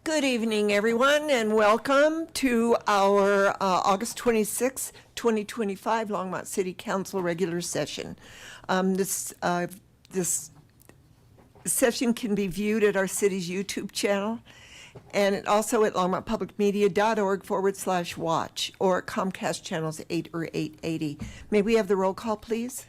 Good evening, everyone, and welcome to our August 26, 2025 Longmont City Council regular session. This session can be viewed at our city's YouTube channel and also at longmontpublicmedia.org/watch or at Comcast channels 8 or 880. May we have the roll call, please?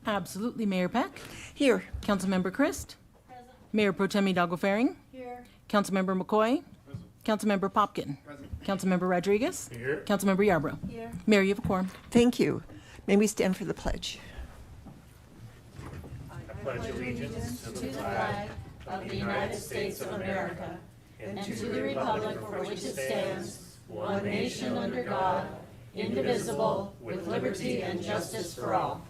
Absolutely. Mayor Peck. Here. Councilmember Christ. Present. Mayor Pro Tem Hidalgo-Ferring. Here. Councilmember McCoy. Present. Councilmember Popkin. Present. Councilmember Rodriguez. Here. Councilmember Yarbrough. Here. Mayor, you have a quorum. Thank you. May we stand for the pledge? I pledge allegiance to the flag of the United States of America and to the republic for which it stands, one nation under God, indivisible, with liberty and justice for all.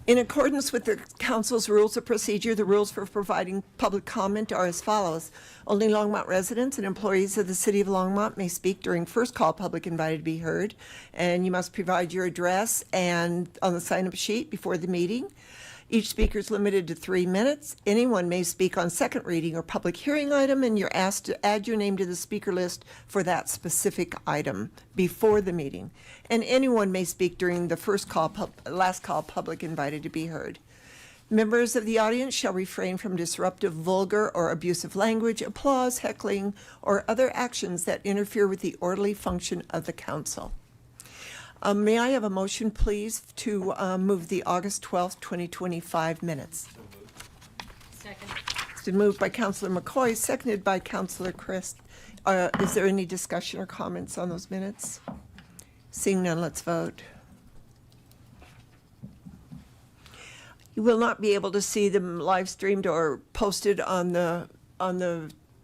In accordance with the Council's rules of procedure, the rules for providing public comment are as follows. Only Longmont residents and employees of the City of Longmont may speak during first call public invited to be heard, and you must provide your address and on the sign-up sheet before the meeting. Each speaker is limited to 3 minutes. Anyone may speak on second reading or public hearing item, and you're asked to add your name to the speaker list for that specific item before the meeting. And anyone may speak during the last call public invited to be heard. Members of the audience shall refrain from disruptive, vulgar, or abusive language, applause, heckling, or other actions that interfere with the orderly function of the council. May I have a motion, please, to move the August 12th, 2025 minutes? Second. It's been moved by Councilor McCoy, seconded by Councilor Christ. Is there any discussion or comments on those minutes? Seeing none, let's vote. You will not be able to see them live streamed or posted on the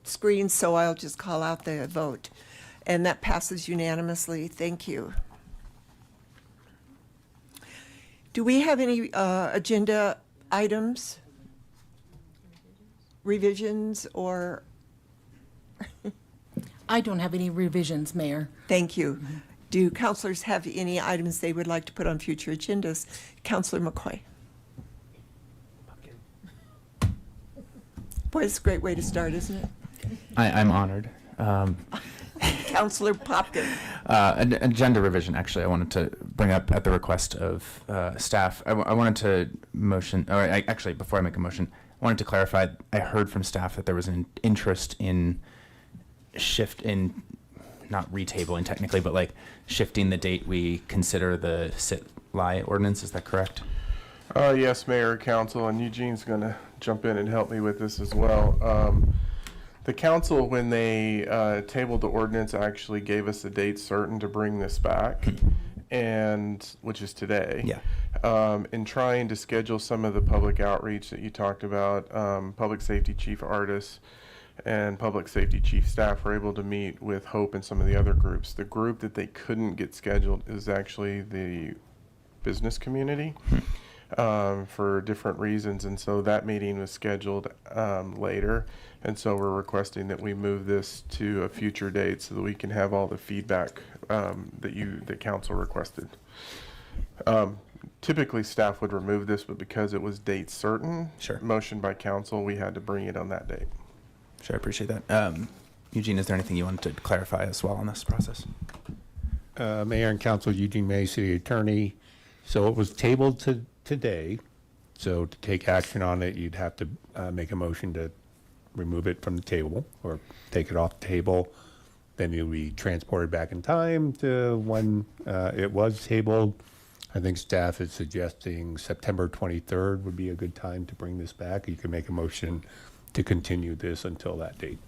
screen, so I'll just call out the vote. And that passes unanimously. Thank you. Do we have any agenda items, revisions, or? I don't have any revisions, Mayor. Thank you. Do councilors have any items they would like to put on future agendas? Councilor McCoy. Boy, it's a great way to start, isn't it? I'm honored. Councilor Popkin. An agenda revision, actually, I wanted to bring up at the request of staff. I wanted to motion, actually, before I make a motion, I wanted to clarify, I heard from staff that there was an interest in not retabling technically, but like shifting the date we consider the sit-lie ordinance. Is that correct? Yes, Mayor, Council, and Eugene's going to jump in and help me with this as well. The council, when they tabled the ordinance, actually gave us a date certain to bring this back, and which is today. Yeah. In trying to schedule some of the public outreach that you talked about, Public Safety Chief Artis and Public Safety Chief staff were able to meet with Hope and some of the other groups. The group that they couldn't get scheduled is actually the business community. For different reasons, and so that meeting was scheduled later, and so we're requesting that we move this to a future date so that we can have all the feedback that council requested. Typically staff would remove this, but because it was date certain, Sure. motion by council, we had to bring it on that date. Sure, I appreciate that. Eugene, is there anything you wanted to clarify as well on this process? Mayor and Council, Eugene May, City Attorney. So it was tabled today. So to take action on it, you'd have to make a motion to remove it from the table or take it off the table. Then it'll be transported back in time to when it was tabled. I think staff is suggesting September 23rd would be a good time to bring this back. You can make a motion to continue this until that date.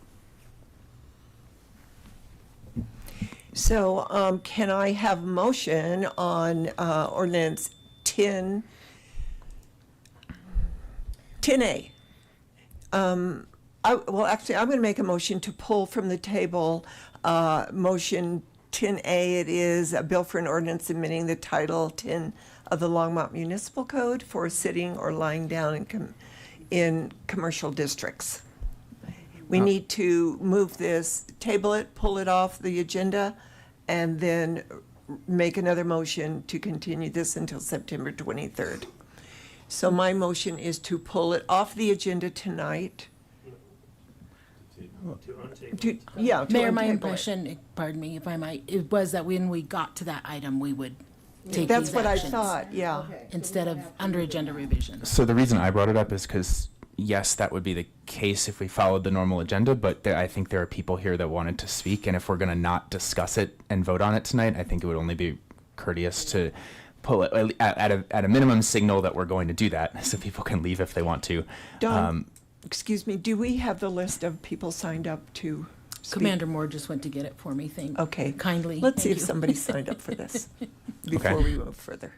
So can I have a motion on ordinance 10A? Well, actually, I'm going to make a motion to pull from the table motion 10A. It is a bill for an ordinance amending the Title 10 of the Longmont Municipal Code for sitting or lying down in commercial districts. We need to move this, table it, pull it off the agenda, and then make another motion to continue this until September 23rd. So my motion is to pull it off the agenda tonight. Yeah. to Mayor, my untable it. impression, pardon me if I might, it was that when we got to that item, we would take That's these what I actions thought, yeah. instead of under agenda revisions. So the reason I brought it up is because, yes, that would be the case if we followed the normal agenda, but I think there are people here that wanted to speak, and if we're going to not discuss it and vote on it tonight, I think it would only be courteous to pull it at a minimum signal that we're going to do that, so people can leave if they want to. Don, excuse me, do we have the list of people signed up to speak? Commander Moore just went to get it for me, Okay. kindly. Let's see Thank if you. somebody signed up for this before we move further.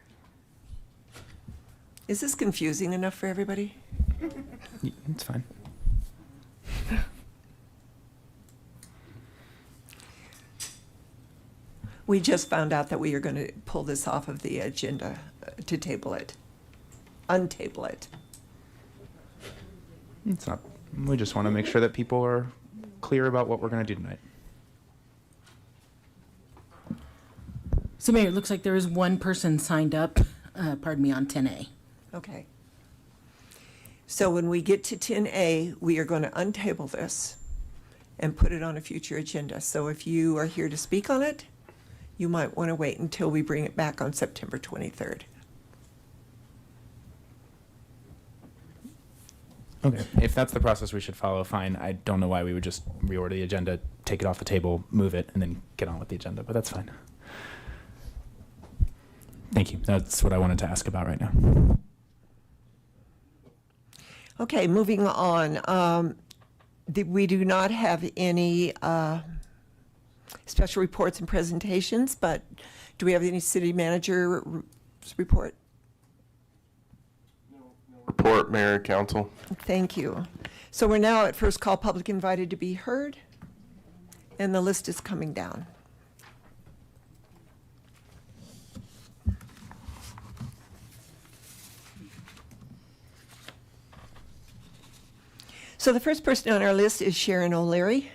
Is this confusing enough for everybody? It's fine. We just found out that we are going to pull this off of the agenda to table it, untable it. It's not. We just want to make sure that people are clear about what we're going to do tonight. So Mayor, it looks like there is one person signed up, pardon me, on 10A. Okay. So when we get to 10A, we are going to untable this and put it on a future agenda. So if you are here to speak on it, you might want to wait until we bring it back on September 23rd. Okay. If that's the process we should follow, fine. I don't know why we would just reorder the agenda, take it off the table, move it, and then get on with the agenda, but that's fine. Thank you. That's what I wanted to ask about right now. Okay, moving on. We do not have any special reports and presentations, but do we have any city manager's report? Report, Mayor, Council. Thank you. So we're now at first call, public invited to be heard, and the list is coming down. So the first person on our list is Sharon O'Leary.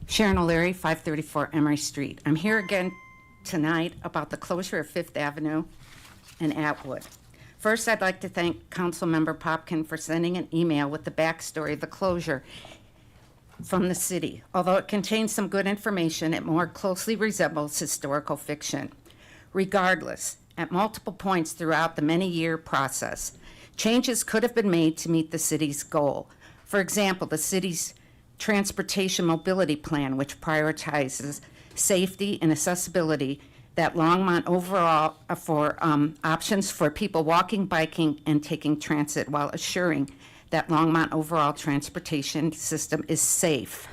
Sharon O'Leary, 534 Emery Street. I'm here again tonight about the closure of Fifth Avenue and Atwood. First, I'd like to thank Councilmember Popkin for sending an email with the backstory of the closure from the city. Although it contains some good information, it more closely resembles historical fiction. Regardless, at multiple points throughout the many-year process, changes could have been made to meet the city's goal. For example, the city's transportation mobility plan, which prioritizes safety and accessibility, that Longmont overall for options for people walking, biking, and taking transit while assuring that Longmont overall transportation system is safe.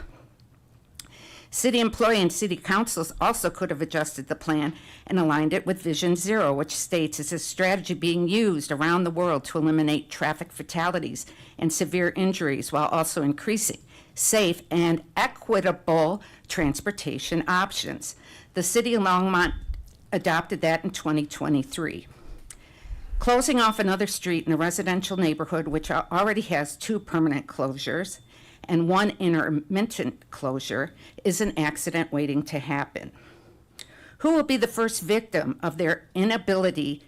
City employee and city councils also could have adjusted the plan and aligned it with Vision Zero, which states it's a strategy being used around the world to eliminate traffic fatalities and severe injuries while also increasing safe and equitable transportation options. The city of Longmont adopted that in 2023. Closing off another street in a residential neighborhood, which already has 2 permanent closures and 1 intermittent closure, is an accident waiting to happen. Who will be the first victim of their inability?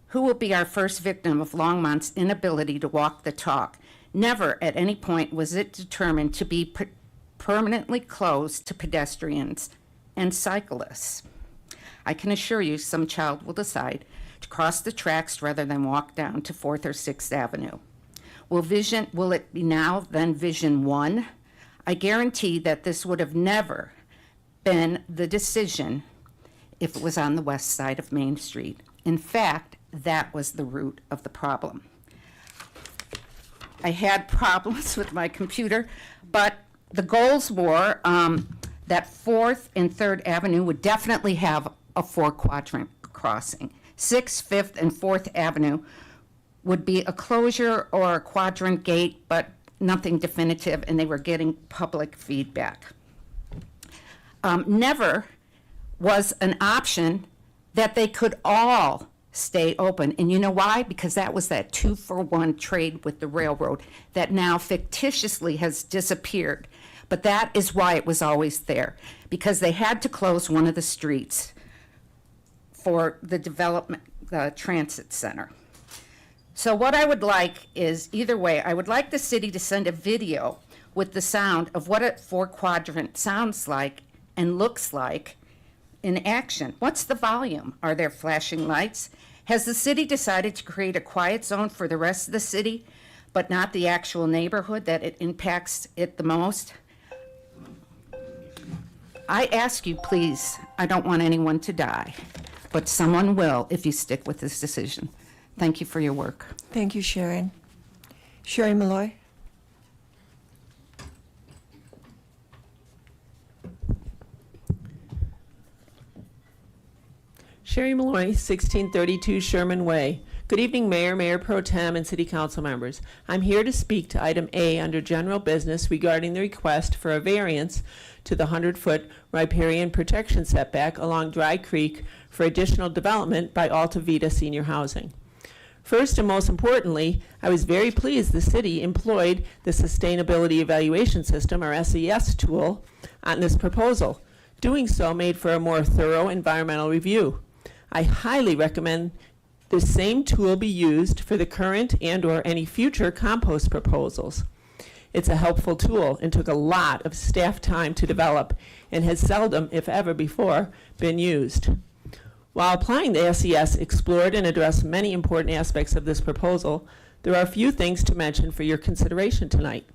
Who will be our first victim of Longmont's inability to walk the talk? Never at any point was it determined to be permanently closed to pedestrians and cyclists. I can assure you some child will decide to cross the tracks rather than walk down to 4th or 6th Avenue. Will it be now then Vision 1? I guarantee that this would have never been the decision if it was on the west side of Main Street. In fact, that was the root of the problem. I had problems with my computer, but the goals were that 4th and 3rd Avenue would definitely have a 4-quadrant crossing. 6th, 5th, and 4th Avenue would be a closure or a quadrant gate, but nothing definitive, and they were getting public feedback. Never was an option that they could all stay open. And you know why? Because that was that 2-for-1 trade with the railroad that now fictitiously has disappeared. But that is why it was always there, because they had to close one of the streets for the development, the transit center. So what I would like is, either way, I would like the city to send a video with the sound of what a 4-quadrant sounds like and looks like in action. What's the volume? Are there flashing lights? Has the city decided to create a quiet zone for the rest of the city, but not the actual neighborhood that it impacts it the most? I ask you, please, I don't want anyone to die, but someone will if you stick with this decision. Thank you for your work. Thank you, Sharon. Sherry Malloy? Sherry Malloy, 1632 Sherman Way. Good evening, Mayor, Mayor Pro Tem, and City Council members. I'm here to speak to item A under general business regarding the request for a variance to the 100-foot riparian protection setback along Dry Creek for additional development by Alta Vita Senior Housing. First and most importantly, I was very pleased the city employed the Sustainability Evaluation System, or SES tool, on this proposal. Doing so made for a more thorough environmental review. I highly recommend the same tool be used for the current and/or any future compost proposals. It's a helpful tool and took a lot of staff time to develop and has seldom, if ever before, been used. While applying the SES explored and addressed many important aspects of this proposal, there are a few things to mention for your consideration tonight.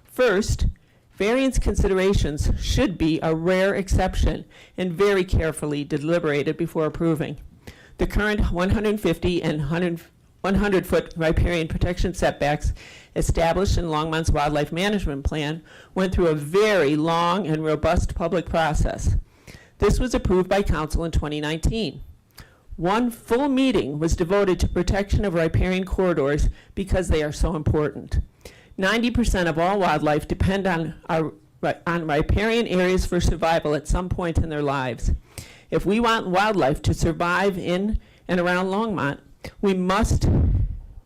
First, variance considerations should be a rare exception and very carefully deliberated before approving. The current 150 and 100-foot riparian protection setbacks established in Longmont's Wildlife Management Plan went through a very long and robust public process. This was approved by Council in 2019. One full meeting was devoted to protection of riparian corridors because they are so important. 90% of all wildlife depend on riparian areas for survival at some point in their lives. If we want wildlife to survive in and around Longmont, we must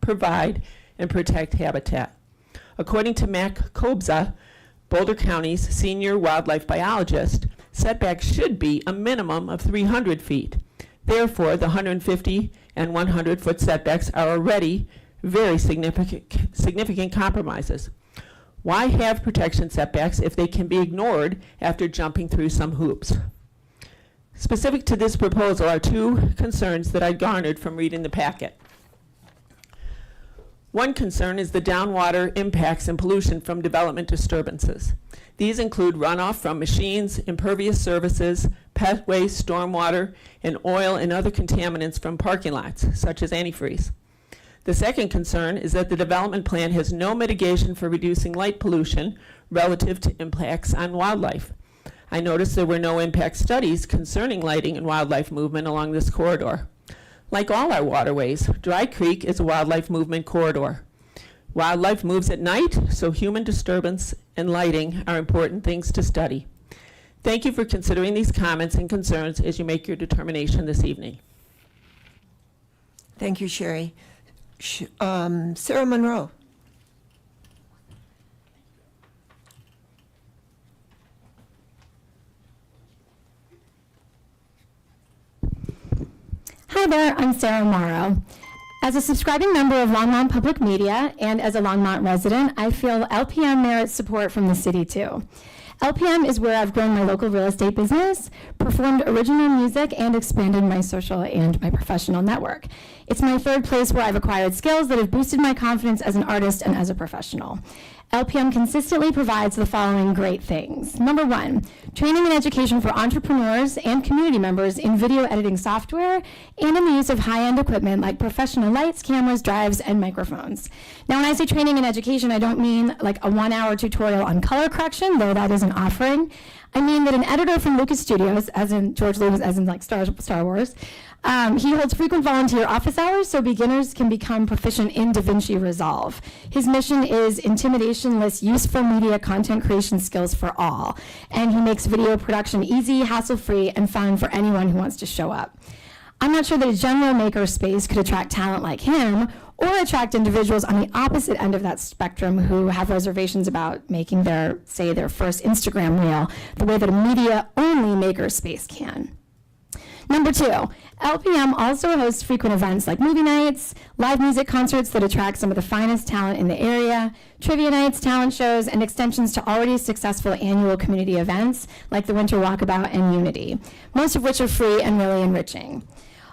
provide and protect habitat. According to Mac Kobza, Boulder County's senior wildlife biologist, setbacks should be a minimum of 300 feet. Therefore, the 150 and 100-foot setbacks are already very significant compromises. Why have protection setbacks if they can be ignored after jumping through some hoops? Specific to this proposal are two concerns that I garnered from reading the packet. One concern is the downwater impacts and pollution from development disturbances. These include runoff from machines, impervious surfaces, pet waste, stormwater, and oil and other contaminants from parking lots, such as antifreeze. The second concern is that the development plan has no mitigation for reducing light pollution relative to impacts on wildlife. I noticed there were no impact studies concerning lighting and wildlife movement along this corridor. Like all our waterways, Dry Creek is a wildlife movement corridor. Wildlife moves at night, so human disturbance and lighting are important things to study. Thank you for considering these comments and concerns as you make your determination this evening. Thank you, Sherry. Sarah Monroe? Hi there, I'm Sarah Morrow. As a subscribing member of Longmont Public Media and as a Longmont resident, I feel LPM merits support from the city too. LPM is where I've grown my local real estate business, performed original music, and expanded my social and my professional network. It's my third place where I've acquired skills that have boosted my confidence as an artist and as a professional. LPM consistently provides the following great things. Number one, training and education for entrepreneurs and community members in video editing software and in the use of high-end equipment like professional lights, cameras, drives, and microphones. Now, when I say training and education, I don't mean like a 1-hour tutorial on color correction, though that is an offering. I mean that an editor from Lucas Studios, as in George Lucas, as in like Star Wars, he holds frequent volunteer office hours so beginners can become proficient in DaVinci Resolve. His mission is intimidationless, useful media content creation skills for all. And he makes video production easy, hassle-free, and fun for anyone who wants to show up. I'm not sure that a general maker space could attract talent like him or attract individuals on the opposite end of that spectrum who have reservations about making their first Instagram reel the way that a media-only maker space can. Number 2, LPM also hosts frequent events like movie nights, live music concerts that attract some of the finest talent in the area, trivia nights, talent shows, and extensions to already successful annual community events like the Winter Walkabout and Unity, most of which are free and really enriching.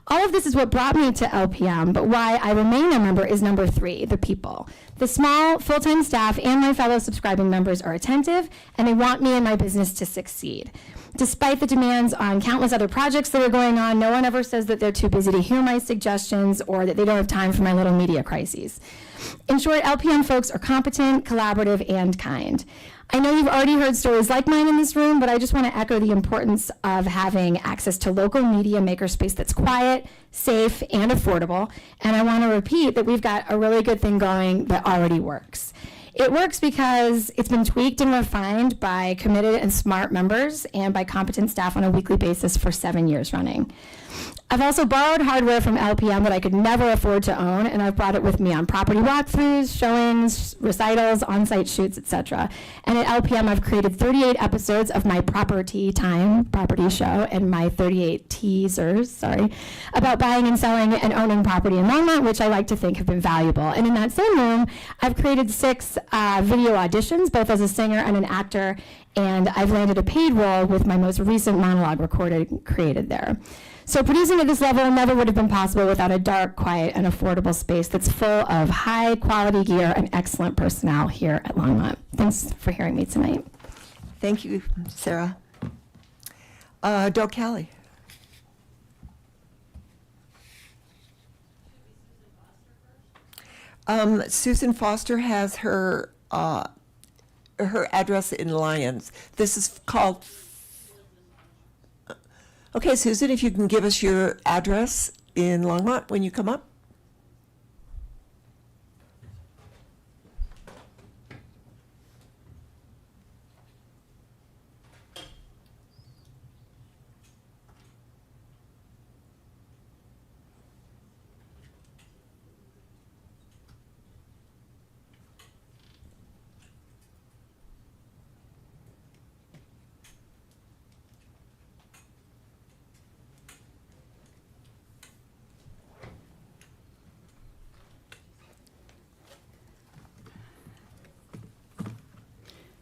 All of this is what brought me to LPM, but why I remain a member is number 3, the people. The small, full-time staff and my fellow subscribing members are attentive, and they want me and my business to succeed. Despite the demands on countless other projects that are going on, no one ever says that they're too busy to hear my suggestions or that they don't have time for my little media crises. In short, LPM folks are competent, collaborative, and kind. I know you've already heard stories like mine in this room, but I just want to echo the importance of having access to local media makerspace that's quiet, safe, and affordable. And I want to repeat that we've got a really good thing going that already works. It works because it's been tweaked and refined by committed and smart members and by competent staff on a weekly basis for 7 years running. I've also borrowed hardware from LPM that I could never afford to own, and I've brought it with me on property walkthroughs, showings, recitals, on-site shoots, etc. And at LPM, I've created 38 episodes of my Property Time property show and my 38 teasers, about buying and selling and owning property in Longmont, which I like to think have been valuable. And in that same room, I've created 6 video auditions, both as a singer and an actor, and I've landed a paid role with my most recent monologue created there. So producing at this level never would have been possible without a dark, quiet, and affordable space that's full of high-quality gear and excellent personnel here at Longmont. Thanks for hearing me tonight. Thank you, Sarah. Doug Kelly. Susan Foster has her address in Lyons. This is called. Okay, Susan, if you can give us your address in Longmont when you come up.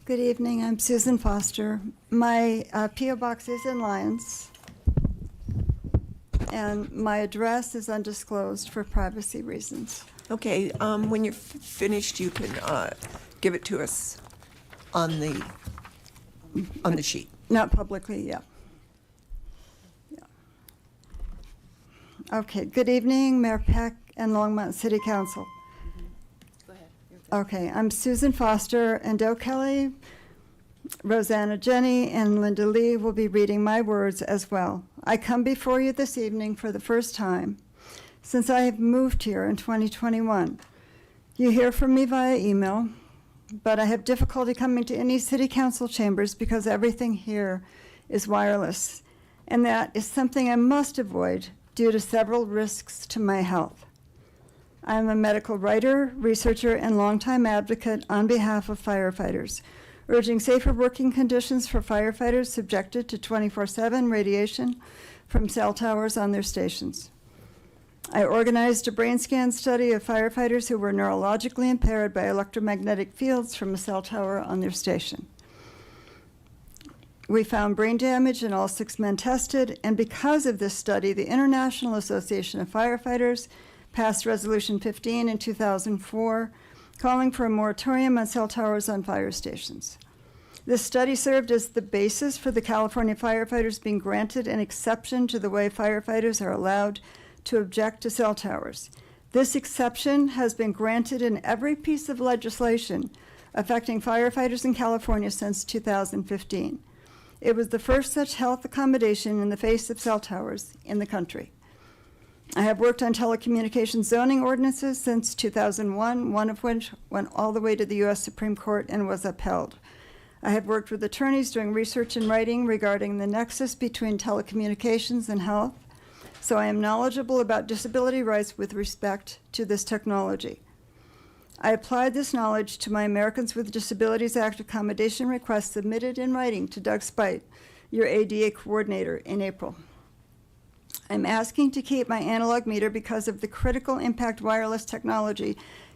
Good evening, I'm Susan Foster. My P.O. Box is in Lyons, and my address is undisclosed for privacy reasons. Okay, when you're finished, you can give it to us on the sheet. Not publicly, yeah. Okay, good evening, Mayor Peck and Longmont City Council. Okay, I'm Susan Foster, and Doe Kelly, Rosanna Jenny, and Linda Lee will be reading my words as well. I come before you this evening for the first time since I have moved here in 2021. You hear from me via email, but I have difficulty coming to any city council chambers because everything here is wireless, and that is something I must avoid due to several risks to my health. I am a medical writer, researcher, and longtime advocate on behalf of firefighters, urging safer working conditions for firefighters subjected to 24/7 radiation from cell towers on their stations. I organized a brain scan study of firefighters who were neurologically impaired by electromagnetic fields from a cell tower on their station. We found brain damage in all 6 men tested, and because of this study, the International Association of Firefighters passed Resolution 15 in 2004, calling for a moratorium on cell towers on fire stations. This study served as the basis for the California firefighters being granted an exception to the way firefighters are allowed to object to cell towers. This exception has been granted in every piece of legislation affecting firefighters in California since 2015. It was the first such health accommodation in the face of cell towers in the country. I have worked on telecommunications zoning ordinances since 2001, one of which went all the way to the U.S. Supreme Court and was upheld. I have worked with attorneys doing research and writing regarding the nexus between telecommunications and health, so I am knowledgeable about disability rights with respect to this technology. I applied this knowledge to my Americans with Disabilities Act accommodation request submitted in writing to Doug Spite, your ADA coordinator, in April. I'm asking to keep my analog meter because of the critical impact wireless technology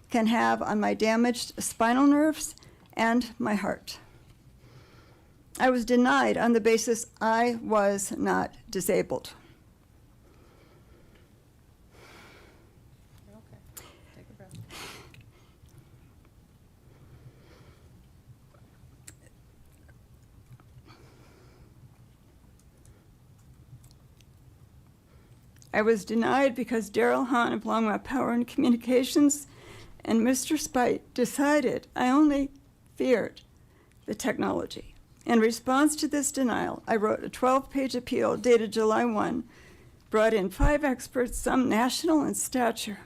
can have on my damaged spinal nerves and my heart. I was denied on the basis I was not disabled. I was denied because Daryl Hahn of Longmont Power and Communications and Mr. Spite decided I only feared the technology. In response to this denial, I wrote a 12-page appeal dated July 1, brought in 5 experts, some national in stature.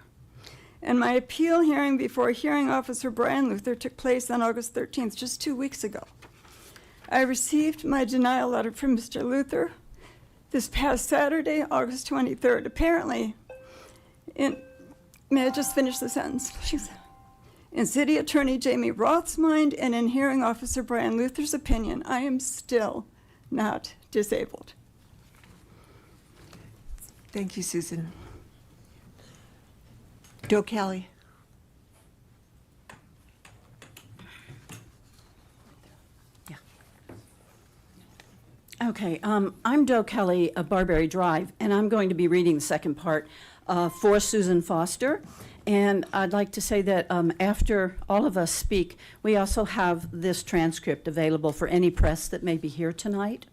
And my appeal hearing before hearing officer Brian Luther took place on August 13th, just 2 weeks ago. I received my denial letter from Mr. Luther this past Saturday, August 23rd. Apparently, may I just finish the sentence, please? In City Attorney Jamie Roth's mind and in hearing officer Brian Luther's opinion, I am still not disabled. Thank you, Susan. Doe Kelly. Okay, I'm Doe Kelly of Barberry Drive, and I'm going to be reading the second part for Susan Foster. And I'd like to say that after all of us speak, we also have this transcript available for any press that may be here tonight.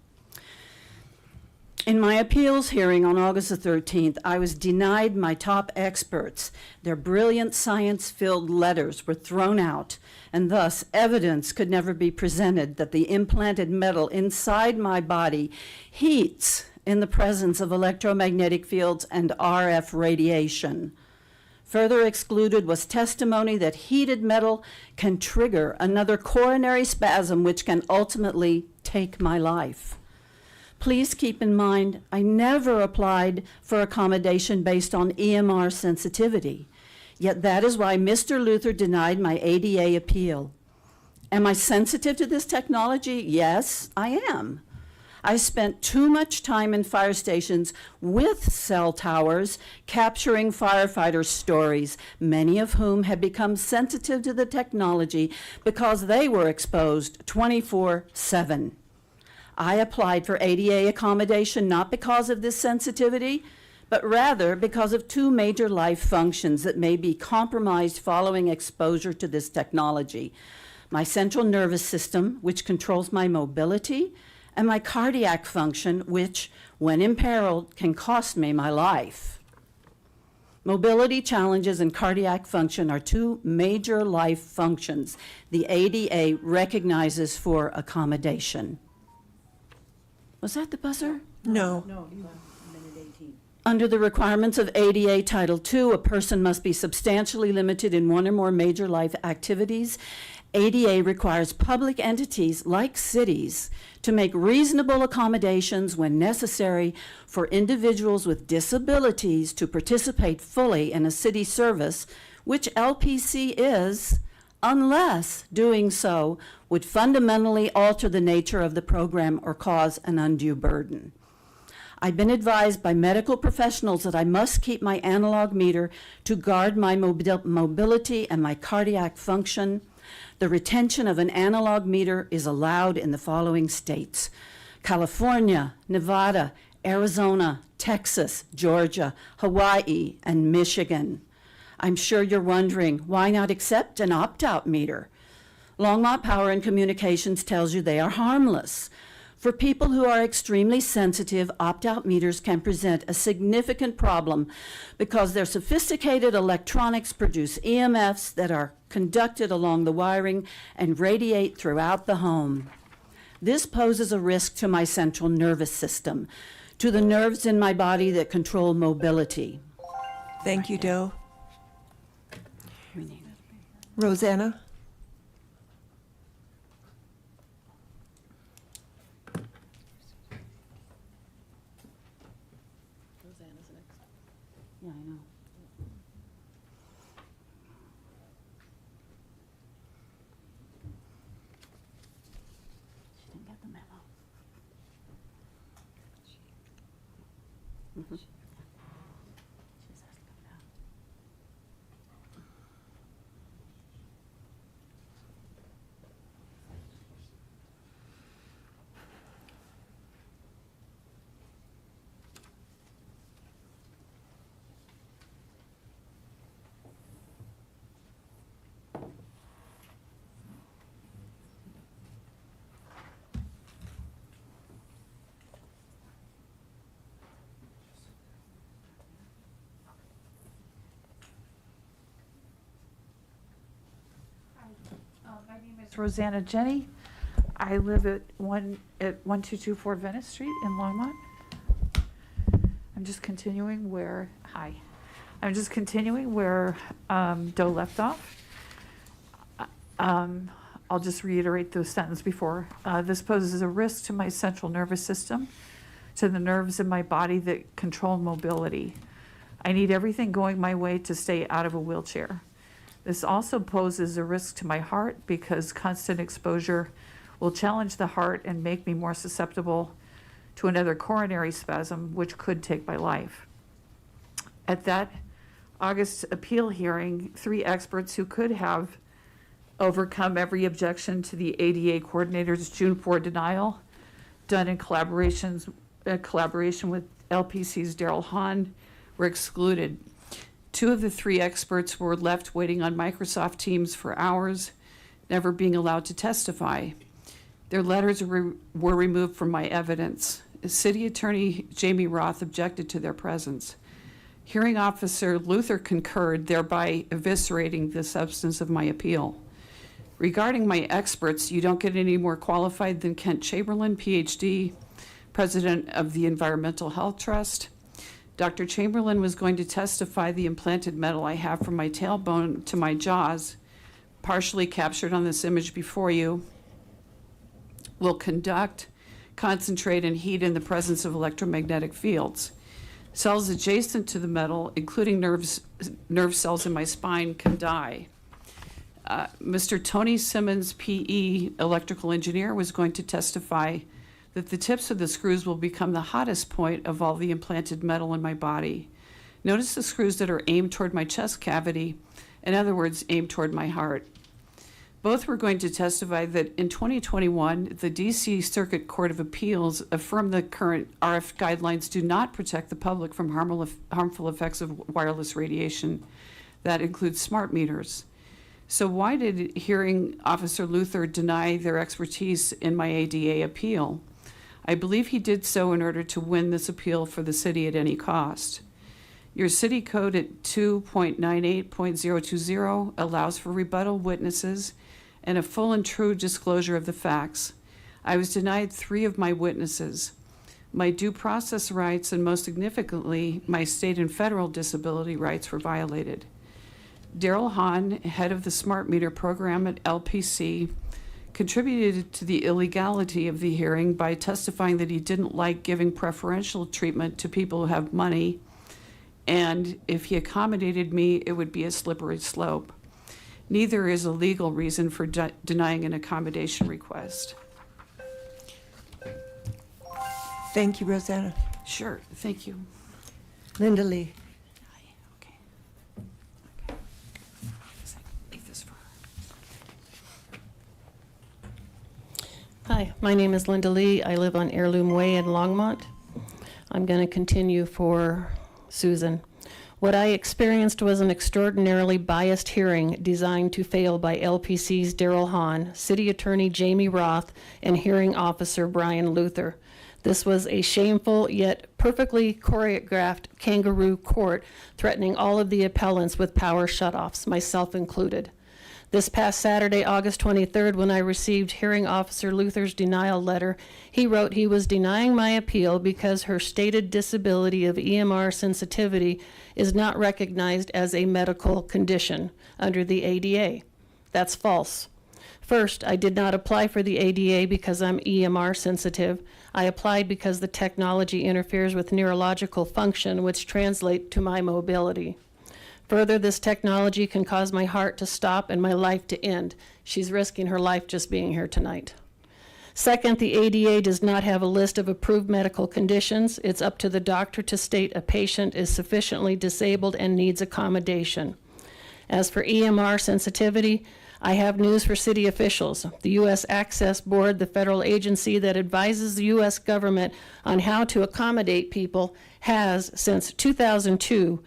In my appeals hearing on August the 13th, I was denied my top experts. Their brilliant science-filled letters were thrown out, and thus evidence could never be presented that the implanted metal inside my body heats in the presence of electromagnetic fields and RF radiation. Further excluded was testimony that heated metal can trigger another coronary spasm which can ultimately take my life. Please keep in mind, I never applied for accommodation based on EMR sensitivity, yet that is why Mr. Luther denied my ADA appeal. Am I sensitive to this technology? Yes, I am. I spent too much time in fire stations with cell towers capturing firefighters' stories, many of whom had become sensitive to the technology because they were exposed 24/7. I applied for ADA accommodation not because of this sensitivity, but rather because of 2 major life functions that may be compromised following exposure to this technology. My central nervous system, which controls my mobility, and my cardiac function, which, when imperiled, can cost me my life. Mobility challenges and cardiac function are 2 major life functions the ADA recognizes for accommodation. Was that the buzzer? No. Under the requirements of ADA Title II, a person must be substantially limited in 1 or more major life activities. ADA requires public entities like cities to make reasonable accommodations when necessary for individuals with disabilities to participate fully in a city service, which LPC is, unless doing so would fundamentally alter the nature of the program or cause an undue burden. I've been advised by medical professionals that I must keep my analog meter to guard my mobility and my cardiac function. The retention of an analog meter is allowed in the following states: California, Nevada, Arizona, Texas, Georgia, Hawaii, and Michigan. I'm sure you're wondering, why not accept an opt-out meter? Longmont Power and Communications tells you they are harmless. For people who are extremely sensitive, opt-out meters can present a significant problem because their sophisticated electronics produce EMFs that are conducted along the wiring and radiate throughout the home. This poses a risk to my central nervous system, to the nerves in my body that control mobility. Thank you, Doe. Rosanna? Yeah, I know. She didn't get the memo. Mhm. She just has to come down. My name is Rosanna Jenny. I live at 1224 Venice Street in Longmont. I'm just continuing where Doe left off. I'll just reiterate the sentence before. This poses a risk to my central nervous system, to the nerves in my body that control mobility. I need everything going my way to stay out of a wheelchair. This also poses a risk to my heart because constant exposure will challenge the heart and make me more susceptible to another coronary spasm, which could take my life. At that August appeal hearing, 3 experts who could have overcome every objection to the ADA coordinator's June 4 denial, done in collaboration with LPC's Daryl Hahn, were excluded. 2 of the 3 experts were left waiting on Microsoft Teams for hours, never being allowed to testify. Their letters were removed from my evidence. City Attorney Jamie Roth objected to their presence. Hearing Officer Luther concurred, thereby eviscerating the substance of my appeal. Regarding my experts, you don't get any more qualified than Kent Chamberlain, PhD, President of the Environmental Health Trust. Dr. Chamberlain was going to testify the implanted metal I have from my tailbone to my jaws, partially captured on this image before you, will conduct, concentrate, and heat in the presence of electromagnetic fields. Cells adjacent to the metal, including nerve cells in my spine, can die. Mr. Tony Simmons, PE, electrical engineer, was going to testify that the tips of the screws will become the hottest point of all the implanted metal in my body. Notice the screws that are aimed toward my chest cavity, in other words, aimed toward my heart. Both were going to testify that in 2021, the DC Circuit Court of Appeals affirmed the current RF guidelines do not protect the public from harmful effects of wireless radiation. That includes smart meters. So why did hearing Officer Luther deny their expertise in my ADA appeal? I believe he did so in order to win this appeal for the city at any cost. Your city code at 2.98.020 allows for rebuttal witnesses and a full and true disclosure of the facts. I was denied 3 of my witnesses. My due process rights and, most significantly, my state and federal disability rights were violated. Daryl Hahn, head of the smart meter program at LPC, contributed to the illegality of the hearing by testifying that he didn't like giving preferential treatment to people who have money, and if he accommodated me, it would be a slippery slope. Neither is a legal reason for denying an accommodation request. Thank you, Rosanna. Sure, thank you. Linda Lee. Okay. Leave this for her. Hi, my name is Linda Lee. I live on Heirloom Way in Longmont. I'm going to continue for Susan. What I experienced was an extraordinarily biased hearing designed to fail by LPC's Daryl Hahn, City Attorney Jamie Roth, and Hearing Officer Brian Luther. This was a shameful yet perfectly choreographed kangaroo court threatening all of the appellants with power shutoffs, myself included. This past Saturday, August 23rd, when I received hearing officer Luther's denial letter, he wrote he was denying my appeal because her stated disability of EMR sensitivity is not recognized as a medical condition under the ADA. That's false. First, I did not apply for the ADA because I'm EMR sensitive. I applied because the technology interferes with neurological function, which translate to my mobility. Further, this technology can cause my heart to stop and my life to end. She's risking her life just being here tonight. Second, the ADA does not have a list of approved medical conditions. It's up to the doctor to state a patient is sufficiently disabled and needs accommodation. As for EMR sensitivity, I have news for city officials. The U.S. Access Board, the federal agency that advises the U.S. government on how to accommodate people, has since 2002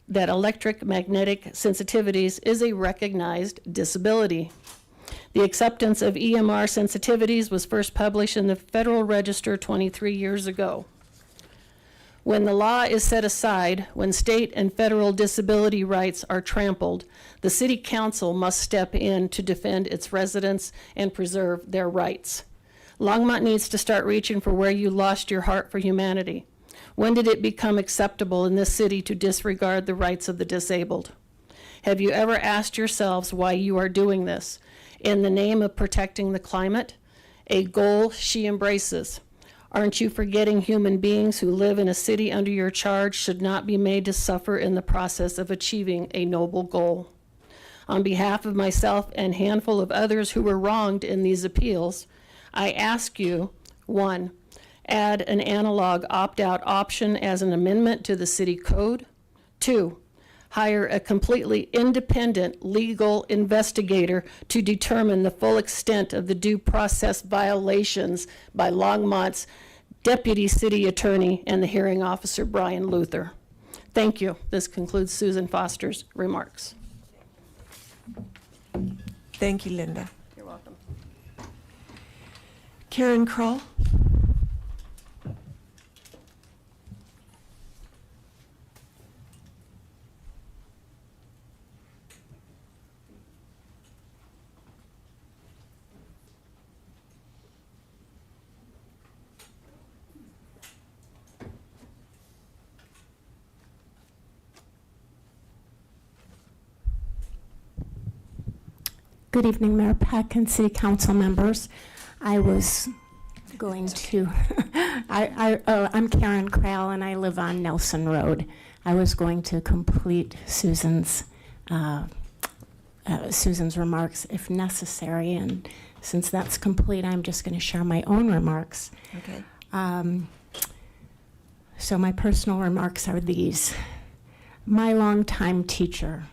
that electromagnetic sensitivities is a recognized disability. The acceptance of EMR sensitivities was first published in the Federal Register 23 years ago. When the law is set aside, when state and federal disability rights are trampled, the City Council must step in to defend its residents and preserve their rights. Longmont needs to start reaching for where you lost your heart for humanity. When did it become acceptable in this city to disregard the rights of the disabled? Have you ever asked yourselves why you are doing this? In the name of protecting the climate, a goal she embraces. Aren't you forgetting human beings who live in a city under your charge should not be made to suffer in the process of achieving a noble goal? On behalf of myself and a handful of others who were wronged in these appeals, I ask you, 1, add an analog opt-out option as an amendment to the city code. 2, hire a completely independent legal investigator to determine the full extent of the due process violations by Longmont's deputy city attorney and the hearing officer, Brian Luther. Thank you. This concludes Susan Foster's remarks. Thank you, Linda. You're welcome. Karen Kroll? Good evening, Mayor Peck and City Council members. I was going to, I'm Karen Krall and I live on Nelson Road. I was going to complete Susan's remarks if necessary, and since that's complete, I'm just going to share my own remarks. Okay. So my personal remarks are these. My longtime teacher,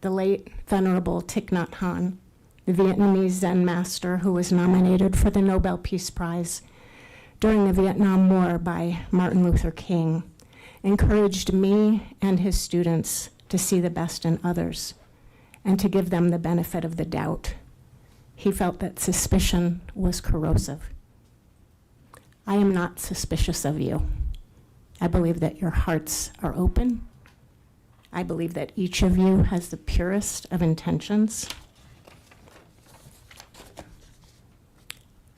the late Venerable Thich Nhat Hanh, the Vietnamese Zen master who was nominated for the Nobel Peace Prize during the Vietnam War by Martin Luther King, encouraged me and his students to see the best in others and to give them the benefit of the doubt. He felt that suspicion was corrosive. I am not suspicious of you. I believe that your hearts are open. I believe that each of you has the purest of intentions,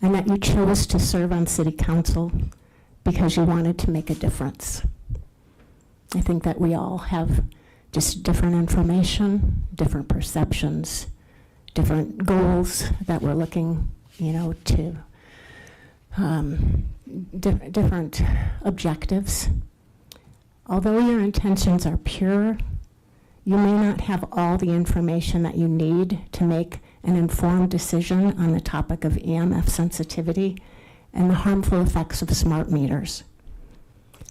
and that you chose to serve on City Council because you wanted to make a difference. I think that we all have just different information, different perceptions, different goals that we're looking, to different objectives. Although your intentions are pure, you may not have all the information that you need to make an informed decision on the topic of EMF sensitivity and the harmful effects of smart meters.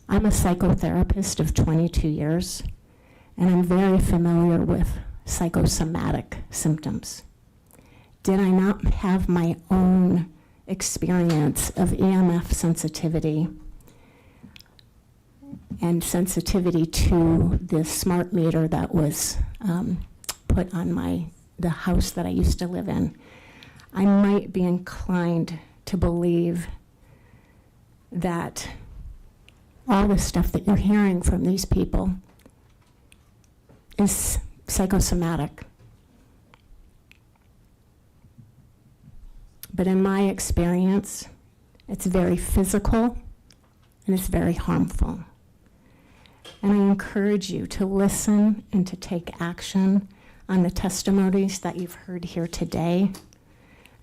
I'm a psychotherapist of 22 years, and I'm very familiar with psychosomatic symptoms. Did I not have my own experience of EMF sensitivity and sensitivity to the smart meter that was put on the house that I used to live in, I might be inclined to believe that all the stuff that you're hearing from these people is psychosomatic. but in my experience, it's very physical and it's very harmful. And I encourage you to listen and to take action on the testimonies that you've heard here today,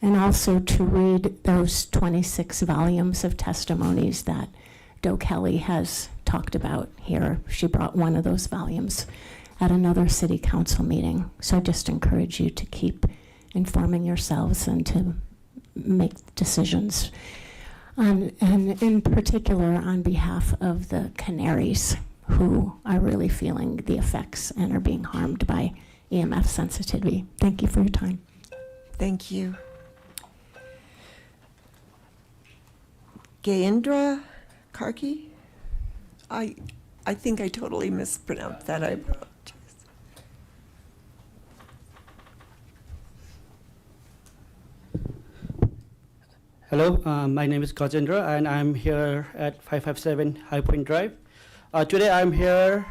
and also to read those 26 volumes of testimonies that Doe Kelly has talked about here. She brought one of those volumes at another city council meeting. So I just encourage you to keep informing yourselves and to make decisions. And in particular, on behalf of the Canaries, who are really feeling the effects and are being harmed by EMF sensitivity. Thank you for your time. Thank you. Gayendra Karki? I think I totally mispronounced that. I apologize. Hello, my name is Gajendra, and I'm here at 557 High Point Drive. Today I'm here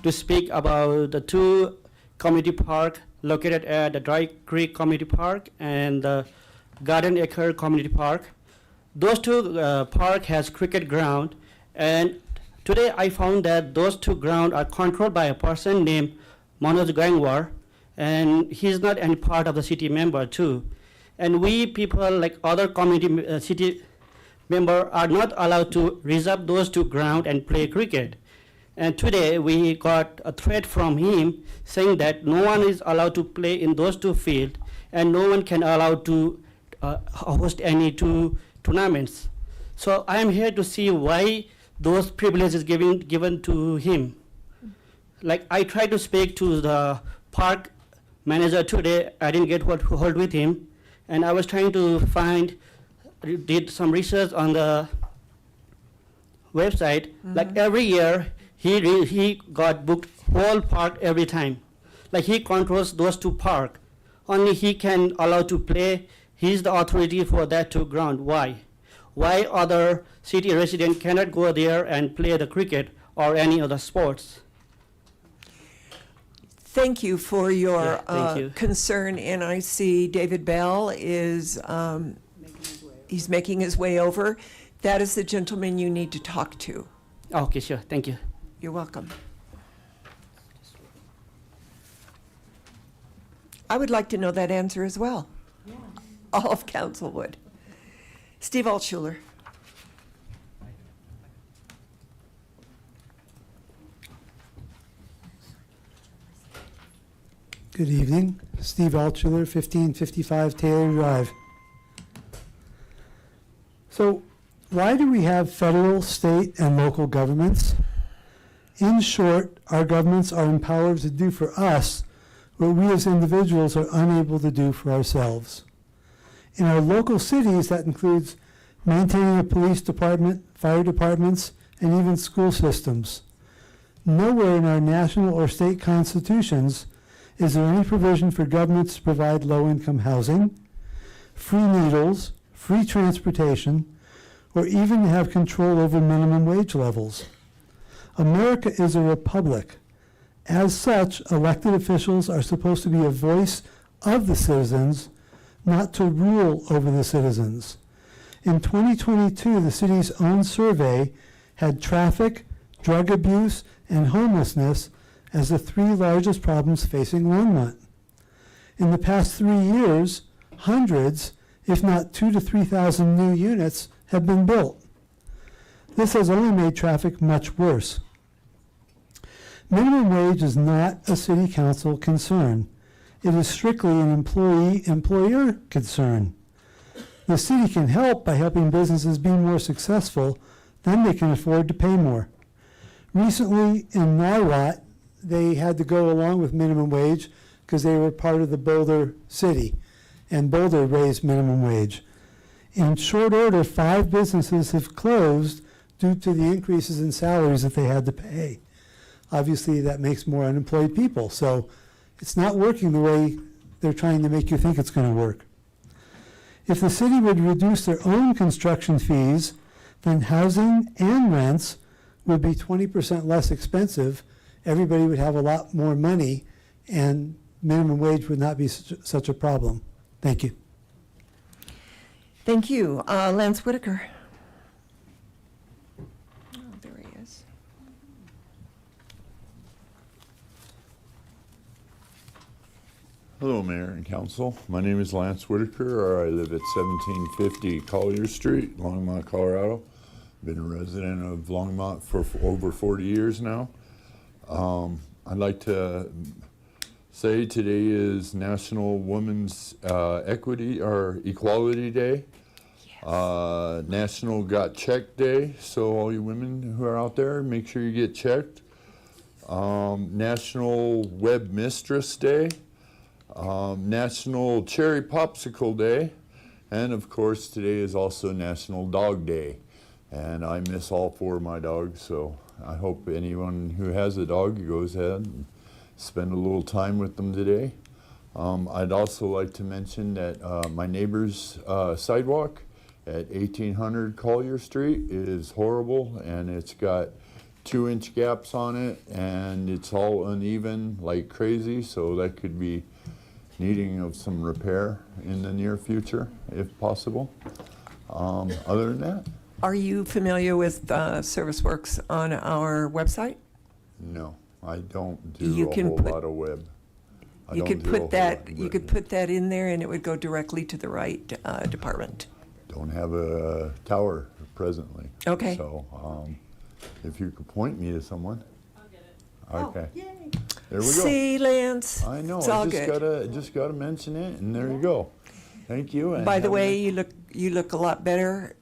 to speak about the two community park located at the Dry Creek Community Park and the Garden Acre Community Park. Those two park has cricket ground, and today I found that those two ground are controlled by a person named Manoj Gangwar, and he's not any part of the city member too. And we people, like other community city member, are not allowed to reserve those two ground and play cricket. And today we got a threat from him saying that no one is allowed to play in those two fields, and no one can allow to host any two tournaments. So I am here to see why those privileges given to him. Like I tried to speak to the park manager today, I didn't get hold with him. And I was trying to did some research on the website. Like every year, he got booked whole park every time. Like he controls those two park. Only he can allow to play. He's the authority for that two ground. Why? Why other city resident cannot go there and play the cricket or any other sports? Thank you for your thank you. concern, and I see David Bell is, he's making his way over. That is the gentleman you need to talk to. Okay, sure, thank you. You're welcome. I would like to know that answer as well. Yeah. All of council would. Steve Altschuler. Good evening. Steve Altschuler, 1555 Taylor Drive. So, why do we have federal, state, and local governments? In short, our governments are empowered to do for us what we as individuals are unable to do for ourselves. In our local cities, that includes maintaining a police department, fire departments, and even school systems. Nowhere in our national or state constitutions is there any provision for governments to provide low-income housing, free needles, free transportation, or even to have control over minimum wage levels. America is a republic. As such, elected officials are supposed to be a voice of the citizens, not to rule over the citizens. In 2022, the city's own survey had traffic, drug abuse, and homelessness as the three largest problems facing Longmont. In the past 3 years, hundreds, if not 2,000 to 3,000 new units have been built. This has only made traffic much worse. Minimum wage is not a city council concern. It is strictly an employee-employer concern. The city can help by helping businesses be more successful, then they can afford to pay more. Recently in Niwot, they had to go along with minimum wage because they were part of the Boulder city, and Boulder raised minimum wage. In short order, 5 businesses have closed due to the increases in salaries that they had to pay. Obviously, that makes more unemployed people, so it's not working the way they're trying to make you think it's going to work. If the city would reduce their own construction fees, then housing and rents would be 20% less expensive. Everybody would have a lot more money, and minimum wage would not be such a problem. Thank you. Thank you. Lance Whitaker. Oh, there he is. Hello, Mayor and Council. My name is Lance Whitaker. I live at 1750 Collier Street, Longmont, Colorado. Been a resident of Longmont for over 40 years now. I'd like to say today is National Women's Equity or Equality Day. Yes. National Got Checked Day. So all you women who are out there, make sure you get checked. National Web Mistress Day. National Cherry Popsicle Day, and of course today is also National Dog Day, and I miss all 4 of my dogs, so I hope anyone who has a dog goes ahead and spend a little time with them today. I'd also like to mention that my neighbor's sidewalk at 1800 Collier Street is horrible, and it's got 2-inch gaps on it, and it's all uneven like crazy, so that could be needing of some repair in the near future, if possible. Other than that, Are you familiar with Service Works on our website? no, I don't do You a can whole put- lot of web. I You don't could do a whole put that, lot of you web. could put that in there and it would go directly to the right department. Don't have a tower presently. Okay. So, if you could point me to someone. I'll get it. Okay. There we go. See, Lance? I know, It's all I good. just gotta mention it, and there you go. Thank you. And By the have a way, nice- you look a lot better.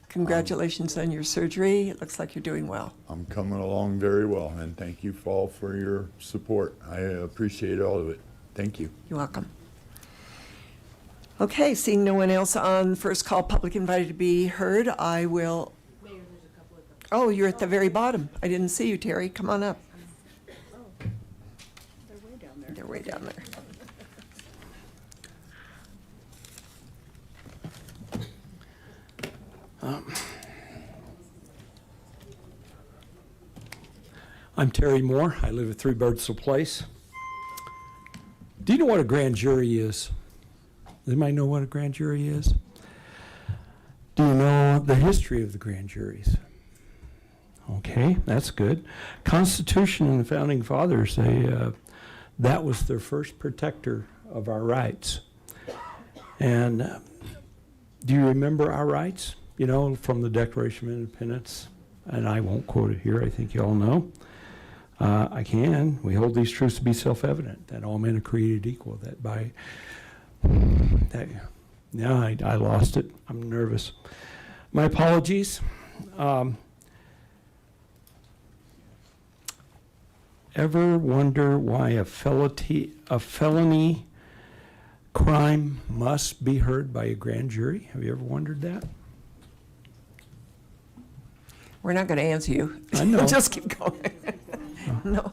Congratulations on your surgery. It looks like you're doing well. I'm coming along very well, and thank you all for your support. I appreciate all of it. Thank you. You're welcome. Okay, seeing no one else on first call public invited to be heard, I will. Oh, you're at the very bottom. I didn't see you, Terry. Come on up. They're way down there. I'm Terry Moore. I live at 3 Birdsville Place. Do you know what a grand jury is? Does anybody know what a grand jury is? Do you know the history of the grand juries? Okay, that's good. Constitution and the Founding Fathers, that was their first protector of our rights. And do you remember our rights? You know, from the Declaration of Independence, and I won't quote it here, I think you all know. I can. We hold these truths to be self-evident, that all men are created equal, that by, that, yeah, I lost it. I'm nervous. My apologies. Ever wonder why a felony crime must be heard by a grand jury? Have you ever wondered that? We're not going to answer you. I know. Just keep going. No.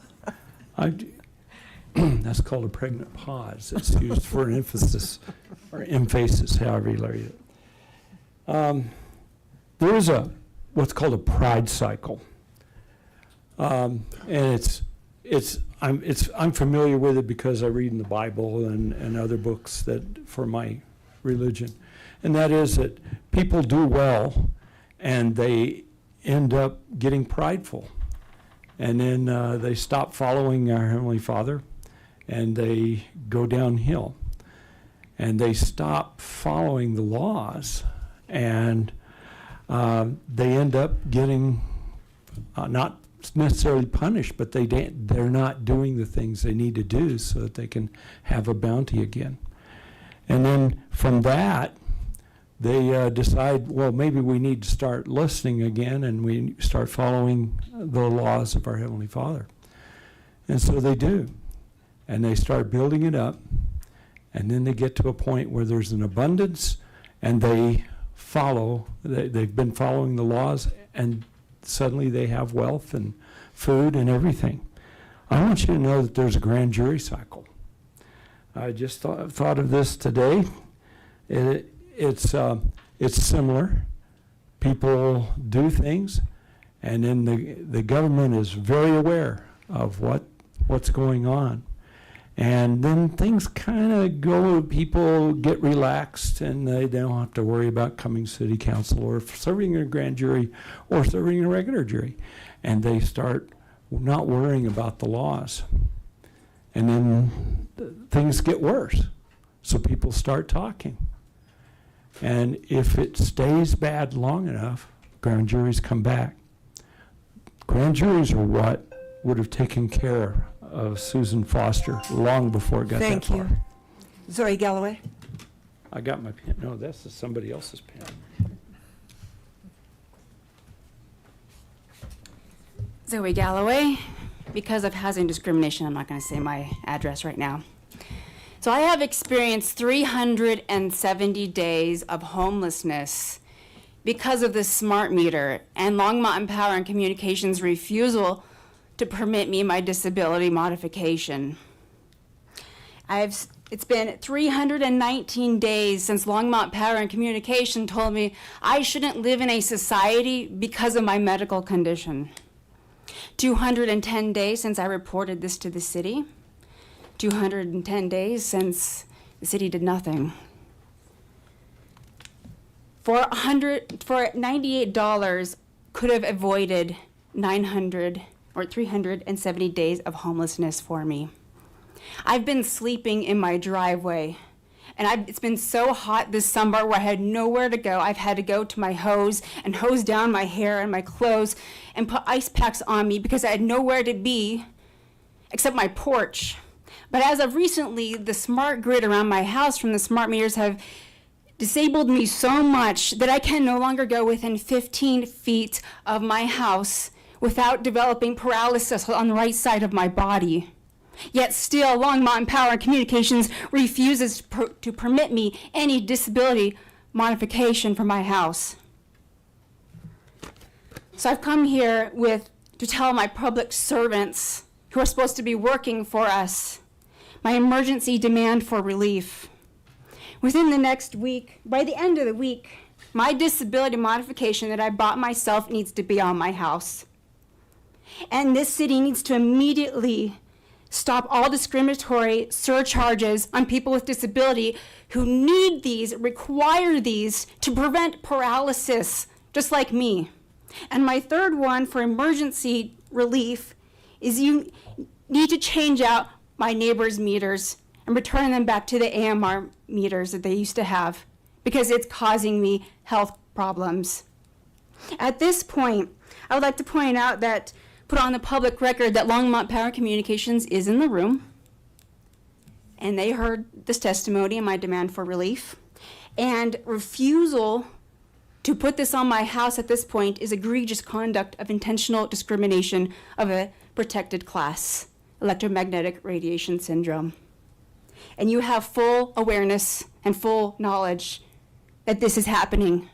That's called a pregnant pause. It's used for an emphasis or emphasis, however you read it. There is what's called a pride cycle, and I'm familiar with it because I read in the Bible and other books that for my religion, and that is that people do well, and they end up getting prideful. And then they stop following our Heavenly Father, and they go downhill. And they stop following the laws, and they end up getting not necessarily punished, but they're not doing the things they need to do so that they can have a bounty again. And then from that, they decide, well, maybe we need to start listening again, and we start following the laws of our Heavenly Father. And so they do. And they start building it up, and then they get to a point where there's an abundance, and they've been following the laws, and suddenly they have wealth and food and everything. I want you to know that there's a grand jury cycle. I just thought of this today. It's similar. People do things, and then the government is very aware of what's going on. And then things kind of go, people get relaxed and they don't have to worry about coming city council or serving in a grand jury or serving in a regular jury. And they start not worrying about the laws. And then things get worse. So people start talking. And if it stays bad long enough, grand juries come back. Grand juries are what would have taken care of Susan Foster long before it got that far. Thank you. Zoe Galloway. I got my pen. No, this is somebody else's pen. Zoe Galloway. Because of housing discrimination, I'm not going to say my address right now. So I have experienced 370 days of homelessness because of the smart meter and Longmont Power and Communications' refusal to permit me my disability modification. It's been 319 days since Longmont Power and Communication told me I shouldn't live in a society because of my medical condition. 210 days since I reported this to the city. 210 days since the city did nothing. For $98, could have avoided 900 or 370 days of homelessness for me. I've been sleeping in my driveway, and it's been so hot this summer where I had nowhere to go. I've had to go to my hose and hose down my hair and my clothes and put ice packs on me because I had nowhere to be except my porch. But as of recently, the smart grid around my house from the smart meters have disabled me so much that I can no longer go within 15 feet of my house without developing paralysis on the right side of my body. Yet still, Longmont Power and Communications refuses to permit me any disability modification for my house. So I've come here to tell my public servants who are supposed to be working for us my emergency demand for relief. Within the next week, by the end of the week, my disability modification that I bought myself needs to be on my house. And this city needs to immediately stop all discriminatory surcharges on people with disability who need these, require these to prevent paralysis, just like me. And my third one for emergency relief is you need to change out my neighbors' meters and return them back to the AMR meters that they used to have because it's causing me health problems. At this point, I would like to point out that put on the public record that Longmont Power Communications is in the room, and they heard this testimony and my demand for relief, and refusal to put this on my house at this point is egregious conduct of intentional discrimination of a protected class, electromagnetic radiation syndrome. And you have full awareness and full knowledge that this is happening.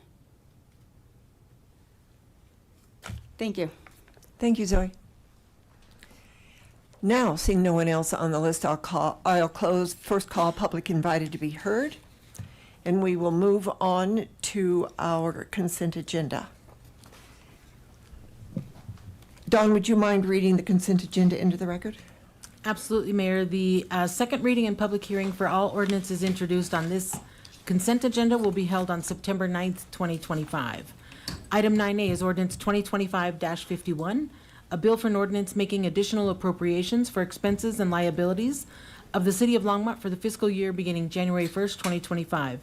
Thank you. Thank you, Zoe. Now, seeing no one else on the list, I'll close first call public invited to be heard, and we will move on to our consent agenda. Dawn, would you mind reading the consent agenda into the record? Absolutely, Mayor. The second reading and public hearing for all ordinances introduced on this consent agenda will be held on September 9th, 2025. Item 9A is ordinance 2025-51, a bill for an ordinance making additional appropriations for expenses and liabilities of the City of Longmont for the fiscal year beginning January 1st, 2025.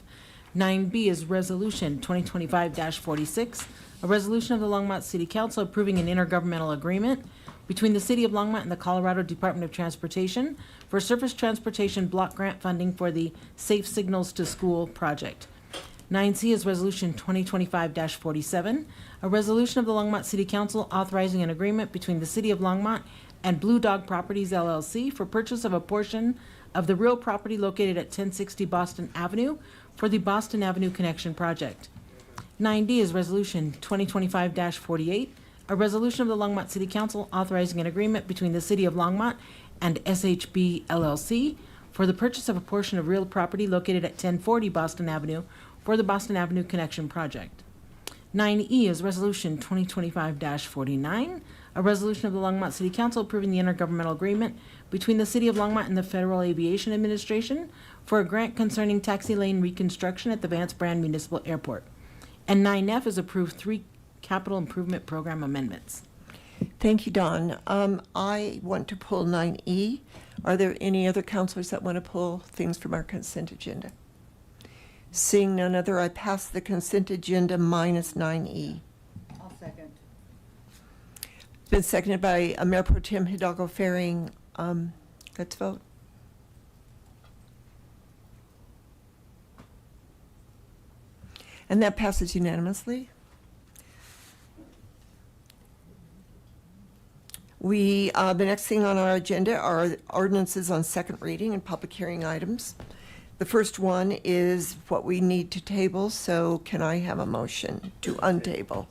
9B is Resolution 2025-46, a resolution of the Longmont City Council approving an intergovernmental agreement between the City of Longmont and the Colorado Department of Transportation for surface transportation block grant funding for the Safe Signals to School project. 9C is Resolution 2025-47, a resolution of the Longmont City Council authorizing an agreement between the City of Longmont and Blue Dog Properties LLC for purchase of a portion of the real property located at 1060 Boston Avenue for the Boston Avenue Connection Project. 9D is Resolution 2025-48, a resolution of the Longmont City Council authorizing an agreement between the City of Longmont and SHB LLC for the purchase of a portion of real property located at 1040 Boston Avenue for the Boston Avenue Connection Project. 9E is Resolution 2025-49, a resolution of the Longmont City Council approving the intergovernmental agreement between the City of Longmont and the Federal Aviation Administration for a grant concerning taxi lane reconstruction at the Vance Brand Municipal Airport. And 9F is approved 3 capital improvement program amendments. Thank you, Don. I want to pull 9E. Are there any other counselors that want to pull things from our consent agenda? Seeing none other, I pass the consent agenda minus 9E. I'll second. It's been seconded by Mayor Pro Tem Hidalgo Faring. Let's vote. And that passes unanimously. The next thing on our agenda are ordinances on second reading and public hearing items. The first one is what we need to table, so can I have a motion to untable?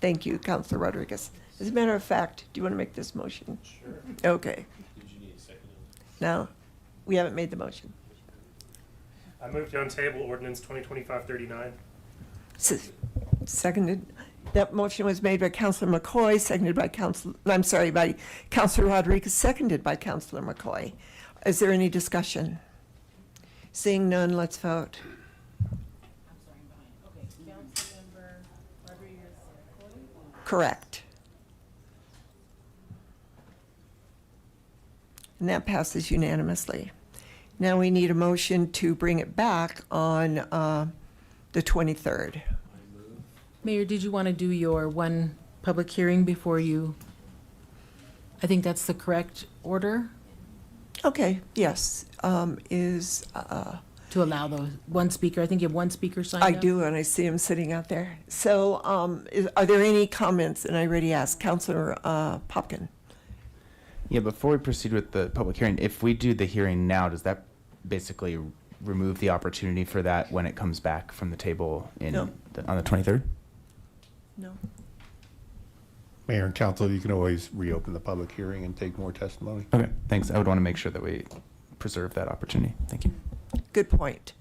Thank you, Councilor Rodriguez. As a matter of fact, do you want to make this motion? Sure. Okay. Did you need a second? No, we haven't made the motion. I move to untable ordinance 2025-39. Seconded. That motion was made by Councilor McCoy, seconded by by Councilor Rodriguez, seconded by Councilor McCoy. Is there any discussion? Seeing none, let's vote. Correct. And that passes unanimously. Now we need a motion to bring it back on the 23rd. Mayor, did you want to do your one public hearing before you? I think that's the correct order Okay, yes. to allow the one speaker. I think you have one speaker signed up. I do, and I see him sitting out there. So are there any comments? And I already asked Councilor Popkin. Yeah, before we proceed with the public hearing, if we do the hearing now, does that basically remove the opportunity for that when it comes back from the table on the 23rd? No. Mayor and council, you can always reopen the public hearing and take more testimony. Okay, thanks. I would want to make sure that we preserve that opportunity. Thank you. Good point.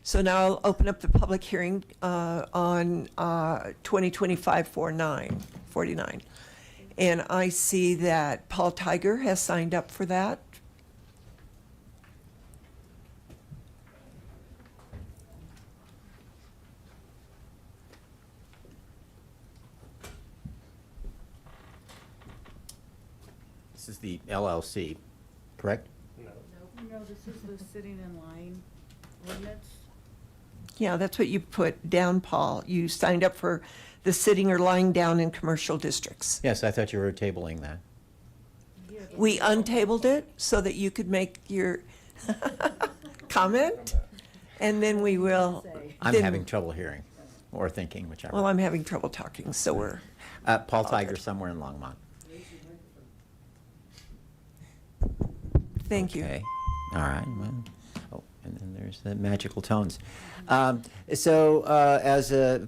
So now I'll open up the public hearing on 2025-49. And I see that Paul Tiger has signed up for that. This is the LLC, correct? No, this is the sitting in line ordinance. Yeah, that's what you put down, Paul. You signed up for the sitting or lying down in commercial districts. Yes, I thought you were tabling that. We untabled it so that you could make your comment, and then we will. I'm then- having trouble hearing or thinking, whichever. Well, I'm having trouble talking, so we're. Paul Tiger, somewhere in Longmont. Thank you. Okay, all right. Well, oh, and then there's the magical tones. As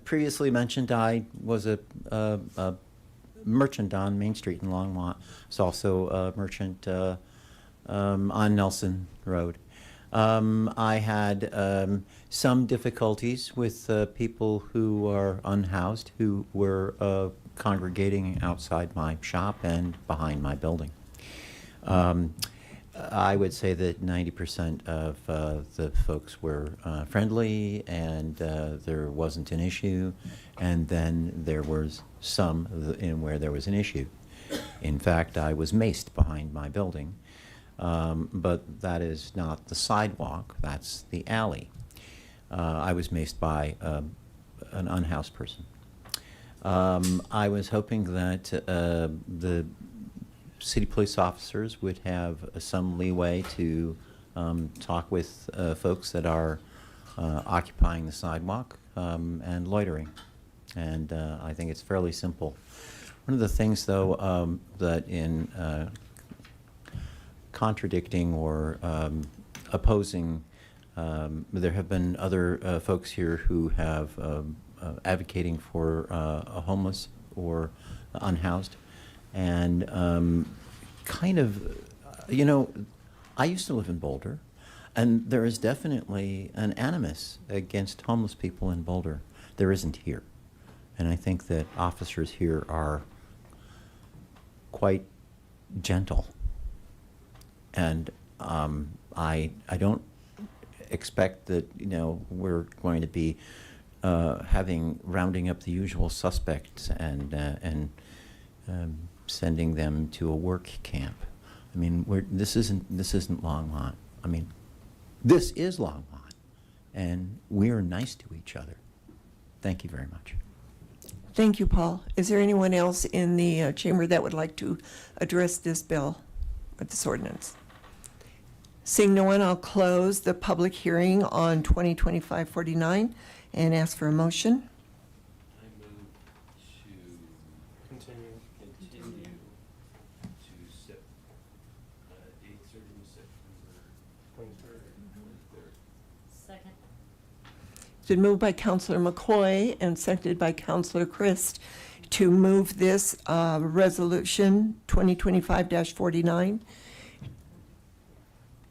previously mentioned, I was a merchant on Main Street in Longmont. I was also a merchant on Nelson Road. I had some difficulties with people who are unhoused who were congregating outside my shop and behind my building. I would say that 90% of the folks were friendly and there wasn't an issue, and then there was some where there was an issue. In fact, I was maced behind my building, but that is not the sidewalk, that's the alley. I was maced by an unhoused person. I was hoping that the city police officers would have some leeway to talk with folks that are occupying the sidewalk and loitering. And I think it's fairly simple. One of the things, though, that in contradicting or opposing, there have been other folks here who have advocating for a homeless or unhoused. And I used to live in Boulder, and there is definitely an animus against homeless people in Boulder. There isn't here. And I think that officers here are quite gentle And I don't expect that, we're going to be rounding up the usual suspects and sending them to a work camp. I mean, this isn't Longmont. I mean, this is Longmont, and we are nice to each other. Thank you very much. Thank you, Paul. Is there anyone else in the chamber that would like to address this bill or this ordinance? Seeing no one, I'll close the public hearing on 2025-49 and ask for a motion. Continue. Second. It's been moved by Councilor McCoy and seconded by Councilor Christ to move this resolution 2025-49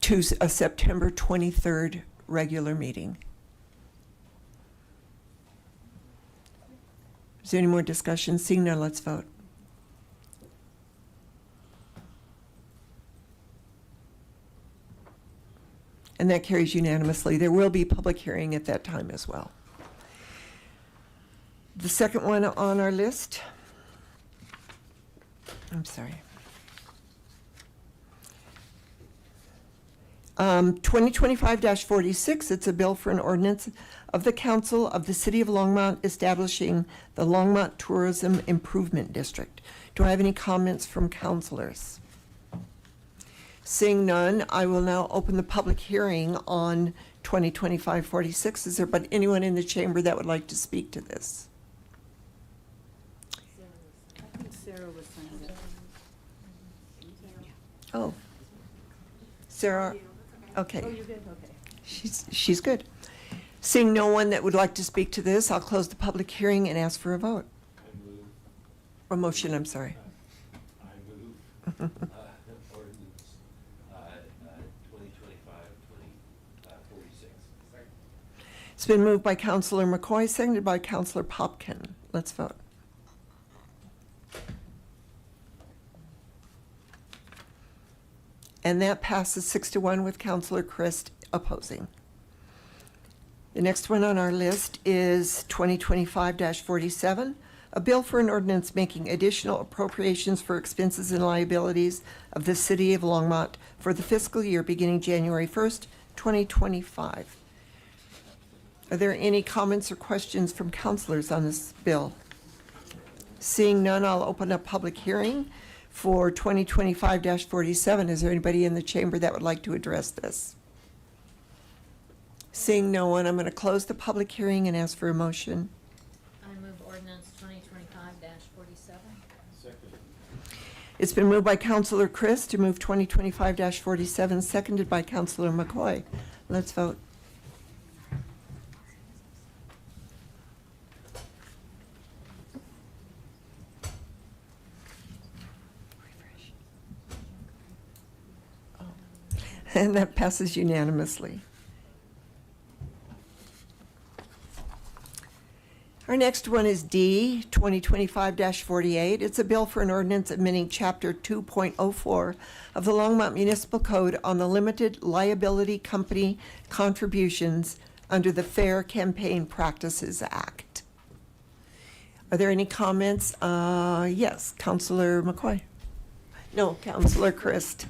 to a September 23rd regular meeting. Is there any more discussion? Seeing none, let's vote. And that carries unanimously. There will be public hearing at that time as well. The second one on our list, I'm sorry. 2025-46, it's a bill for an ordinance of the Council of the City of Longmont establishing the Longmont Tourism Improvement District. Do I have any comments from councilors? Seeing none, I will now open the public hearing on 2025-46. Is there but anyone in the chamber that would like to speak to this? I think Sarah was saying that. Oh. Sarah, okay. Oh, you're good, okay. She's good. Seeing no one that would like to speak to this, I'll close the public hearing and ask for a vote. Or motion, I'm sorry. I move ordinance 2025-46. It's been moved by Councilor McCoy, seconded by Councilor Popkin. Let's vote. And that passes 6-1 with Councilor Christ opposing. The next one on our list is 2025-47, a bill for an ordinance making additional appropriations for expenses and liabilities of the City of Longmont for the fiscal year beginning January 1st, 2025. Are there any comments or questions from councilors on this bill? Seeing none, I'll open up public hearing for 2025-47. Is there anybody in the chamber that would like to address this? Seeing no one, I'm going to close the public hearing and ask for a motion. I move ordinance 2025-47. Second. It's been moved by Councilor Christ to move 2025-47, seconded by Councilor McCoy. Let's vote. And that passes unanimously. Our next one is D, 2025-48. It's a bill for an ordinance amending Chapter 2.04 of the Longmont Municipal Code on the limited liability company contributions under the Fair Campaign Practices Act. Are there any comments? Yes, Councilor McCoy. No, Councilor Christ.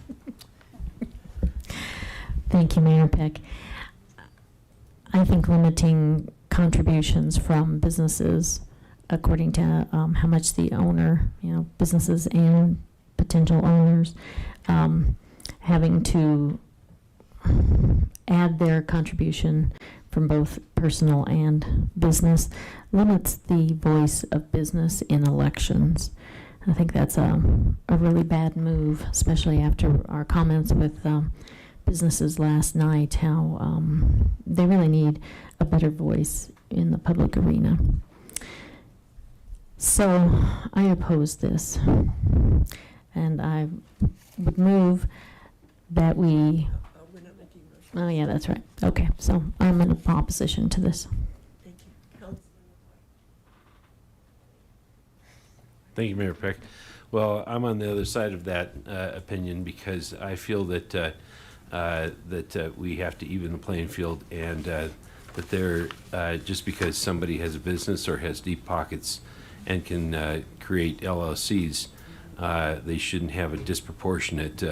Thank you, Mayor Peck. I think limiting contributions from businesses according to how much the owner, businesses and potential owners, having to add their contribution from both personal and business limits the voice of business in elections. I think that's a really bad move, especially after our comments with businesses last night, how they really need a better voice in the public arena. So I oppose this, and I would move that we, oh yeah, that's right. Okay, so I'm in opposition to this. Thank you. Thank you, Mayor Peck. Well, I'm on the other side of that opinion because I feel that we have to even the playing field, and that they're just because somebody has a business or has deep pockets and can create LLCs, they shouldn't have a disproportionate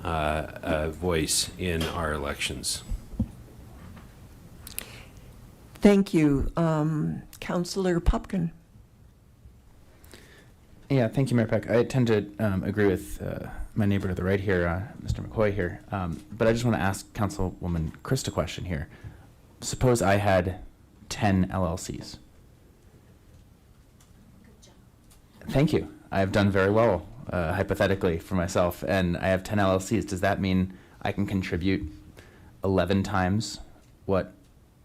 voice in our elections. Thank you. Councillor Popkin. Yeah, thank you, Mayor Peck. I tend to agree with my neighbor to the right here, Mr. McCoy here. But I just want to ask Councilwoman Christ a question here. Suppose I had 10 LLCs. Thank you. I have done very well, hypothetically, for myself, and I have 10 LLCs. Does that mean I can contribute 11 times what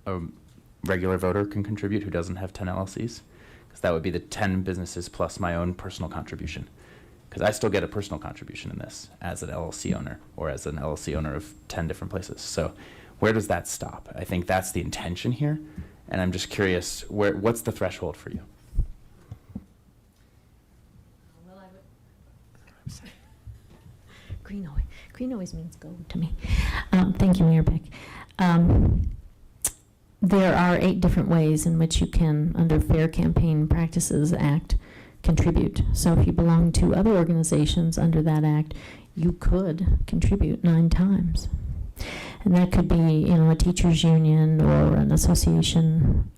a regular voter can contribute who doesn't have 10 LLCs? Because that would be the 10 businesses plus my own personal contribution. Because I still get a personal contribution in this as an LLC owner, or as an LLC owner of 10 different places. So where does that stop? I think that's the intention here, and I'm just curious, what's the threshold for you? Green always means go to me. Thank you, Mayor Peck. There are 8 different ways in which you can, under Fair Campaign Practices Act, contribute. So if you belong to other organizations under that act, you could contribute 9 times. And that could be, a teachers union or an association,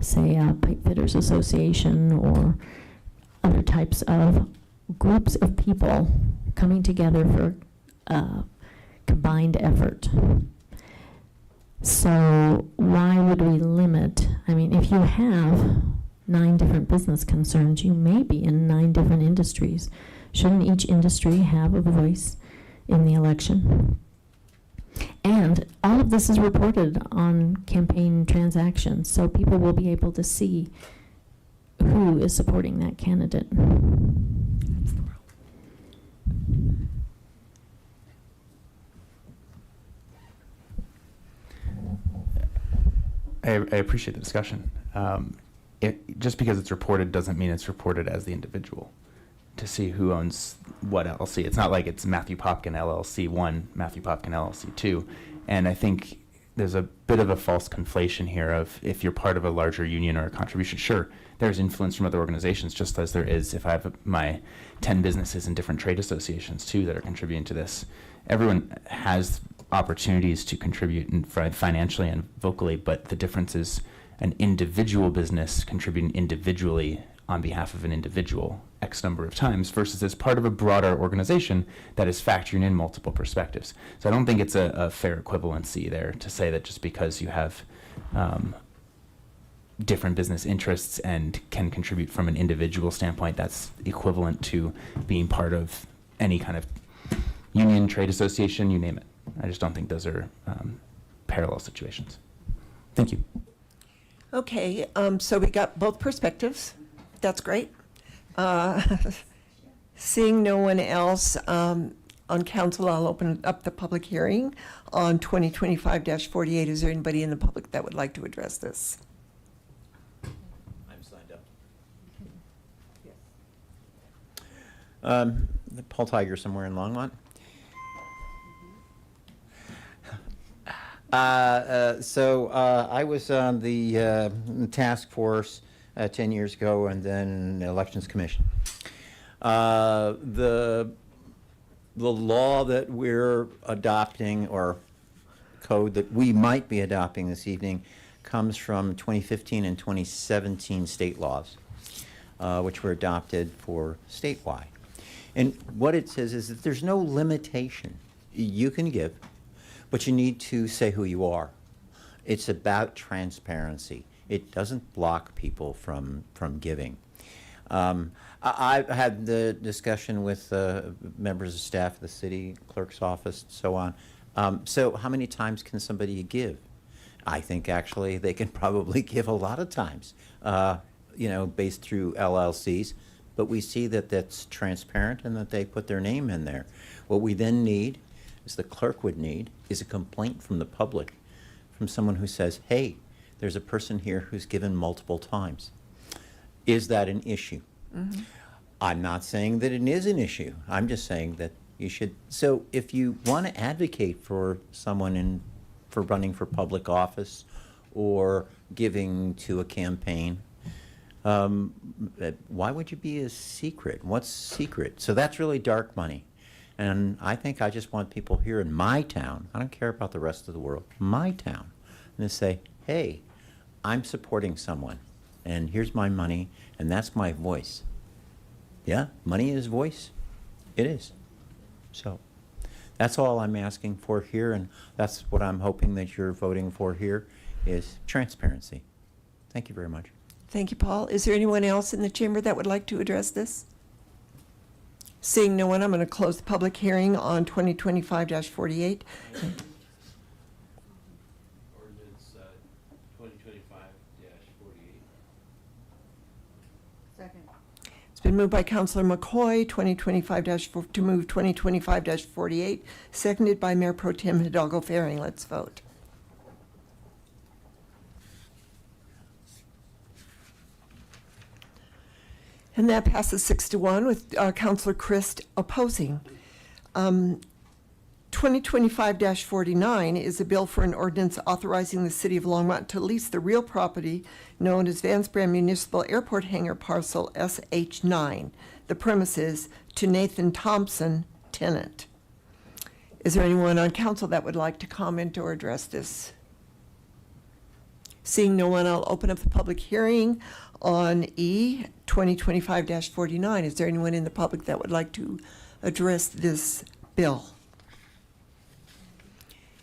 say a pipe fitters association, or other types of groups of people coming together for combined effort. So why would we limit? I mean, if you have 9 different business concerns, you may be in 9 different industries. Shouldn't each industry have a voice in the election? And all of this is reported on campaign transactions, so people will be able to see who is supporting that candidate. I appreciate the discussion. Just because it's reported doesn't mean it's reported as the individual to see who owns what LLC. It's not like it's Matthew Popkin LLC 1, Matthew Popkin LLC 2. And I think there's a bit of a false conflation here of if you're part of a larger union or a contribution, sure, there's influence from other organizations, just as there is if I have my 10 businesses in different trade associations too that are contributing to this. Everyone has opportunities to contribute financially and vocally, but the difference is an individual business contributing individually on behalf of an individual X number of times versus as part of a broader organization that is factoring in multiple perspectives. So I don't think it's a fair equivalency there to say that just because you have different business interests and can contribute from an individual standpoint, that's equivalent to being part of any kind of union, trade association, you name it. I just don't think those are parallel situations. Thank you. Okay, so we got both perspectives. That's great. Seeing no one else on council, I'll open up the public hearing on 2025-48. Is there anybody in the public that would like to address this? I'm signed up. Paul Tiger, somewhere in Longmont. I was on the task force 10 years ago, and then Elections Commission. The law that we're adopting, or code that we might be adopting this evening, comes from 2015 and 2017 state laws, which were adopted for statewide. And what it says is that there's no limitation. You can give, but you need to say who you are. It's about transparency. It doesn't block people from giving. I've had the discussion with members of staff of the city clerk's office and so on. So how many times can somebody give? I think actually they can probably give a lot of times, based through LLCs. But we see that that's transparent and that they put their name in there. What we then need, as the clerk would need, is a complaint from the public, from someone who says, hey, there's a person here who's given multiple times. Is that an issue? Mm-hmm. I'm not saying that it is an issue. I'm just saying that you should. So if you want to advocate for someone for running for public office or giving to a campaign, why would you be a secret? What's secret? So that's really dark money. And I think I just want people here in my town, I don't care about the rest of the world, my town, and to say, hey, I'm supporting someone, and here's my money, and that's my voice. Yeah, money is voice. It is. So that's all I'm asking for here, and that's what I'm hoping that you're voting for here is transparency. Thank you very much. Thank you, Paul. Is there anyone else in the chamber that would like to address this? Seeing no one, I'm going to close the public hearing on 2025-48. Ordinance 2025-48. Second. It's been moved by Councilor McCoy, to move 2025-48, seconded by Mayor Pro Tem Hidalgo Faring. Let's vote. And that passes 6-1 with Councilor Christ opposing. 2025-49 is a bill for an ordinance authorizing the city of Longmont to lease the real property known as Vance Brand Municipal Airport Hangar Parcel SH9, the premises, to Nathan Thompson, tenant. Is there anyone on council that would like to comment or address this? Seeing no one, I'll open up the public hearing on E 2025-49. Is there anyone in the public that would like to address this bill?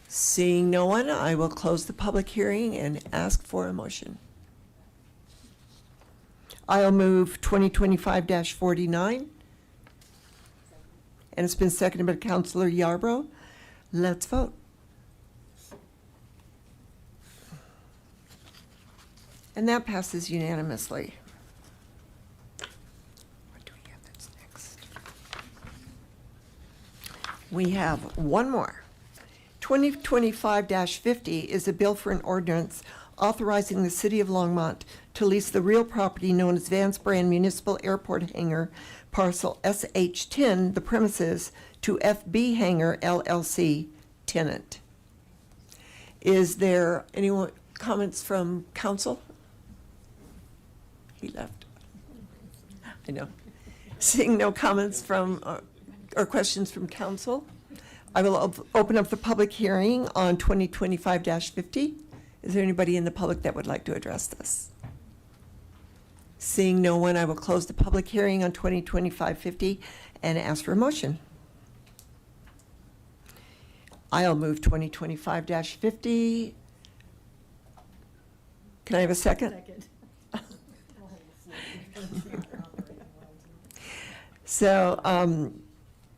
Seeing no one, I will close the public hearing and ask for a motion. I'll move 2025-49. And it's been seconded by Councilor Yarbrough. Let's vote. And that passes unanimously. What do we have that's next? We have one more. 2025-50 is a bill for an ordinance authorizing the city of Longmont to lease the real property known as Vance Brand Municipal Airport Hangar Parcel SH10, the premises, to FB Hangar LLC, tenant. Is there anyone comments from council? He left. I know. Seeing no comments from or questions from council, I will open up the public hearing on 2025-50. Is there anybody in the public that would like to address this? Seeing no one, I will close the public hearing on 2025-50 and ask for a motion. I'll move 2025-50. Can I have a second? Second. So,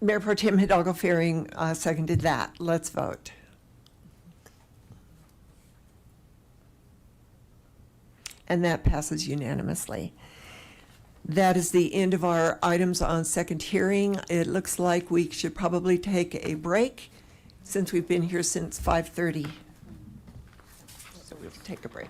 Mayor Pro Tem Hidalgo Faring seconded that. Let's vote. And that passes unanimously. That is the end of our items on second hearing. It looks like we should probably take a break since we've been here since 5:30. So we'll take a break.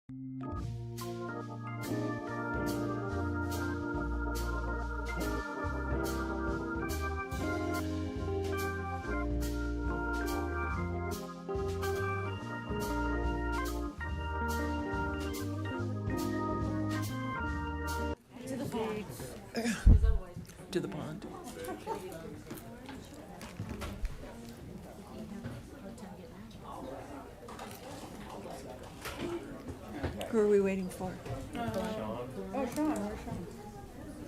To the pond. Who are we waiting for? Oh, Sean, where's Sean?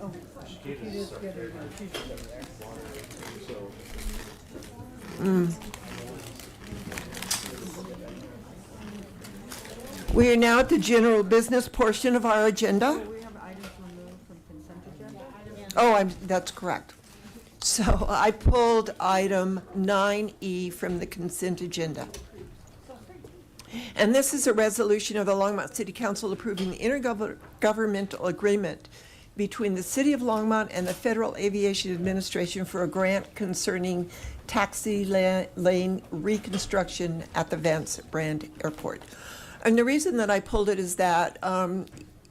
Oh, he just get her, she's over there. We are now at the general business portion of our agenda. We have items removed from consent agenda? Oh, that's correct. So I pulled item 9E from the consent agenda. And this is a resolution of the Longmont City Council approving the intergovernmental agreement between the City of Longmont and the Federal Aviation Administration for a grant concerning taxi lane reconstruction at the Vance Brand Airport. And the reason that I pulled it is that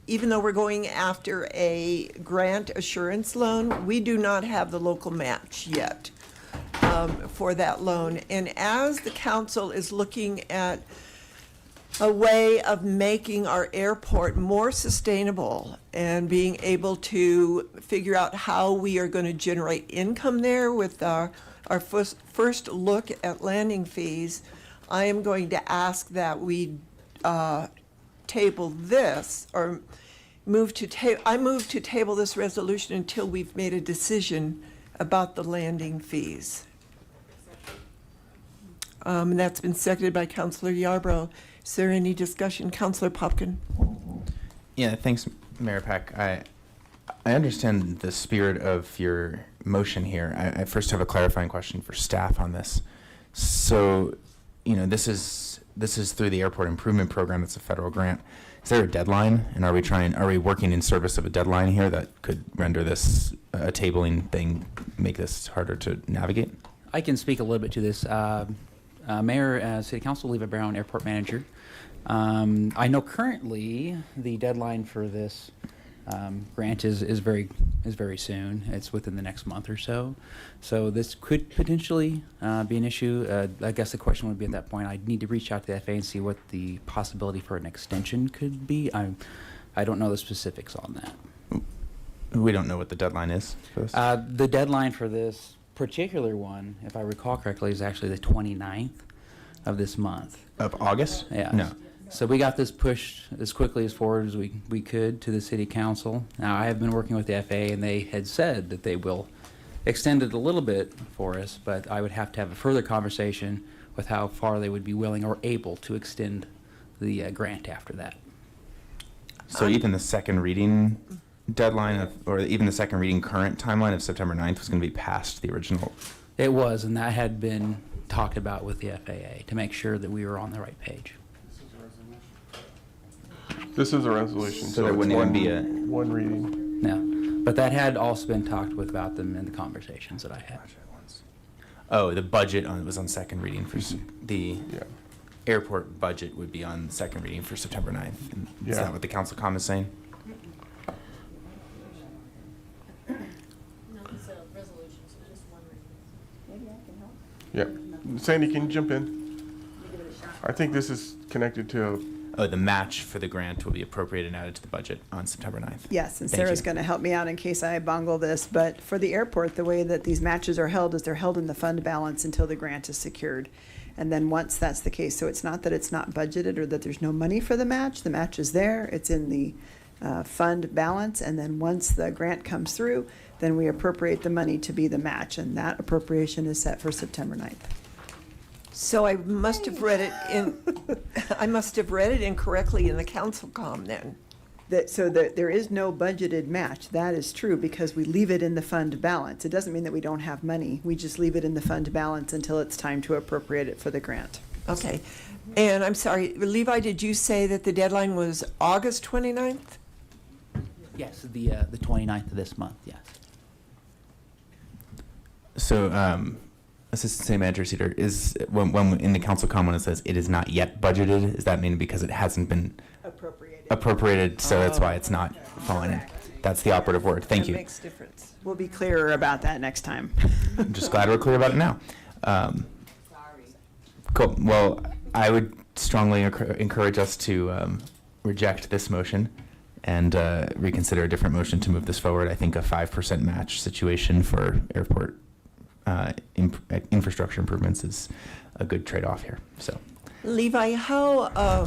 even though we're going after a grant assurance loan, we do not have the local match yet for that loan. And as the council is looking at a way of making our airport more sustainable and being able to figure out how we are going to generate income there with our first look at landing fees, I am going to ask that we table this, or I move to table this resolution until we've made a decision about the landing fees. That's been seconded by Councilor Yarbrough. Is there any discussion? Councilor Popkin? Yeah, thanks, Mayor Peck. I understand the spirit of your motion here. I first have a clarifying question for staff on this. So, this is through the Airport Improvement Program. It's a federal grant. Is there a deadline? And are we working in service of a deadline here that could render this a tabling thing, make this harder to navigate? I can speak a little bit to this. Mayor, City Council, Leva Brown, Airport Manager. I know currently the deadline for this grant is very soon. It's within the next month or so. So this could potentially be an issue. I guess the question would be at that point, I'd need to reach out to the FAA and see what the possibility for an extension could be. I don't know the specifics on that. We don't know what the deadline is for this? The deadline for this particular one, if I recall correctly, is actually the 29th of this month. Of August? Yeah. No. So we got this pushed as quickly as forward as we could to the City Council. Now, I have been working with the FAA, and they had said that they will extend it a little bit for us, but I would have to have a further conversation with how far they would be willing or able to extend the grant after that. So even the second reading deadline or even the second reading current timeline of September 9th was going to be past the original? It was, and that had been talked about with the FAA to make sure that we were on the right page. This is a resolution, So there wouldn't even be a... one reading. No, but that had also been talked with about them in the conversations that I had. Oh, the budget was on second reading for the airport budget would be on second reading for September 9th. And is Yeah. that what the council comment is saying? No, it's a resolution, so just one reading. Maybe I can help. Yeah. Sandy, can you jump in? I think this is connected to Oh, the match for the grant will be appropriated and added to the budget on September 9th. Yes, and Thank Sarah's you. going to help me out in case I bungle this, but for the airport, the way that these matches are held is they're held in the fund balance until the grant is secured. And then once that's the case, so it's not that it's not budgeted or that there's no money for the match is there, it's in the fund balance, and then once the grant comes through, then we appropriate the money to be the match, and that appropriation is set for September 9th. So I must have read it incorrectly in the council comm then. So there is no budgeted match. That is true because we leave it in the fund balance. It doesn't mean that we don't have money. We just leave it in the fund balance until it's time to appropriate it for the grant. Okay. And I'm sorry, Levi, did you say that the deadline was August 29th? Yes, the 29th of this month, yes. So, Assistant City Manager Cedar, when in the council comment it says it is not yet budgeted, does that mean because it hasn't been Appropriate. appropriated, so that's why it's not falling in. That's the operative word. Thank That you. makes difference. We'll be clearer about that next time. I'm just glad we're clear about it now. Cool. Well, I would strongly encourage us to reject this motion and reconsider a different motion to move this forward. I think a 5% match situation for airport infrastructure improvements is a good trade-off here. So, Levi, how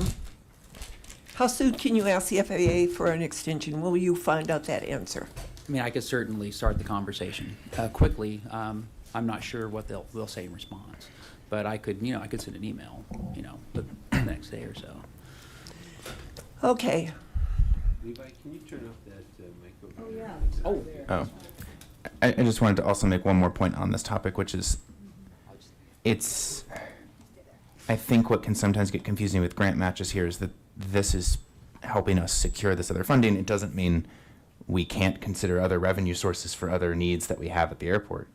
soon can you ask the FAA for an extension? Will you find out that answer? I mean, I could certainly start the conversation quickly. I'm not sure what they'll say in response, but I could send an email, the next day or so. Okay. Levi, can you turn off that mic over there? Oh. I just wanted to also make one more point on this topic, which is I think what can sometimes get confusing with grant matches here is that this is helping us secure this other funding. It doesn't mean we can't consider other revenue sources for other needs that we have at the airport.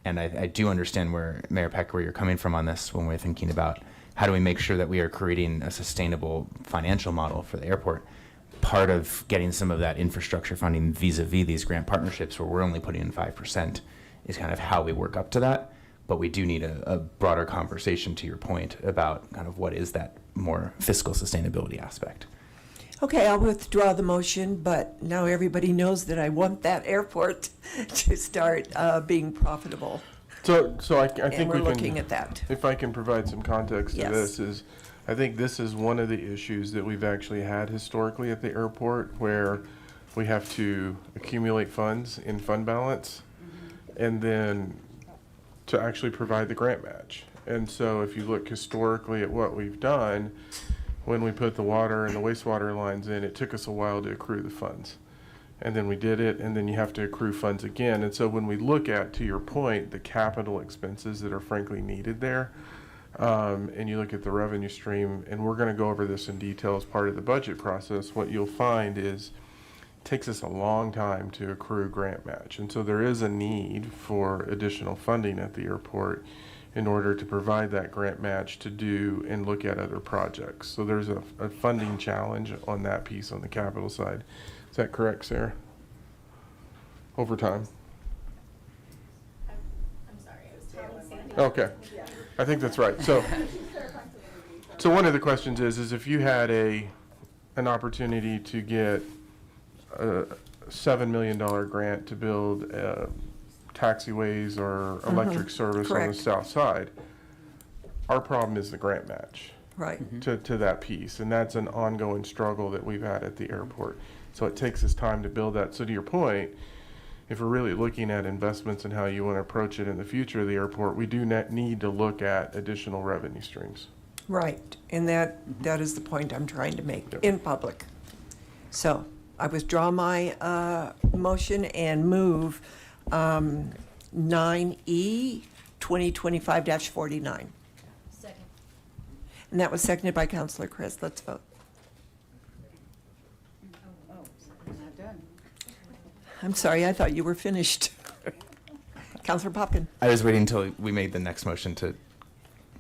And I do understand where, Mayor Peck, where you're coming from on this when we're thinking about how do we make sure that we are creating a sustainable financial model for the airport. Part of getting some of that infrastructure funding vis-a-vis these grant partnerships where we're only putting in 5% is kind of how we work up to that. But we do need a broader conversation, to your point, about kind of what is that more fiscal sustainability aspect. Okay, I'll withdraw the motion, but now everybody knows that I want that airport to start being profitable. So I think And we're we looking can, at that. if I can provide some context to Yes. this, is I think this is one of the issues that we've actually had historically at the airport, where we have to accumulate funds in fund balance and then to actually provide the grant match. And so if you look historically at what we've done, when we put the water and the wastewater lines in, it took us a while to accrue the funds. And then we did it, and then you have to accrue funds again. And so when we look at, to your point, the capital expenses that are frankly needed there, and you look at the revenue stream, and we're gonna go over this in detail as part of the budget process, what you'll find is it takes us a long time to accrue grant match. And so there is a need for additional funding at the airport in order to provide that grant match to do and look at other projects. So there's a funding challenge on that piece on the capital side. Is that correct, Sarah? Over time? I'm sorry, I was telling Sandy. Okay, I think that's right. So one of the questions is if you had an opportunity to get a $7 million grant to build taxiways or electric service on the Correct. south side, our problem is the grant match. Right. To that piece, and that's an ongoing struggle that we've had at the airport. So it takes us time to build that. So to your point, if we're really looking at investments and how you want to approach it in the future of the airport, we do need to look at additional revenue streams. Right, and that is the point I'm trying to make in public. So I withdraw my motion and move 9E 2025-49. Second. And that was seconded by Councilor Chris. Let's vote. Not done. I'm sorry, I thought you were finished. Councilor Popkin. I was waiting until we made the next motion to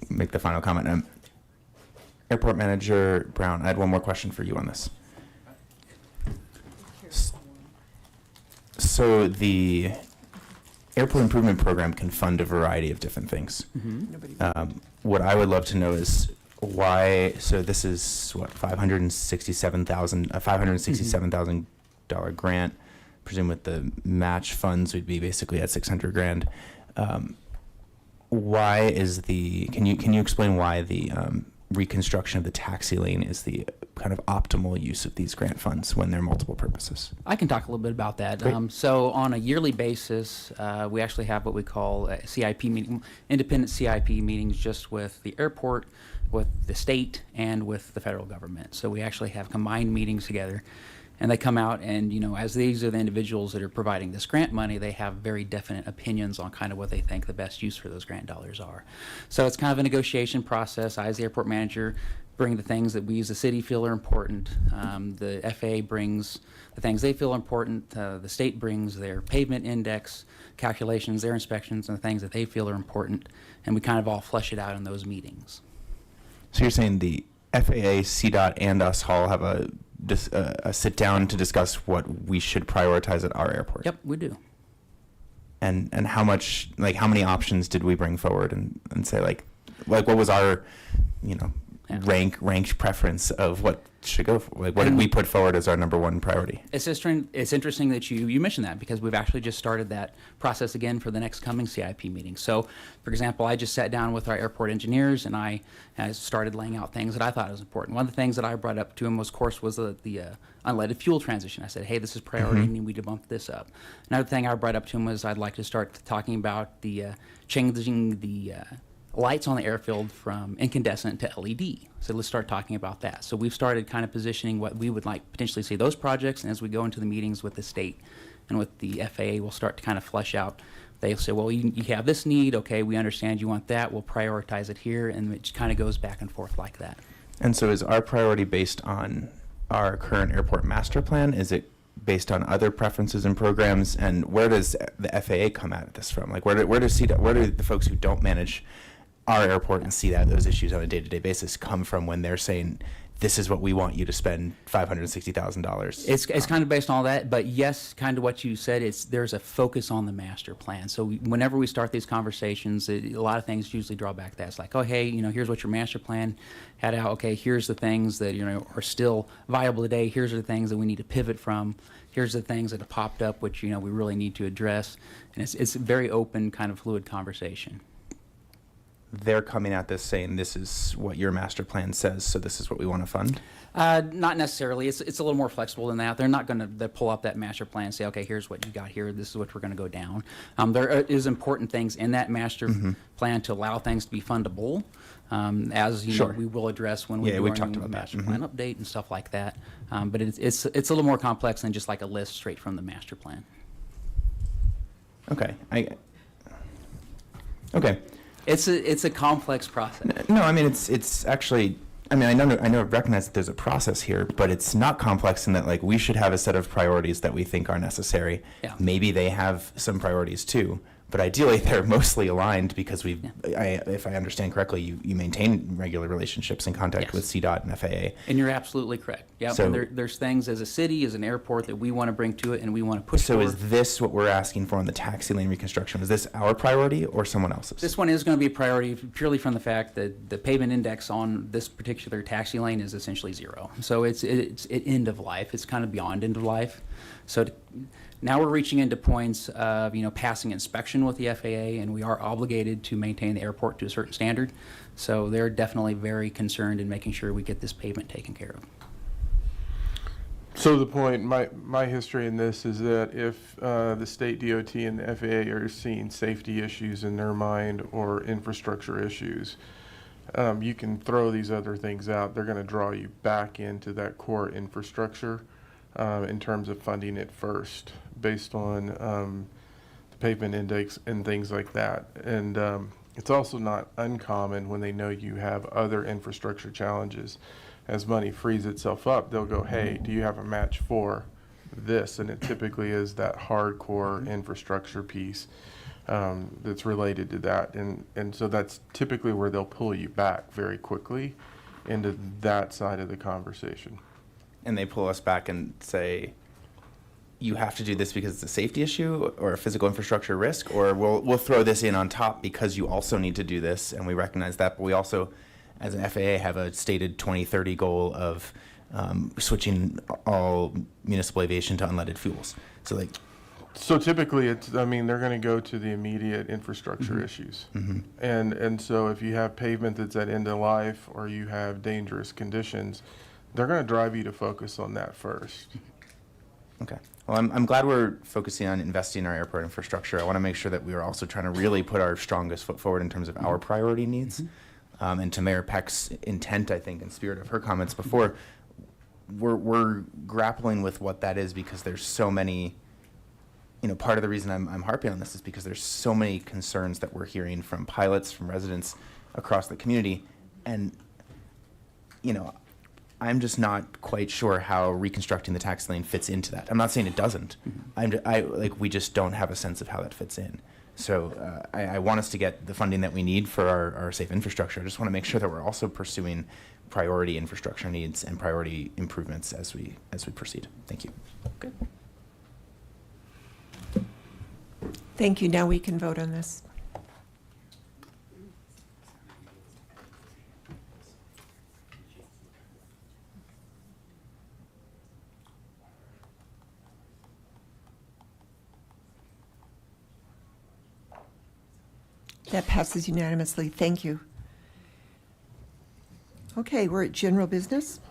make the final comment. Airport Manager Brown, I had one more question for you on this. So the airport improvement program can fund a variety of different things. What I would love to know is why, so this is what, $567,000 grant. Presume with the match funds we'd be basically at $600,000. Why is can you explain why the reconstruction of the taxi lane is the kind of optimal use of these grant funds when they're multiple purposes? I can talk a little bit about that. Great. So on a yearly basis, we actually have what we call a CIP meeting, independent CIP meetings just with the airport, with the state, and with the federal government. So we actually have combined meetings together. And they come out and, as these are the individuals that are providing this grant money, they have very definite opinions on kind of what they think the best use for those grant dollars are. So it's kind of a negotiation process. I, as the airport manager, bring the things that we as a city feel are important. The FAA brings the things they feel are important. The state brings their pavement index calculations, their inspections, and the things that they feel are important. And we kind of all flesh it out in those meetings. So you're saying the FAA, CDOT, and us all have a a sit down to discuss what we should prioritize at our airport? Yep, we do. And how much, like, how many options did we bring forward and say, like what was our, ranked preference of what should go for, like, what did we put forward as our number one priority? It's interesting that you mentioned that, because we've actually just started that process again for the next coming CIP meeting. So, for example, I just sat down with our airport engineers and I started laying out things that I thought was important. One of the things that I brought up to him was the unleaded fuel transition. I said, hey, this is priority, and we need to bump this up. Another thing I brought up to him was I'd like to start talking about the changing the lights on the airfield from incandescent to LED. So let's start talking about that. So we've started kind of positioning what we would like potentially see those projects, and as we go into the meetings with the state and with the FAA, we'll start to kind of flesh out. They'll say, well, you have this need, okay, we understand you want that, we'll prioritize it here, and it just kind of goes back and forth like that. And so is our priority based on our current airport master plan? Is it based on other preferences and programs? And where does the FAA come at this from? Like, where do the folks who don't manage our airport and see those issues on a day-to-day basis come from when they're saying, this is what we want you to spend $560,000? It's kind of based on all that, but yes, kind of what you said, there's a focus on the master plan. So whenever we start these conversations, a lot of things usually draw back to that. It's like, oh, hey, here's what your master plan had out. Okay, here's the things that, are still viable today. Here's the things that we need to pivot from. Here's the things that have popped up, which, we really need to address. And it's a very open, kind of fluid conversation. They're coming at this saying, this is what your master plan says, so this is what we want to fund? Not necessarily. It's a little more flexible than that. They're not going to pull up that master plan and say, okay, here's what you got here. This is what we're going to go down. There is important things in that master plan to allow things to be fundable, as we will address when we talked about the master plan update and stuff like that. But it's a little more complex than just like a list straight from the master plan. Okay. Okay. It's a complex process. No, I mean it's actually. I mean, I recognize that there's a process here, but it's not complex in that, like, we should have a set of priorities that we think are necessary. Yeah. Maybe they have some priorities too, but ideally they're mostly aligned because if I understand correctly, you maintain regular relationships and contact with CDOT and FAA. And you're absolutely correct. Yeah. So, and there's things as a city, as an airport, that we want to bring to it and we want to push So forward. is this what we're asking for on the taxi lane reconstruction? Is this our priority or someone else's? This one is going to be a priority purely from the fact that the pavement index on this particular taxi lane is essentially zero. So it's end of life. It's kind of beyond end of life. So now we're reaching into points of passing inspection with the FAA, and we are obligated to maintain the airport to a certain standard. So they're definitely very concerned in making sure we get this pavement taken care of. So the point, my history in this is that if the state DOT and the FAA are seeing safety issues in their mind or infrastructure issues, you can throw these other things out. They're going to draw you back into that core infrastructure in terms of funding it first, based on the pavement index and things like that. And it's also not uncommon when they know you have other infrastructure challenges. As money frees itself up, they'll go, hey, do you have a match for this? And it typically is that hardcore infrastructure piece that's related to that. And so that's typically where they'll pull you back very quickly into that side of the conversation. And they pull us back and say, you have to do this because it's a safety issue or a physical infrastructure risk, or we'll throw this in on top because you also need to do this, and we recognize that, but we also, as an FAA, have a stated 2030 goal of switching all municipal aviation to unleaded fuels. So Typically they're going to go to the immediate infrastructure issues. And so if you have pavement that's at end of life or you have dangerous conditions, they're going to drive you to focus on that first. Okay. Well, I'm glad we're focusing on investing in our airport infrastructure. I want to make sure that we are also trying to really put our strongest foot forward in terms of our priority needs. And to Mayor Peck's intent, I think, and spirit of her comments before, we're grappling with what that is because there's so many, part of the reason I'm harping on this is because there's so many concerns that we're hearing from pilots, from residents across the community. And, I'm just not quite sure how reconstructing the taxi lane fits into that. I'm not saying it doesn't. We just don't have a sense of how that fits in. So I want us to get the funding that we need for our safe infrastructure. I just want to make sure that we're also pursuing priority infrastructure needs and priority improvements as we proceed. Thank you. Thank you. Now we can vote on this. That passes unanimously. Thank you. Okay, we're at general business.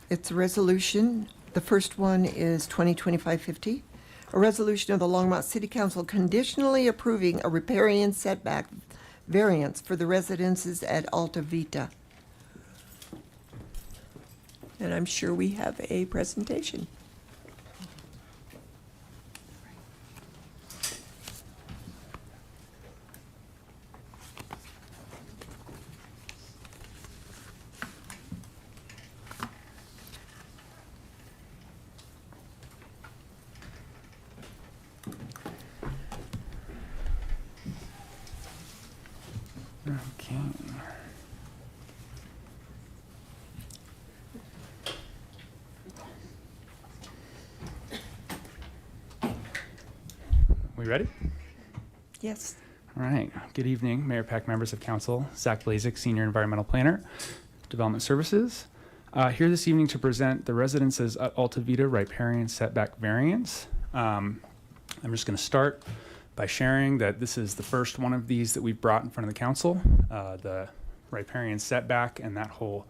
It's a resolution. The first one is 2025-50. A resolution of the Longmont City Council conditionally approving a riparian setback variance for the residences at Alta Vita. And I'm sure we have a presentation. Okay. We ready? Yes. All right. Good evening, Mayor Peck, members of council. Zach Blazek, Senior Environmental Planner, Development Services. Here this evening to present the residences at Alta Vita riparian setback variance. I'm just going to start by sharing that this is the first one of these that we've brought in front of the council. The riparian setback and that whole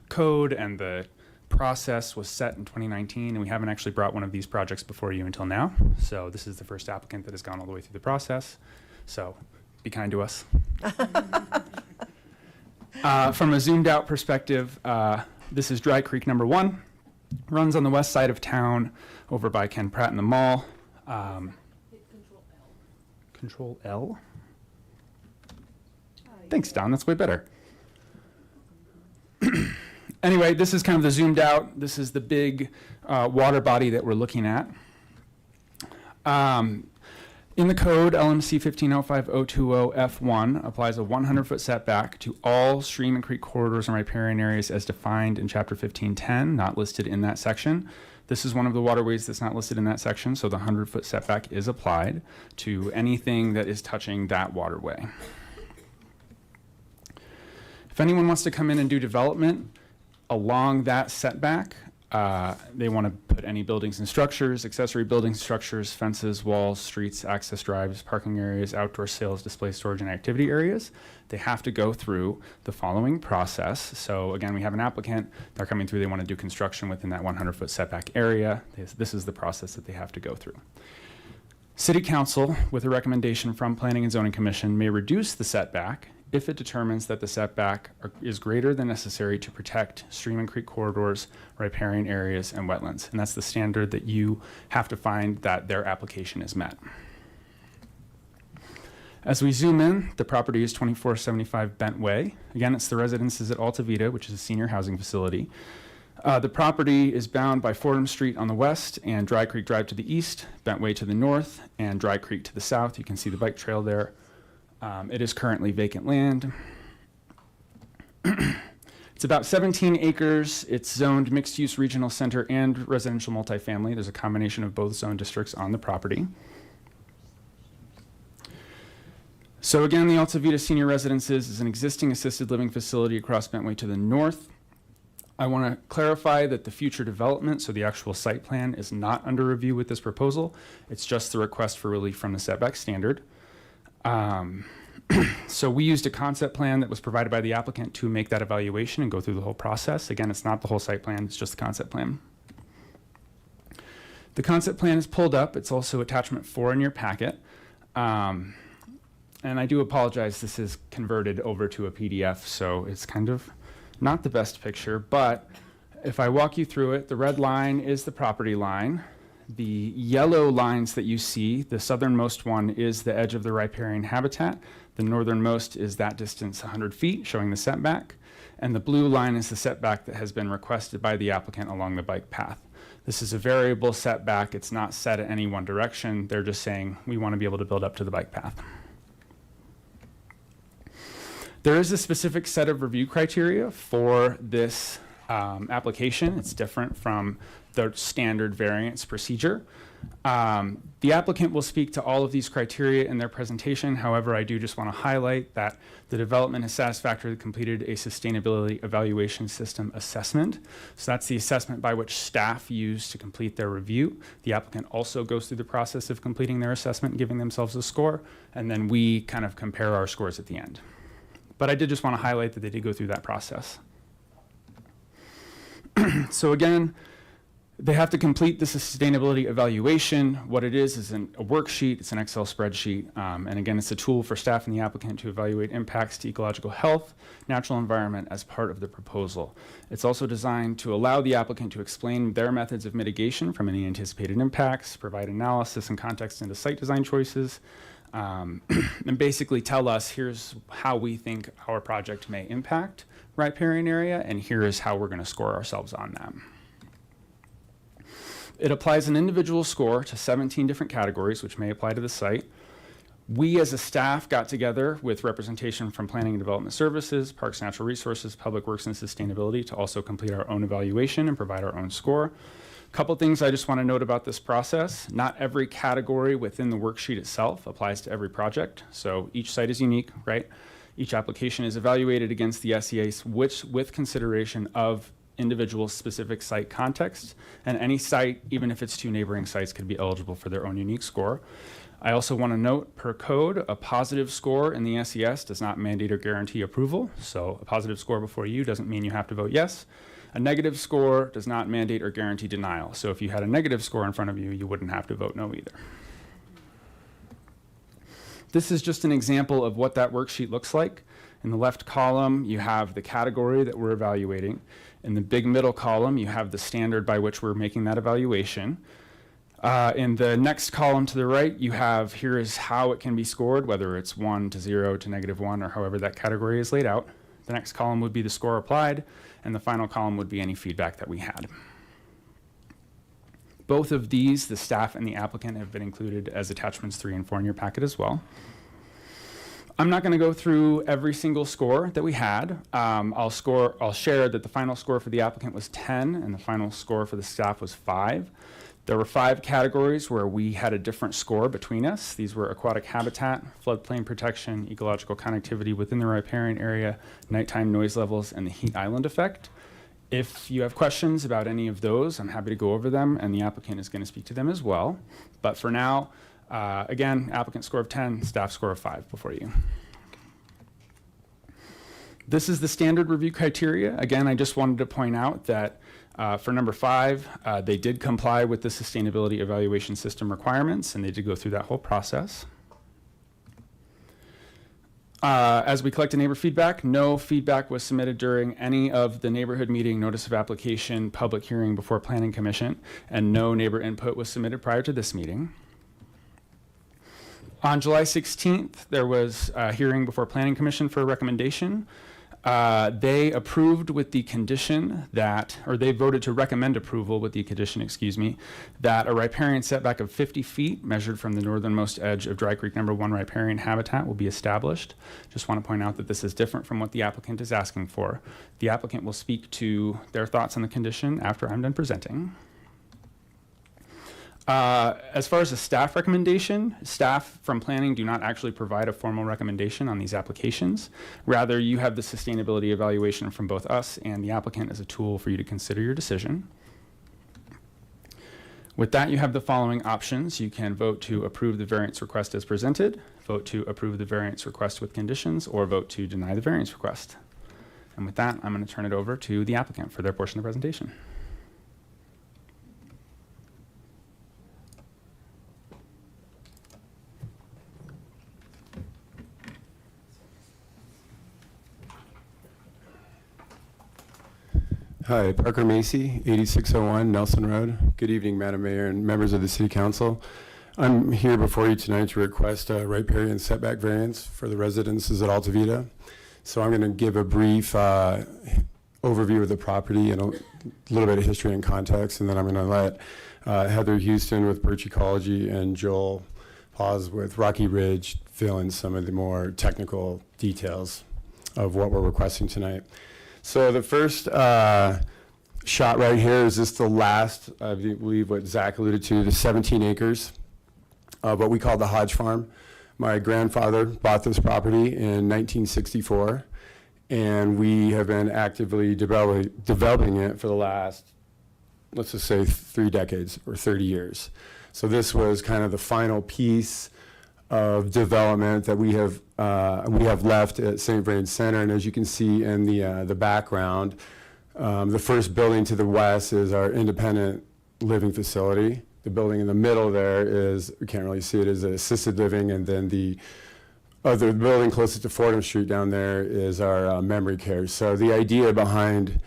code and the process was set in 2019, and we haven't actually brought one of these projects before you until now. So this is the first applicant that has gone all the way through the process. So be kind to us. From a zoomed out perspective, this is Dry Creek number 1. Runs on the west side of town over by Ken Pratt and the mall. Control L. Thanks, Don. That's way better. Anyway, this is kind of the zoomed out. This is the big water body that we're looking at. In the code, LMC 1505020 F1 applies a 100-foot setback to all stream and creek corridors and riparian areas as defined in Chapter 1510, not listed in that section. This is one of the waterways that's not listed in that section, so the 100-foot setback is applied to anything that is touching that waterway. If anyone wants to come in and do development along that setback, they want to put any buildings and structures, accessory buildings, structures, fences, walls, streets, access drives, parking areas, outdoor sales, display storage, and activity areas. They have to go through the following process. So again, we have an applicant, they're coming through, they want to do construction within that 100-foot setback area. This is the process that they have to go through. City Council, with a recommendation from Planning and Zoning Commission, may reduce the setback if it determines that the setback is greater than necessary to protect stream and creek corridors, riparian areas, and wetlands. And that's the standard that you have to find that their application is met. As we zoom in, the property is 2475 Bent Way. Again, it's the residences at Alta Vita, which is a senior housing facility. The property is bound by Fordham Street on the west and Dry Creek Drive to the east, Bent Way to the north, and Dry Creek to the south. You can see the bike trail there. It is currently vacant land. It's about 17 acres. It's zoned mixed-use regional center and residential multifamily. There's a combination of both zone districts on the property. So again, the Alta Vita Senior Residences is an existing assisted living facility across Bentway to the north. I want to clarify that the future development, so the actual site plan, is not under review with this proposal. It's just the request for relief from the setback standard. So we used a concept plan that was provided by the applicant to make that evaluation and go through the whole process. Again, it's not the whole site plan, it's just the concept plan. The concept plan is pulled up. It's also attachment 4 in your packet. And I do apologize, this is converted over to a PDF, so it's kind of not the best picture, but if I walk you through it, the red line is the property line. The yellow lines that you see, the southernmost one is the edge of the riparian habitat. The northernmost is that distance 100 feet, showing the setback. And the blue line is the setback that has been requested by the applicant along the bike path. This is a variable setback. It's not set in any one direction. They're just saying, we want to be able to build up to the bike path. There is a specific set of review criteria for this application. It's different from the standard variance procedure. The applicant will speak to all of these criteria in their presentation. However, I do just want to highlight that the development has satisfactorily completed a sustainability evaluation system assessment. So that's the assessment by which staff use to complete their review. The applicant also goes through the process of completing their assessment, giving themselves a score, and then we kind of compare our scores at the end. But I did just want to highlight that they did go through that process. So again, they have to complete the sustainability evaluation. What it is a worksheet, it's an Excel spreadsheet, and again, it's a tool for staff and the applicant to evaluate impacts to ecological health, natural environment as part of the proposal. It's also designed to allow the applicant to explain their methods of mitigation from any anticipated impacts, provide analysis and context into site design choices, and basically tell us, here's how we think our project may impact riparian area, and here is how we're going to score ourselves on that. It applies an individual score to 17 different categories, which may apply to the site. We as a staff got together with representation from Planning and Development Services, Parks and Natural Resources, Public Works and Sustainability to also complete our own evaluation and provide our own score. A couple things I just want to note about this process. Not every category within the worksheet itself applies to every project. So each site is unique, right? Each application is evaluated against the SEAs, which with consideration of individual specific site context, and any site, even if it's two neighboring sites, could be eligible for their own unique score. I also want to note, per code, a positive score in the SES does not mandate or guarantee approval. So a positive score before you doesn't mean you have to vote yes. A negative score does not mandate or guarantee denial. So if you had a negative score in front of you, you wouldn't have to vote no either. This is just an example of what that worksheet looks like. In the left column, you have the category that we're evaluating. In the big middle column, you have the standard by which we're making that evaluation. In the next column to the right, you have, here is how it can be scored, whether it's 1 to 0 to -1, or however that category is laid out. The next column would be the score applied, and the final column would be any feedback that we had. Both of these, the staff and the applicant, have been included as attachments 3 and 4 in your packet as well. I'm not going to go through every single score that we had. I'll share that the final score for the applicant was 10 and the final score for the staff was 5. There were 5 categories where we had a different score between us. These were aquatic habitat, floodplain protection, ecological connectivity within the riparian area, nighttime noise levels, and the heat island effect. If you have questions about any of those, I'm happy to go over them, and the applicant is going to speak to them as well. But for now, again, applicant score of 10, staff score of 5 before you. This is the standard review criteria. Again, I just wanted to point out that for number 5, they did comply with the sustainability evaluation system requirements, and they did go through that whole process. As we collected neighbor feedback, no feedback was submitted during any of the neighborhood meeting, notice of application, public hearing before Planning Commission, and no neighbor input was submitted prior to this meeting. On July 16th, there was a hearing before Planning Commission for a recommendation. They approved with the condition that, or they voted to recommend approval with the condition, that a riparian setback of 50 feet measured from the northernmost edge of Dry Creek No. 1 riparian habitat will be established. Just want to point out that this is different from what the applicant is asking for. The applicant will speak to their thoughts on the condition after I'm done presenting. As far as a staff recommendation, staff from planning do not actually provide a formal recommendation on these applications. Rather, you have the sustainability evaluation from both us and the applicant as a tool for you to consider your decision. With that, you have the following options. You can vote to approve the variance request as presented, vote to approve the variance request with conditions, or vote to deny the variance request. And with that, I'm going to turn it over to the applicant for their portion of the presentation. Hi, Parker Macy, 8601 Nelson Road. Good evening, Madam Mayor and members of the City Council. I'm here before you tonight to request a riparian setback variance for the residences at Alta Vida. So I'm going to give a brief overview of the property and a little bit of history and context, and then I'm going to let Heather Houston with Birch Ecology and Joel Paz with Rocky Ridge fill in some of the more technical details. of what we're requesting tonight. So the first shot right here is just the last, I believe what Zach alluded to, the 17 acres of what we call the Hodge Farm. My grandfather bought this property in 1964, and we have been actively developing it for the last, let's just say, 3 decades or 30 years. So this was kind of the final piece of development that we have left at St. Vrain Center. And as you can see in the background, the first building to the west is our independent living facility. The building in the middle there is, we can't really see it, is assisted living, and then the other building closest to Fordham Street down there is our memory care. So the idea behind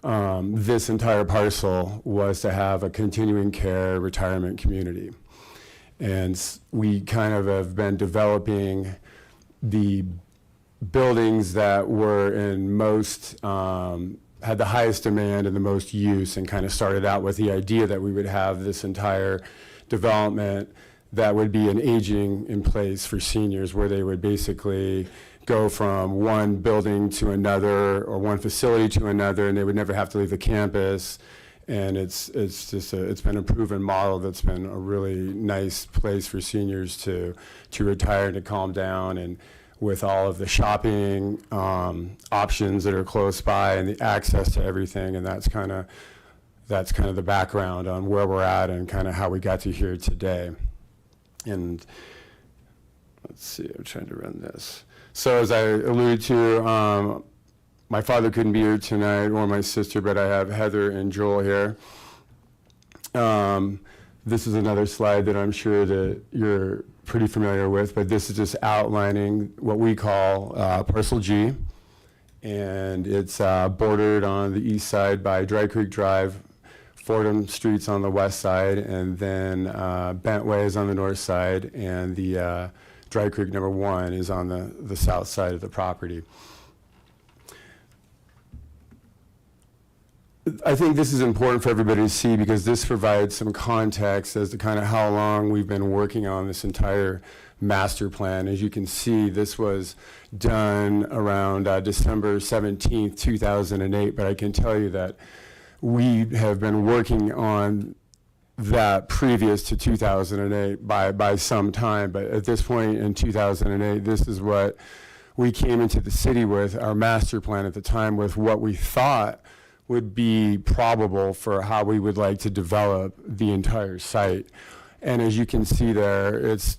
this entire parcel was to have a continuing care retirement community. And we kind of have been developing the buildings that were in most, had the highest demand and the most use, and kind of started out with the idea that we would have this entire development that would be an aging in place for seniors, where they would basically go from one building to another or one facility to another, and they would never have to leave the campus. And it's been a proven model that's been a really nice place for seniors to retire and to calm down, and with all of the shopping options that are close by and the access to everything. And that's kind of the background on where we're at and kind of how we got to here today. And let's see, I'm trying to run this. So as I alluded to, my father couldn't be here tonight, or my sister, but I have Heather and Joel here. This is another slide that I'm sure that you're pretty familiar with, but this is just outlining what we call Parcel G. And it's bordered on the east side by Dry Creek Drive, Fordham Street's on the west side, and then Bentway is on the north side, and the Dry Creek number 1 is on the south side of the property. I think this is important for everybody to see, because this provides some context as to kind of how long we've been working on this entire master plan. As you can see, this was done around December 17th, 2008, but I can tell you that we have been working on that previous to 2008 by some time. But at this point in 2008, this is what we came into the city with, our master plan at the time, with what we thought would be probable for how we would like to develop the entire site. And as you can see there, it's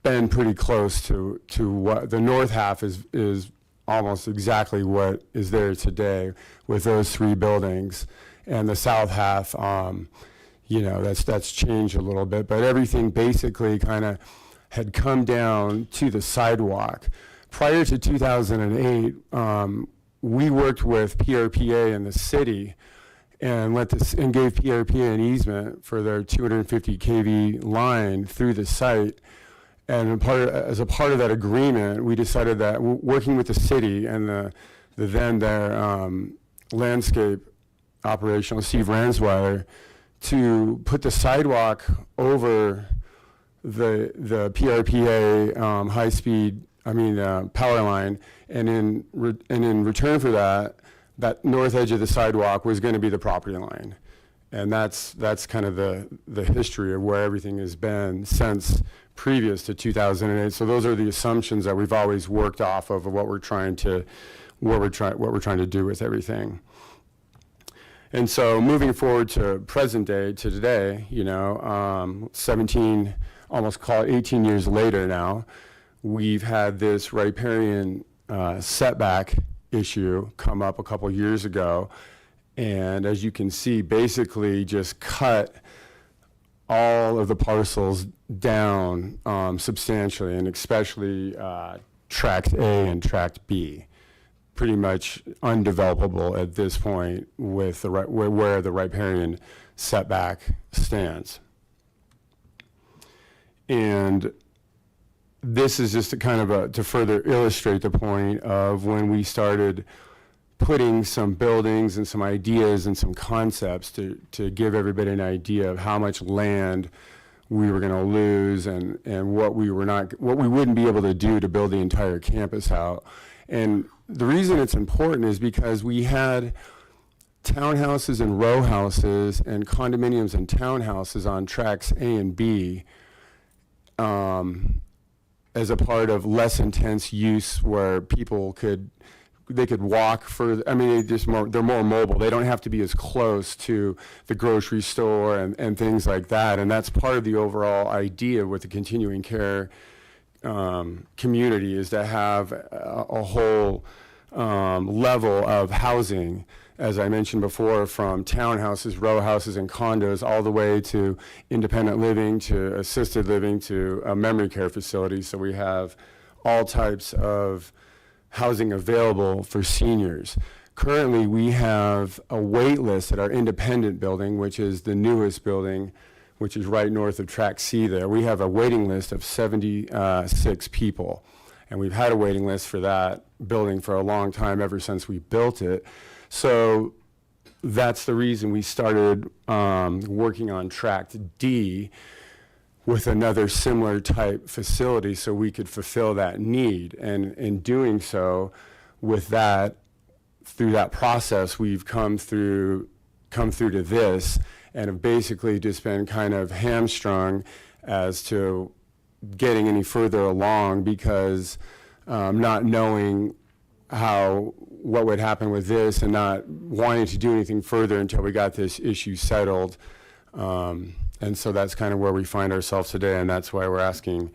been pretty close to what the north half is almost exactly what is there today with those 3 buildings, and the south half, you know, that's changed a little bit, but everything basically kind of had come down to the sidewalk. Prior to 2008, we worked with PRPA in the city and gave PRPA an easement for their 250 kV line through the site. And as a part of that agreement, we decided that working with the city and the then their landscape operational, Steve Ransweiler, to put the sidewalk over the PRPA high-speed, power line, and in return for that north edge of the sidewalk was going to be the property line. And that's kind of the history of where everything has been since previous to 2008. So those are the assumptions that we've always worked off of what we're trying to do with everything. And so moving forward to present day, to today, 17, almost call it 18 years later now, we've had this riparian setback issue come up a couple years ago. And as you can see, basically just cut all of the parcels down substantially, and especially Tract A and Tract B. Pretty much undevelopable at this point with where the riparian setback stands. And this is just to further illustrate the point of when we started putting some buildings and some ideas and some concepts to give everybody an idea of how much land we were going to lose and what we wouldn't be able to do to build the entire campus out. And the reason it's important is because we had townhouses and row houses and condominiums and townhouses on tracks A and B as a part of less intense use where people could walk further. I mean, they're more mobile. They don't have to be as close to the grocery store and things like that. And that's part of the overall idea with the continuing care community, is to have a whole level of housing, as I mentioned before, from townhouses, row houses, and condos, all the way to independent living, to assisted living, to a memory care facility. So we have all types of housing available for seniors. Currently, we have a wait list at our independent building, which is the newest building, which is right north of Track C there. We have a waiting list of 76 people. And we've had a waiting list for that building for a long time, ever since we built it. So that's the reason we started working on Tract D with another similar type facility, so we could fulfill that need. And in doing so, with that, through that process, we've come through to this, and have basically just been kind of hamstrung as to getting any further along, because not knowing what would happen with this, and not wanting to do anything further until we got this issue settled. And so that's kind of where we find ourselves today, and that's why we're asking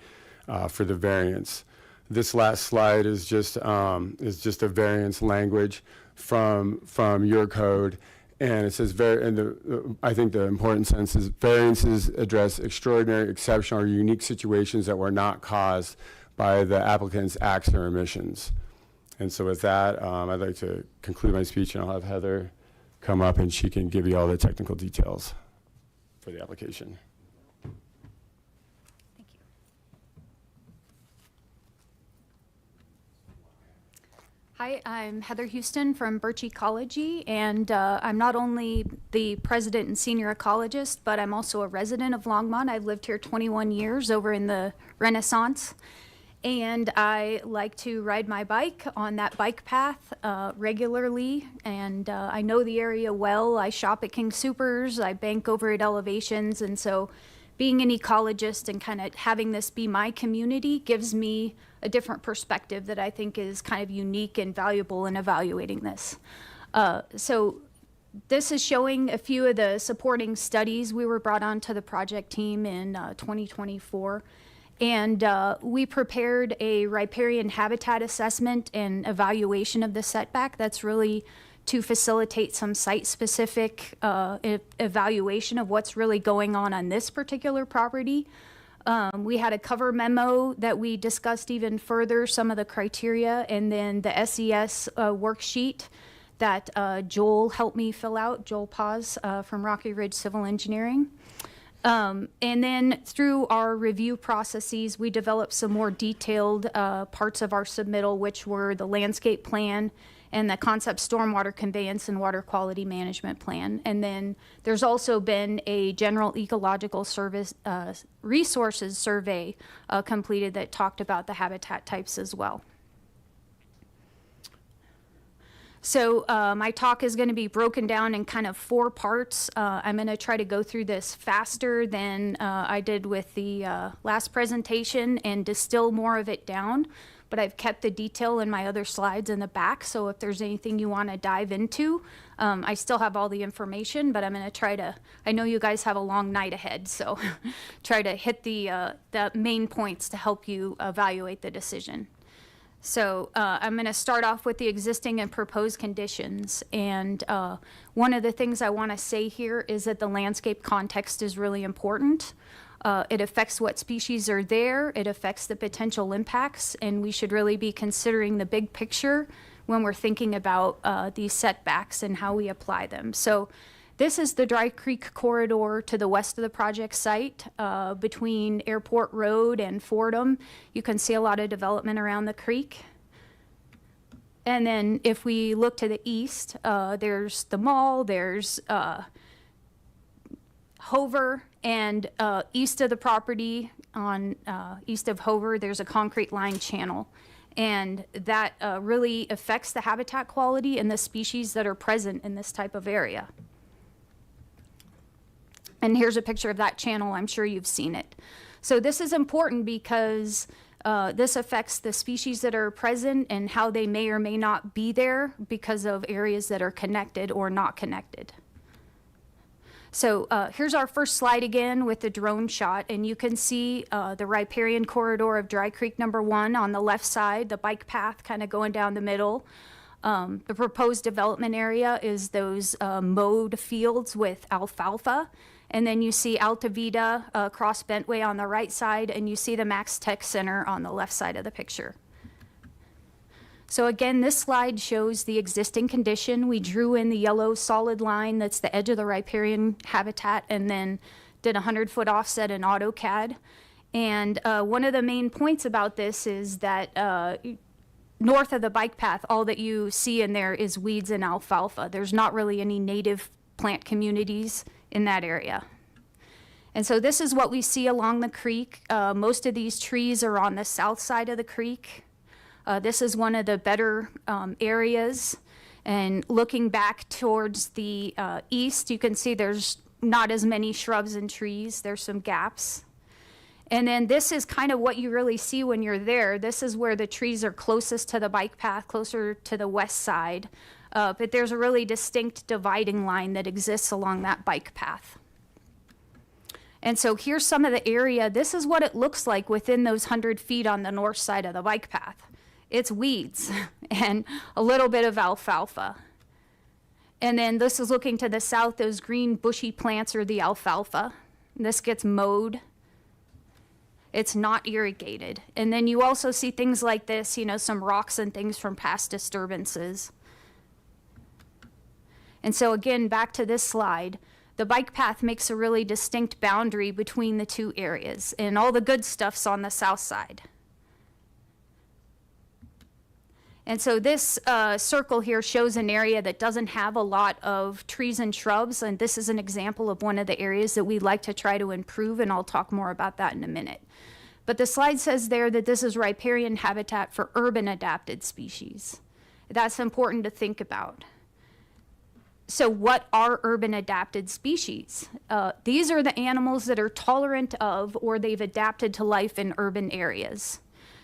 for the variance. This last slide is just a variance language from your code, and it says I think the important sense is variances address extraordinary, exceptional, or unique situations that were not caused by the applicant's acts or omissions. And so with that, I'd like to conclude my speech, and I'll have Heather come up and she can give you all the technical details for the application. Hi, I'm Heather Houston from Birch Ecology, and I'm not only the president and senior ecologist, but I'm also a resident of Longmont. I've lived here 21 years over in the Renaissance, and I like to ride my bike on that bike path regularly, and I know the area well. I shop at King Soopers, I bank over at Elevations, and so being an ecologist and kind of having this be my community gives me a different perspective that I think is kind of unique and valuable in evaluating this. So this is showing a few of the supporting studies. We were brought on to the project team in 2024, and we prepared a riparian habitat assessment and evaluation of the setback. That's really to facilitate some site-specific evaluation of what's really going on this particular property. We had a cover memo that we discussed even further, some of the criteria, and then the SES worksheet that Joel helped me fill out, Joel Paz from Rocky Ridge Civil Engineering. And then through our review processes, we developed some more detailed parts of our submittal, which were the landscape plan and the concept stormwater conveyance and water quality management plan. And then there's also been a general ecological service resources survey completed that talked about the habitat types as well. So my talk is going to be broken down in kind of 4 parts. I'm going to try to go through this faster than I did with the last presentation and distill more of it down. But I've kept the detail in my other slides in the back, so if there's anything you want to dive into, I still have all the information, but I'm going to try to, I know you guys have a long night ahead, so try to hit the main points to help you evaluate the decision. So I'm going to start off with the existing and proposed conditions. And one of the things I want to say here is that the landscape context is really important. It affects what species are there, it affects the potential impacts, and we should really be considering the big picture when we're thinking about these setbacks and how we apply them. So this is the Dry Creek corridor to the west of the project site between Airport Road and Fordham. You can see a lot of development around the creek. And then if we look to the east, there's the mall, there's Hover, and east of the property on east of Hover, there's a concrete line channel. And that really affects the habitat quality and the species that are present in this type of area. And here's a picture of that channel. I'm sure you've seen it. So this is important because this affects the species that are present and how they may or may not be there because of areas that are connected or not connected. So here's our first slide again with the drone shot, and you can see the riparian corridor of Dry Creek #1 on the left side, the bike path kind of going down the middle. The proposed development area is those mowed fields with alfalfa. And then you see Alta Vida across Bentway on the right side, and you see the Max Tech Center on the left side of the picture. So again, this slide shows the existing condition. We drew in the yellow solid line that's the edge of the riparian habitat, and then did a 100-foot offset in AutoCAD. And one of the main points about this is that north of the bike path, all that you see in there is weeds and alfalfa. There's not really any native plant communities in that area. And so this is what we see along the creek. Most of these trees are on the south side of the creek. This is one of the better areas. And looking back towards the east, you can see there's not as many shrubs and trees. There's some gaps. And then this is kind of what you really see when you're there. This is where the trees are closest to the bike path, closer to the west side. But there's a really distinct dividing line that exists along that bike path. And so here's some of the area. This is what it looks like within those 100 feet on the north side of the bike path. It's weeds and a little bit of alfalfa. And then this is looking to the south. Those green bushy plants are the alfalfa. This gets mowed. It's not irrigated. And then you also see things like this, you know, some rocks and things from past disturbances. And so again, back to this slide, the bike path makes a really distinct boundary between the two areas, and all the good stuff's on the south side. And so this circle here shows an area that doesn't have a lot of trees and shrubs, and this is an example of one of the areas that we'd like to try to improve, and I'll talk more about that in a minute. But the slide says there that this is riparian habitat for urban adapted species. That's important to think about. So what are urban adapted species? These are the animals that are tolerant of or they've adapted to life in urban areas.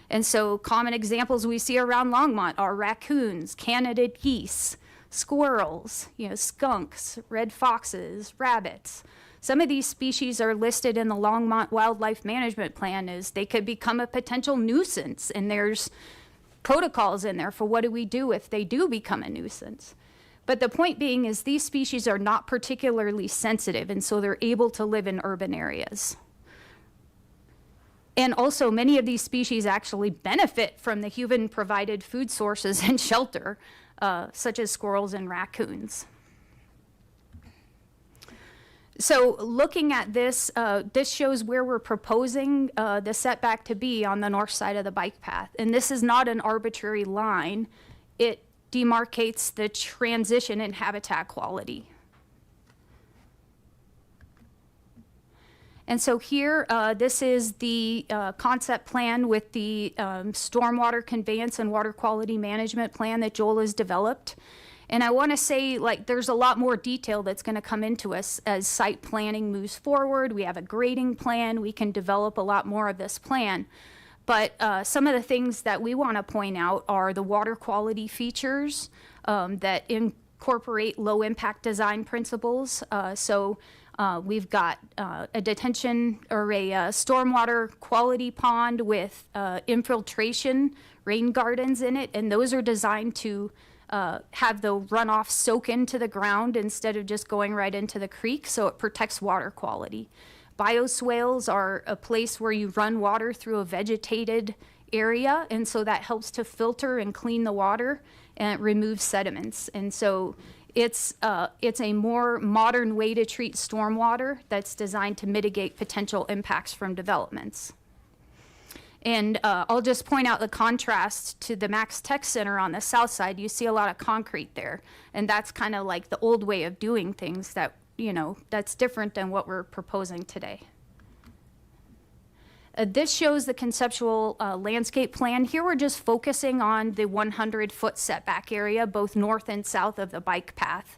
And so common examples we see around Longmont are raccoons, Canada geese, squirrels, skunks, red foxes, rabbits. Some of these species are listed in the Longmont Wildlife Management Plan as they could become a potential nuisance, and there's protocols in there for what do we do if they do become a nuisance. But the point being is these species are not particularly sensitive, and so they're able to live in urban areas. And also, many of these species actually benefit from the human-provided food sources and shelter, such as squirrels and raccoons. So looking at this, this shows where we're proposing the setback to be on the north side of the bike path. And this is not an arbitrary line. It demarcates the transition in habitat quality. And so here, this is the concept plan with the stormwater conveyance and water quality management plan that Joel has developed. And I want to say, there's a lot more detail that's going to come into us as site planning moves forward. We have a grading plan. We can develop a lot more of this plan. But some of the things that we want to point out are the water quality features that incorporate low impact design principles. We've got a detention or a stormwater quality pond with infiltration rain gardens in it, and those are designed to have the runoff soak into the ground instead of just going right into the creek, so it protects water quality. Bioswales are a place where you run water through a vegetated area, and so that helps to filter and clean the water and remove sediments. And so it's a more modern way to treat stormwater that's designed to mitigate potential impacts from developments. And I'll just point out the contrast to the Max Tech Center on the south side. You see a lot of concrete there, and that's kind of like the old way of doing things that, that's different than what we're proposing today. This shows the conceptual landscape plan. Here we're just focusing on the 100-foot setback area, both north and south of the bike path.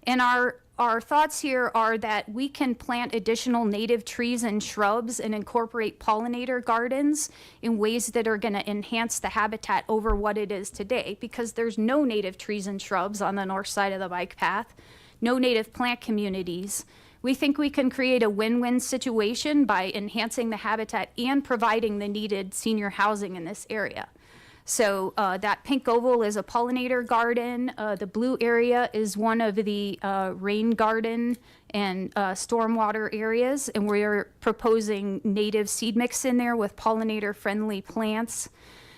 And our thoughts here are that we can plant additional native trees and shrubs and incorporate pollinator gardens in ways that are going to enhance the habitat over what it is today, because there's no native trees and shrubs on the north side of the bike path, no native plant communities. We think we can create a win-win situation by enhancing the habitat and providing the needed senior housing in this area. So that pink oval is a pollinator garden. The blue area is one of the rain garden and stormwater areas, and we're proposing native seed mix in there with pollinator-friendly plants.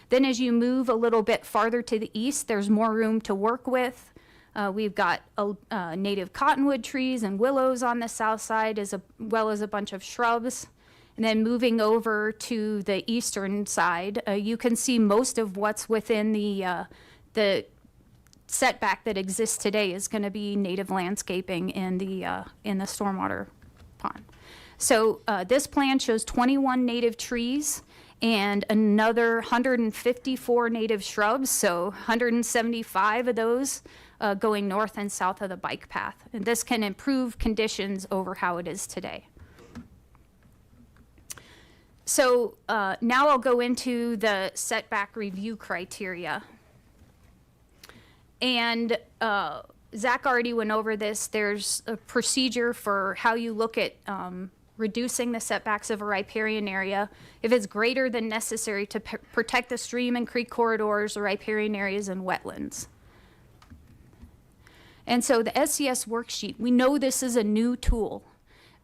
Then as you move a little bit farther to the east, there's more room to work with. We've got native cottonwood trees and willows on the south side, as well as a bunch of shrubs. And then moving over to the eastern side, you can see most of what's within the setback that exists today is going to be native landscaping in the stormwater pond. So this plan shows 21 native trees and another 154 native shrubs, so 175 of those going north and south of the bike path. And this can improve conditions over how it is today. So now I'll go into the setback review criteria. And Zach already went over this. There's a procedure for how you look at reducing the setbacks of a riparian area if it's greater than necessary to protect the stream and creek corridors, or riparian areas, and wetlands. And so the SCS worksheet, we know this is a new tool,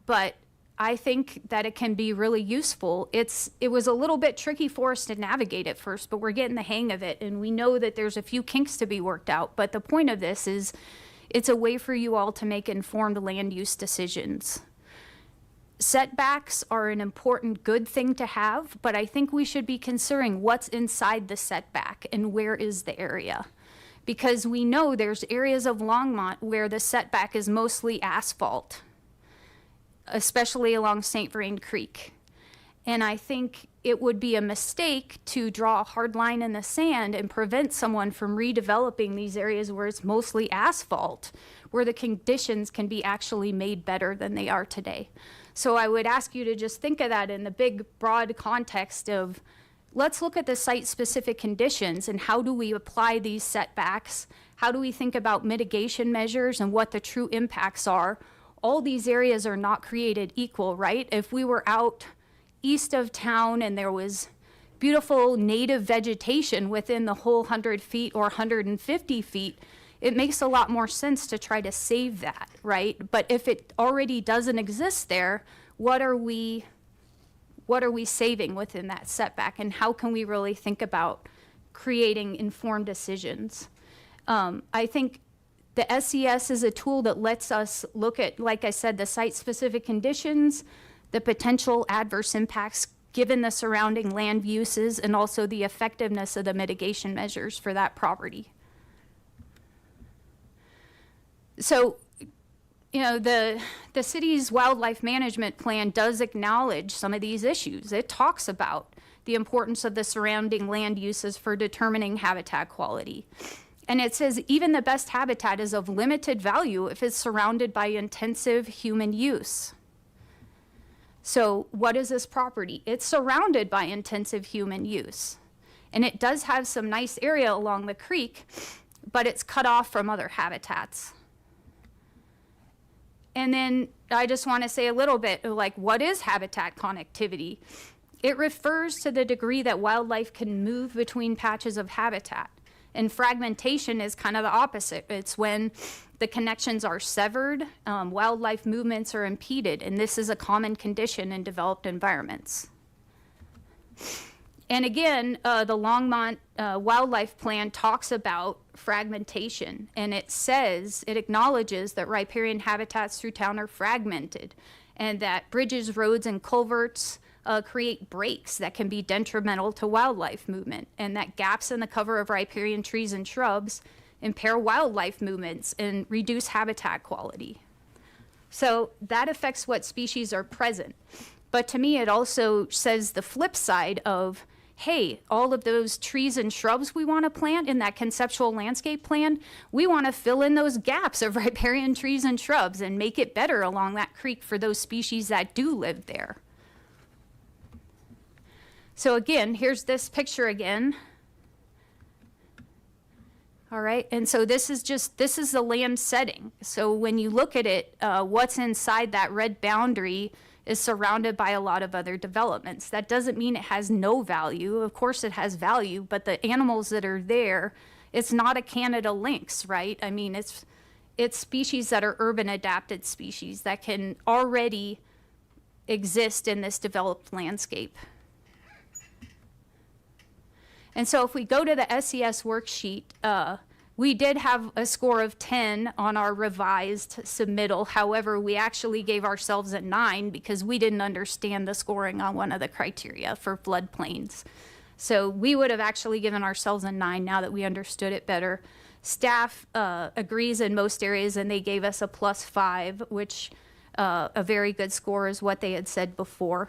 but I think that it can be really useful. It was a little bit tricky for us to navigate at first, but we're getting the hang of it, and we know that there's a few kinks to be worked out. But the point of this is it's a way for you all to make informed land use decisions. Setbacks are an important, good thing to have, but I think we should be considering what's inside the setback and where is the area. Because we know there's areas of Longmont where the setback is mostly asphalt, especially along St. Vrain Creek. And I think it would be a mistake to draw a hard line in the sand and prevent someone from redeveloping these areas where it's mostly asphalt, where the conditions can be actually made better than they are today. So I would ask you to just think of that in the big, broad context of, let's look at the site-specific conditions and how do we apply these setbacks? How do we think about mitigation measures and what the true impacts are? All these areas are not created equal, right? If we were out east of town and there was beautiful native vegetation within the whole 100 feet or 150 feet, it makes a lot more sense to try to save that, right? But if it already doesn't exist there, what are we saving within that setback, and how can we really think about creating informed decisions? I think the SCS is a tool that lets us look at, like I said, the site-specific conditions, the potential adverse impacts given the surrounding land uses, and also the effectiveness of the mitigation measures for that property. So, you know, the city's wildlife management plan does acknowledge some of these issues. It talks about the importance of the surrounding land uses for determining habitat quality. And it says even the best habitat is of limited value if it's surrounded by intensive human use. So what is this property? It's surrounded by intensive human use. And it does have some nice area along the creek, but it's cut off from other habitats. And then I just want to say a little bit like, what is habitat connectivity? It refers to the degree that wildlife can move between patches of habitat. And fragmentation is kind of the opposite. It's when the connections are severed, wildlife movements are impeded, and this is a common condition in developed environments. And again, the Longmont Wildlife Plan talks about fragmentation, and it says, it acknowledges that riparian habitats through town are fragmented, and that bridges, roads, and culverts create breaks that can be detrimental to wildlife movement, and that gaps in the cover of riparian trees and shrubs impair wildlife movements and reduce habitat quality. So that affects what species are present. But to me, it also says the flip side of, hey, all of those trees and shrubs we want to plant in that conceptual landscape plan, we want to fill in those gaps of riparian trees and shrubs and make it better along that creek for those species that do live there. So again, here's this picture again. All right, and so this is the land setting. So when you look at it, what's inside that red boundary is surrounded by a lot of other developments. That doesn't mean it has no value. Of course it has value, but the animals that are there, it's not a Canada lynx, right? I mean, it's species that are urban adapted species that can already exist in this developed landscape. And so if we go to the SES worksheet, we did have a score of 10 on our revised submittal. However, we actually gave ourselves a 9 because we didn't understand the scoring on one of the criteria for floodplains. So we would have actually given ourselves a 9 now that we understood it better. Staff agrees in most areas, and they gave us a +5, which a very good score is what they had said before.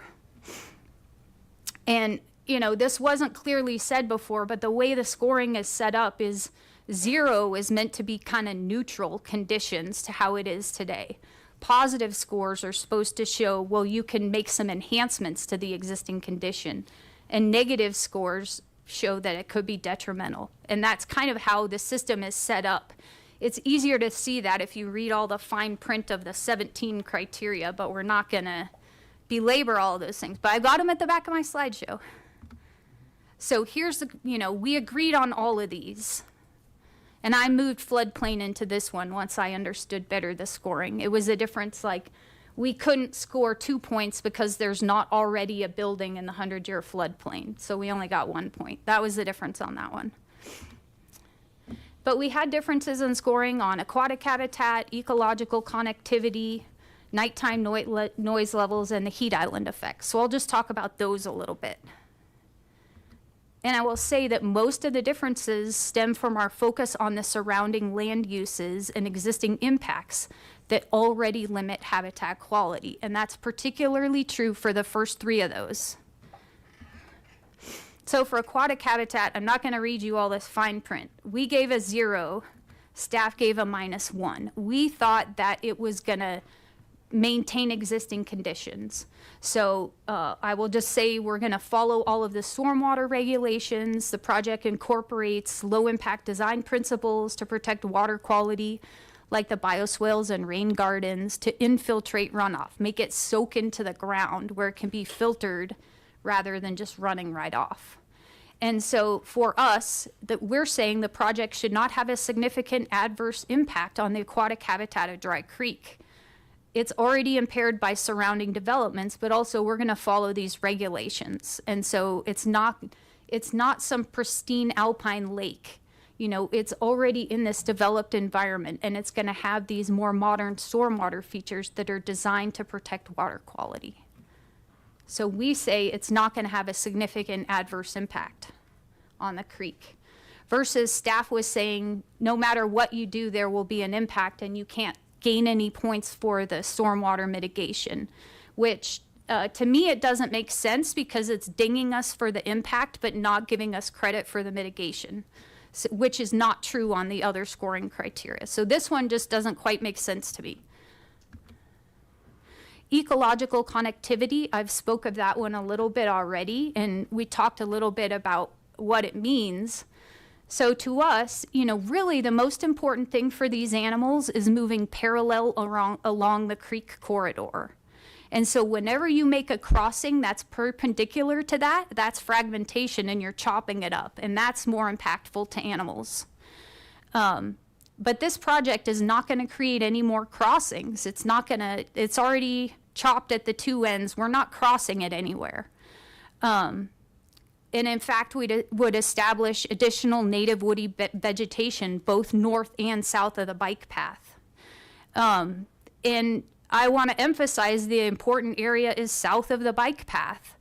And you know, this wasn't clearly said before, but the way the scoring is set up is 0 is meant to be kind of neutral conditions to how it is today. Positive scores are supposed to show, well, you can make some enhancements to the existing condition. And negative scores show that it could be detrimental. And that's kind of how the system is set up. It's easier to see that if you read all the fine print of the 17 criteria, but we're not going to belabor all of those things. But I got them at the back of my slideshow. So here's the, you know, we agreed on all of these. And I moved floodplain into this one once I understood better the scoring. It was a difference, like we couldn't score 2 points because there's not already a building in the 100-year floodplain. So we only got 1 point. That was the difference on that one. But we had differences in scoring on aquatic habitat, ecological connectivity, nighttime noise levels, and the heat island effect. So I'll just talk about those a little bit. And I will say that most of the differences stem from our focus on the surrounding land uses and existing impacts that already limit habitat quality. And that's particularly true for the first 3 of those. So for aquatic habitat, I'm not going to read you all this fine print. We gave a 0, staff gave a -1. We thought that it was going to maintain existing conditions. So I will just say we're going to follow all of the stormwater regulations. The project incorporates low impact design principles to protect water quality, like the bioswales and rain gardens, to infiltrate runoff, make it soak into the ground where it can be filtered rather than just running right off. And so for us, that we're saying the project should not have a significant adverse impact on the aquatic habitat of Dry Creek. It's already impaired by surrounding developments, but also we're going to follow these regulations. And so it's not some pristine alpine lake. You know, it's already in this developed environment, and it's going to have these more modern stormwater features that are designed to protect water quality. So we say it's not going to have a significant adverse impact on the creek. Versus staff was saying, no matter what you do, there will be an impact, and you can't gain any points for the stormwater mitigation, which to me it doesn't make sense because it's dinging us for the impact but not giving us credit for the mitigation, so, which is not true on the other scoring criteria. So this one just doesn't quite make sense to me. Ecological connectivity, I've spoke of that one a little bit already, and we talked a little bit about what it means. So to us, you know, really the most important thing for these animals is moving parallel along the creek corridor. And so whenever you make a crossing that's perpendicular to that, that's fragmentation and you're chopping it up, and that's more impactful to animals. But this project is not going to create any more crossings. It's already chopped at the 2 ends. We're not crossing it anywhere. And in fact, we would establish additional native woody vegetation both north and south of the bike path. And I want to emphasize the important area is south of the bike path,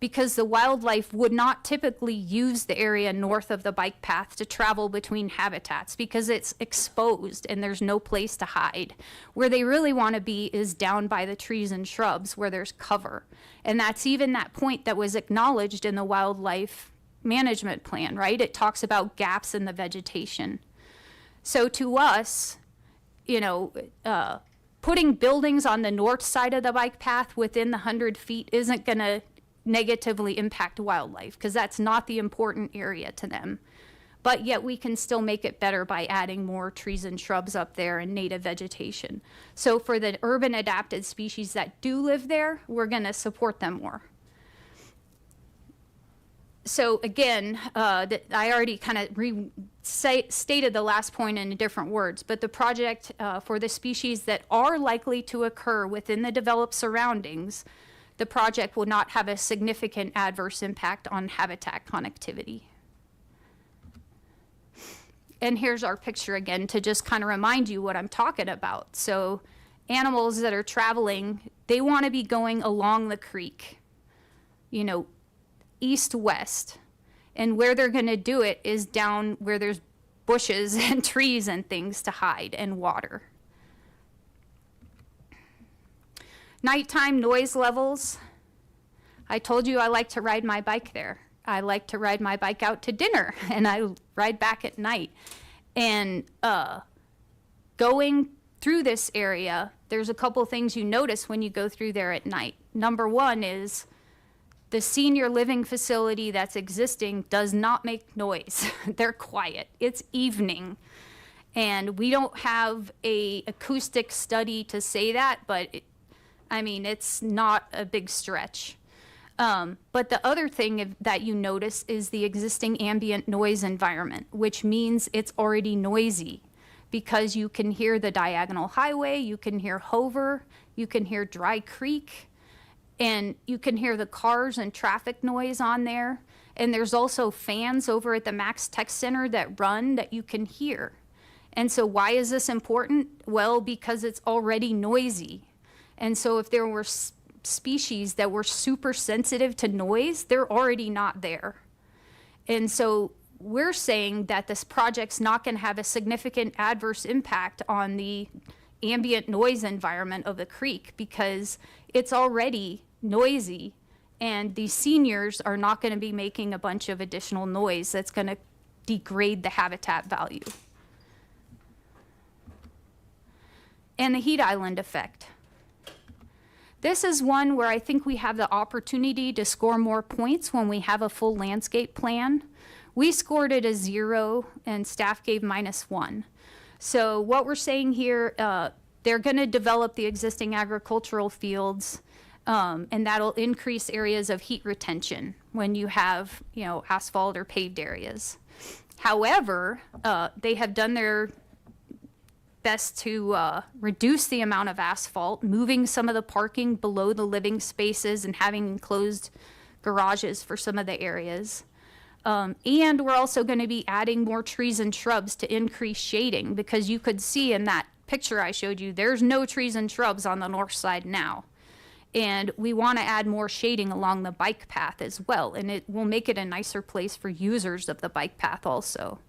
because the wildlife would not typically use the area north of the bike path to travel between habitats because it's exposed and there's no place to hide. Where they really want to be is down by the trees and shrubs where there's cover. And that's even that point that was acknowledged in the wildlife management plan, right? It talks about gaps in the vegetation. So to us, you know, putting buildings on the north side of the bike path within the 100 feet isn't going to negatively impact wildlife because that's not the important area to them. But yet we can still make it better by adding more trees and shrubs up there and native vegetation. So for the urban adapted species that do live there, we're going to support them more. So again, I already kind of stated the last point in different words, but the project for the species that are likely to occur within the developed surroundings, the project will not have a significant adverse impact on habitat connectivity. And here's our picture again to just kind of remind you what I'm talking about. So animals that are traveling, they want to be going along the creek, you know, east-west. And where they're going to do it is down where there's bushes and trees and things to hide and water. Nighttime noise levels. I told you I like to ride my bike there. I like to ride my bike out to dinner and I ride back at night. And going through this area, there's a couple things you notice when you go through there at night. Number one is the senior living facility that's existing does not make noise. They're quiet. It's evening. And we don't have a acoustic study to say that, but I mean, it's not a big stretch. But the other thing that you notice is the existing ambient noise environment, which means it's already noisy because you can hear the diagonal highway, you can hear Hover, you can hear Dry Creek, and you can hear the cars and traffic noise on there. And there's also fans over at the Max Tech Center that run that you can hear. And so why is this important? Well, because it's already noisy. And so if there were species that were super sensitive to noise, they're already not there. And so we're saying that this project's not going to have a significant adverse impact on the ambient noise environment of the creek because it's already noisy and these seniors are not going to be making a bunch of additional noise that's going to degrade the habitat value. And the heat island effect. This is one where I think we have the opportunity to score more points when we have a full landscape plan. We scored it a 0 and staff gave -1. So what we're saying here, they're going to develop the existing agricultural fields, and that'll increase areas of heat retention when you have, you know, asphalt or paved areas. However, they have done their best to reduce the amount of asphalt, moving some of the parking below the living spaces and having enclosed garages for some of the areas. And we're also going to be adding more trees and shrubs to increase shading because you could see in that picture I showed you, there's no trees and shrubs on the north side now. And we want to add more shading along the bike path as well. And it will make it a nicer place for users of the bike path also.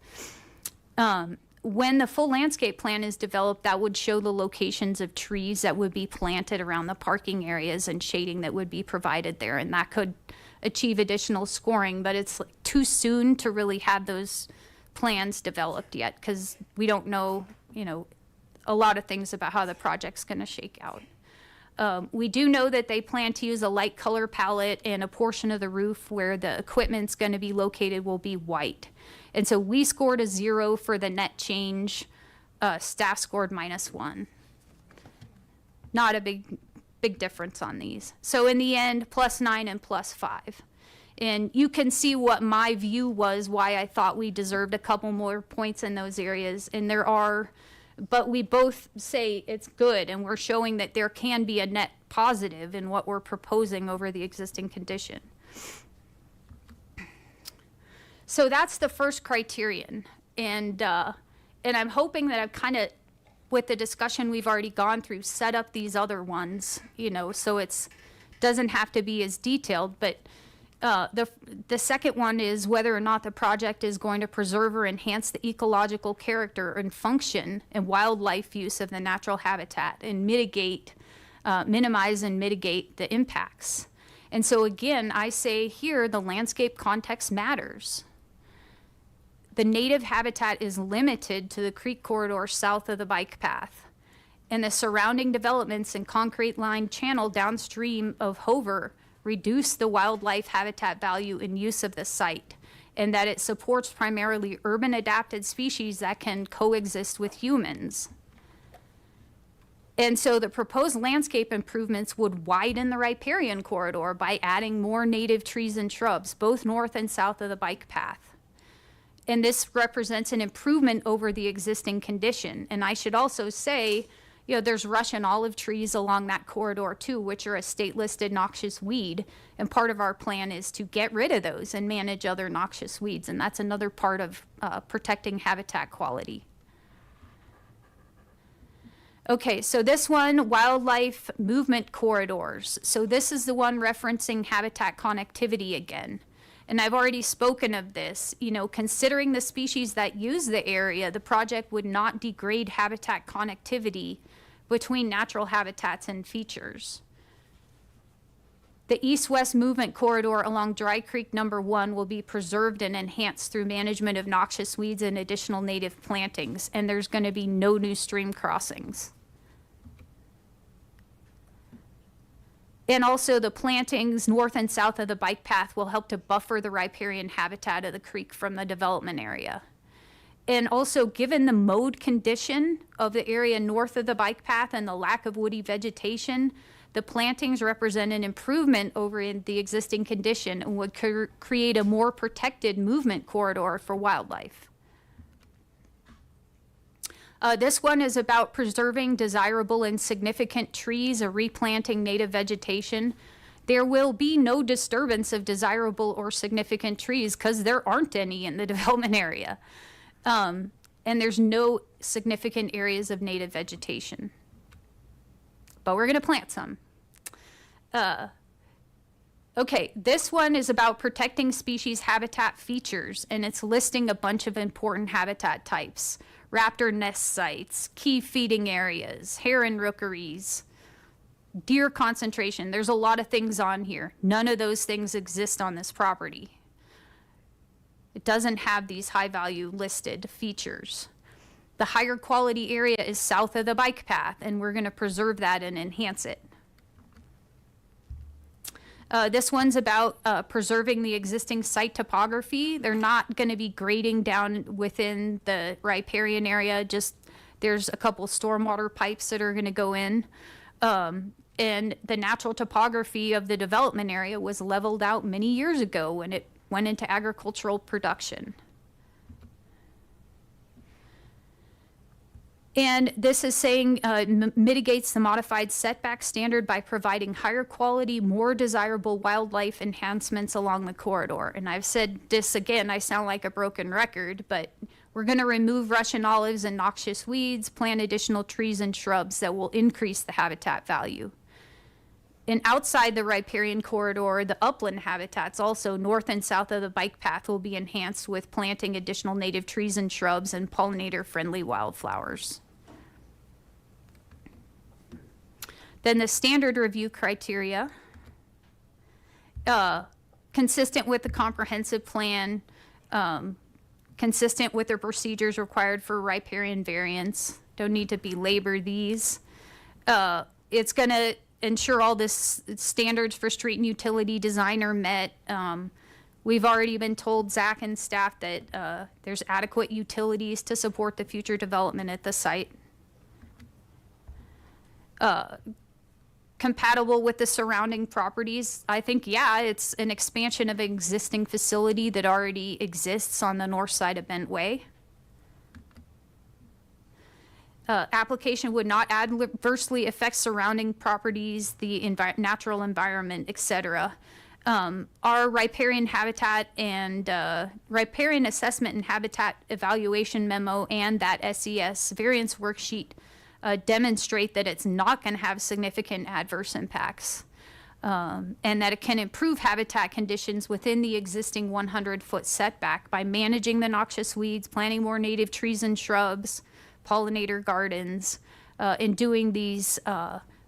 When the full landscape plan is developed, that would show the locations of trees that would be planted around the parking areas and shading that would be provided there. And that could achieve additional scoring, but it's too soon to really have those plans developed yet because we don't know, you know, a lot of things about how the project's going to shake out. We do know that they plan to use a light color palette and a portion of the roof where the equipment's going to be located will be white. And so we scored a 0 for the net change. Staff scored -1. Not a big difference on these. So in the end, +9 and +5. And you can see what my view was, why I thought we deserved a couple more points in those areas. And there are, but we both say it's good, and we're showing that there can be a net positive in what we're proposing over the existing condition. So that's the first criterion. And I'm hoping that I've kind of, with the discussion we've already gone through, set up these other ones, you know, so it's doesn't have to be as detailed, but The second one is whether or not the project is going to preserve or enhance the ecological character and function and wildlife use of the natural habitat and minimize and mitigate the impacts. And so again, I say here the landscape context matters. The native habitat is limited to the creek corridor south of the bike path, and the surrounding developments and concrete lined channel downstream of Hover reduce the wildlife habitat value and use of the site, and that it supports primarily urban adapted species that can coexist with humans. And so the proposed landscape improvements would widen the riparian corridor by adding more native trees and shrubs, both north and south of the bike path. And this represents an improvement over the existing condition. And I should also say, there's Russian olive trees along that corridor too, which are a state-listed noxious weed. And part of our plan is to get rid of those and manage other noxious weeds. And that's another part of protecting habitat quality. Okay, so this one, wildlife movement corridors. So this is the one referencing habitat connectivity again. And I've already spoken of this. Considering the species that use the area, the project would not degrade habitat connectivity between natural habitats and features. The east-west movement corridor along Dry Creek number 1 will be preserved and enhanced through management of noxious weeds and additional native plantings, and there's going to be no new stream crossings. And also the plantings north and south of the bike path will help to buffer the riparian habitat of the creek from the development area. And also, given the mowed condition of the area north of the bike path and the lack of woody vegetation, the plantings represent an improvement over in the existing condition and would create a more protected movement corridor for wildlife. This one is about preserving desirable and significant trees or replanting native vegetation. There will be no disturbance of desirable or significant trees because there aren't any in the development area. And there's no significant areas of native vegetation. But we're going to plant some. Okay, this one is about protecting species habitat features, and it's listing a bunch of important habitat types. Raptor nest sites, key feeding areas, heron rookeries, deer concentration. There's a lot of things on here. None of those things exist on this property. It doesn't have these high value listed features. The higher quality area is south of the bike path, and we're going to preserve that and enhance it. This one's about preserving the existing site topography. They're not going to be grading down within the riparian area, just there's a couple stormwater pipes that are going to go in. And the natural topography of the development area was leveled out many years ago when it went into agricultural production. And this is saying mitigates the modified setback standard by providing higher quality, more desirable wildlife enhancements along the corridor. And I've said this again, I sound like a broken record, but we're going to remove Russian olives and noxious weeds, plant additional trees and shrubs that will increase the habitat value. And outside the riparian corridor, the upland habitats, also north and south of the bike path, will be enhanced with planting additional native trees and shrubs and pollinator-friendly wildflowers. Then the standard review criteria, consistent with the comprehensive plan, consistent with the procedures required for riparian variance. Don't need to belabor these. It's going to ensure all this standards for street and utility design are met. We've already been told, Zach and staff, that there's adequate utilities to support the future development at the site. Compatible with the surrounding properties. I think, yeah, it's an expansion of an existing facility that already exists on the north side of Bentway. Application would not adversely affect surrounding properties, the natural environment, etc. Our riparian habitat and riparian assessment and habitat evaluation memo and that SES variance worksheet demonstrate that it's not going to have significant adverse impacts. and that it can improve habitat conditions within the existing 100-foot setback by managing the noxious weeds, planting more native trees and shrubs, pollinator gardens, and doing these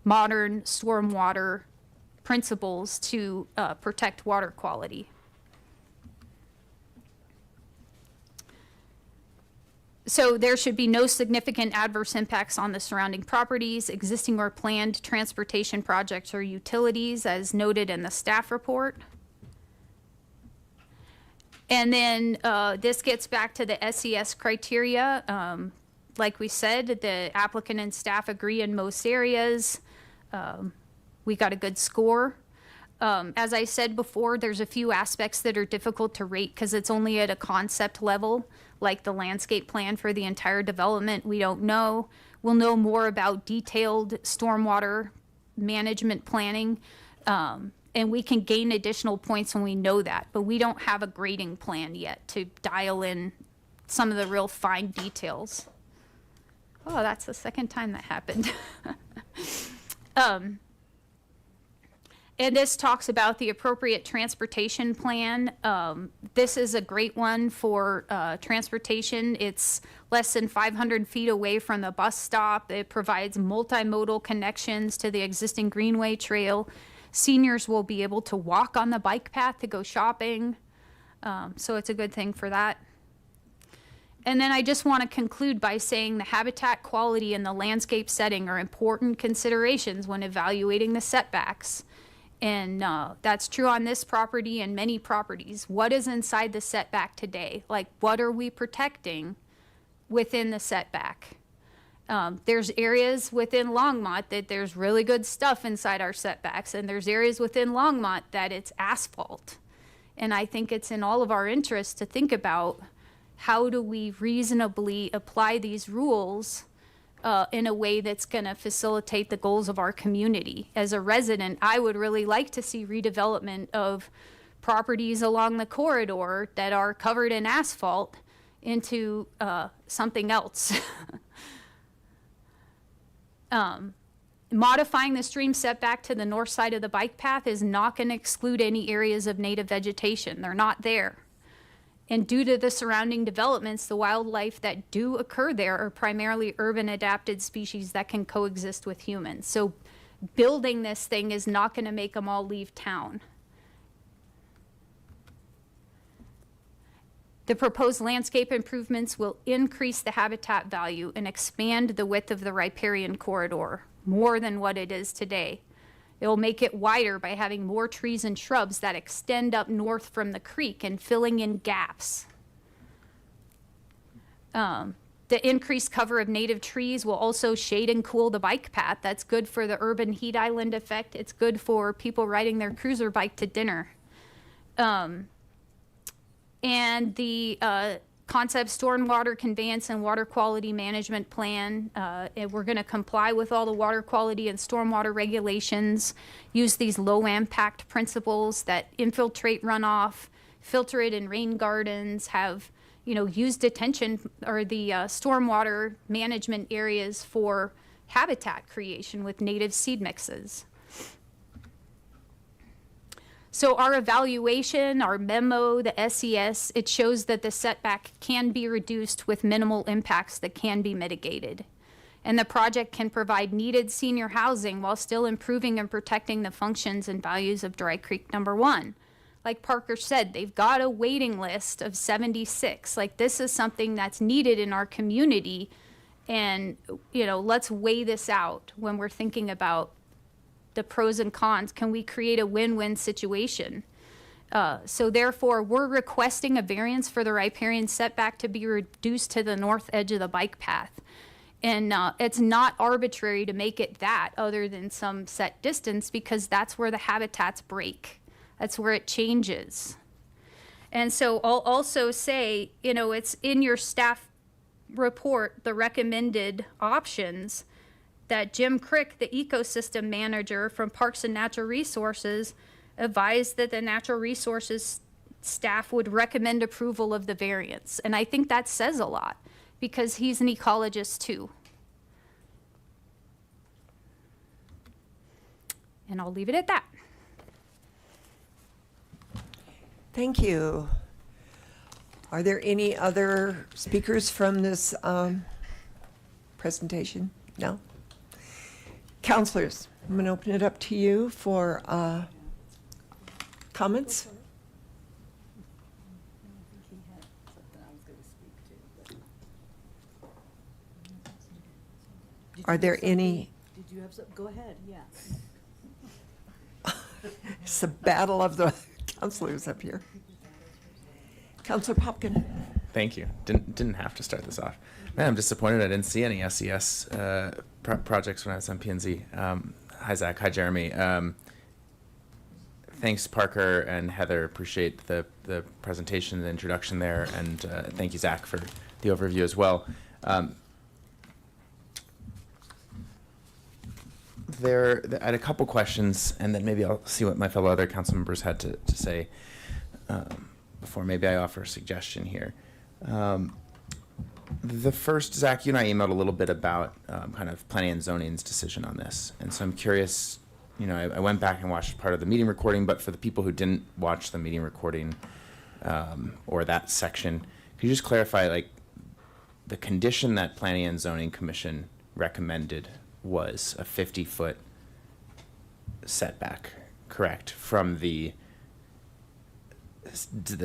modern stormwater principles to protect water quality. So there should be no significant adverse impacts on the surrounding properties, existing or planned transportation projects or utilities, as noted in the staff report. And then this gets back to the SES criteria. Like we said, the applicant and staff agree in most areas. We got a good score. As I said before, there's a few aspects that are difficult to rate because it's only at a concept level, like the landscape plan for the entire development. We don't know. We'll know more about detailed stormwater management planning, and we can gain additional points when we know that, but we don't have a grading plan yet to dial in some of the real fine details. Oh, that's the second time that happened. And this talks about the appropriate transportation plan. This is a great one for transportation. It's less than 500 feet away from the bus stop. It provides multimodal connections to the existing Greenway Trail. Seniors will be able to walk on the bike path to go shopping. So it's a good thing for that. And then I just want to conclude by saying the habitat quality and the landscape setting are important considerations when evaluating the setbacks. And that's true on this property and many properties. What is inside the setback today? Like, what are we protecting within the setback? There's areas within Longmont that there's really good stuff inside our setbacks, and there's areas within Longmont that it's asphalt. And I think it's in all of our interests to think about how do we reasonably apply these rules in a way that's going to facilitate the goals of our community. As a resident, I would really like to see redevelopment of properties along the corridor that are covered in asphalt into something else. Modifying the stream setback to the north side of the bike path is not going to exclude any areas of native vegetation. They're not there. And due to the surrounding developments, the wildlife that do occur there are primarily urban adapted species that can coexist with humans. So building this thing is not going to make them all leave town. The proposed landscape improvements will increase the habitat value and expand the width of the riparian corridor more than what it is today. It will make it wider by having more trees and shrubs that extend up north from the creek and filling in gaps. The increased cover of native trees will also shade and cool the bike path. That's good for the urban heat island effect. It's good for people riding their cruiser bike to dinner. And the concept stormwater conveyance and water quality management plan. And we're going to comply with all the water quality and stormwater regulations, use these low impact principles that infiltrate runoff, filter it in rain gardens, have, used detention or the stormwater management areas for habitat creation with native seed mixes. So our evaluation, our memo, the SES, it shows that the setback can be reduced with minimal impacts that can be mitigated. And the project can provide needed senior housing while still improving and protecting the functions and values of Dry Creek Number 1. Like Parker said, they've got a waiting list of 76. Like, this is something that's needed in our community. And, let's weigh this out when we're thinking about the pros and cons. Can we create a win-win situation? So therefore, we're requesting a variance for the riparian setback to be reduced to the north edge of the bike path. And it's not arbitrary to make it that other than some set distance, because that's where the habitats break. That's where it changes. And so I'll also say, it's in your staff report, the recommended options, that Jim Crick, the ecosystem manager from Parks and Natural Resources, advised that the Natural Resources staff would recommend approval of the variance. And I think that says a lot, because he's an ecologist too. And I'll leave it at that. Thank you. Are there any other speakers from this presentation? No? Counselors, I'm going to open it up to you for comments. Are there any? Did you have some? Go ahead, yeah. It's the battle of the counselors up here. Counselor Popkin. Thank you. Didn't have to start this off. Man, I'm disappointed I didn't see any SES projects when I was on P&Z. Hi, Zach. Hi, Jeremy. Thanks, Parker and Heather. Appreciate the presentation, the introduction there, and thank you, Zach, for the overview as well. I had a couple questions, and then maybe I'll see what my fellow other council members had to say before maybe I offer a suggestion here. The first, Zach, you and I emailed a little bit about kind of planning and zoning's decision on this. And so I'm curious, I went back and watched part of the meeting recording, but for the people who didn't watch the meeting recording or that section, could you just clarify, like, the condition that Planning and Zoning Commission recommended was a 50-foot setback, correct, from the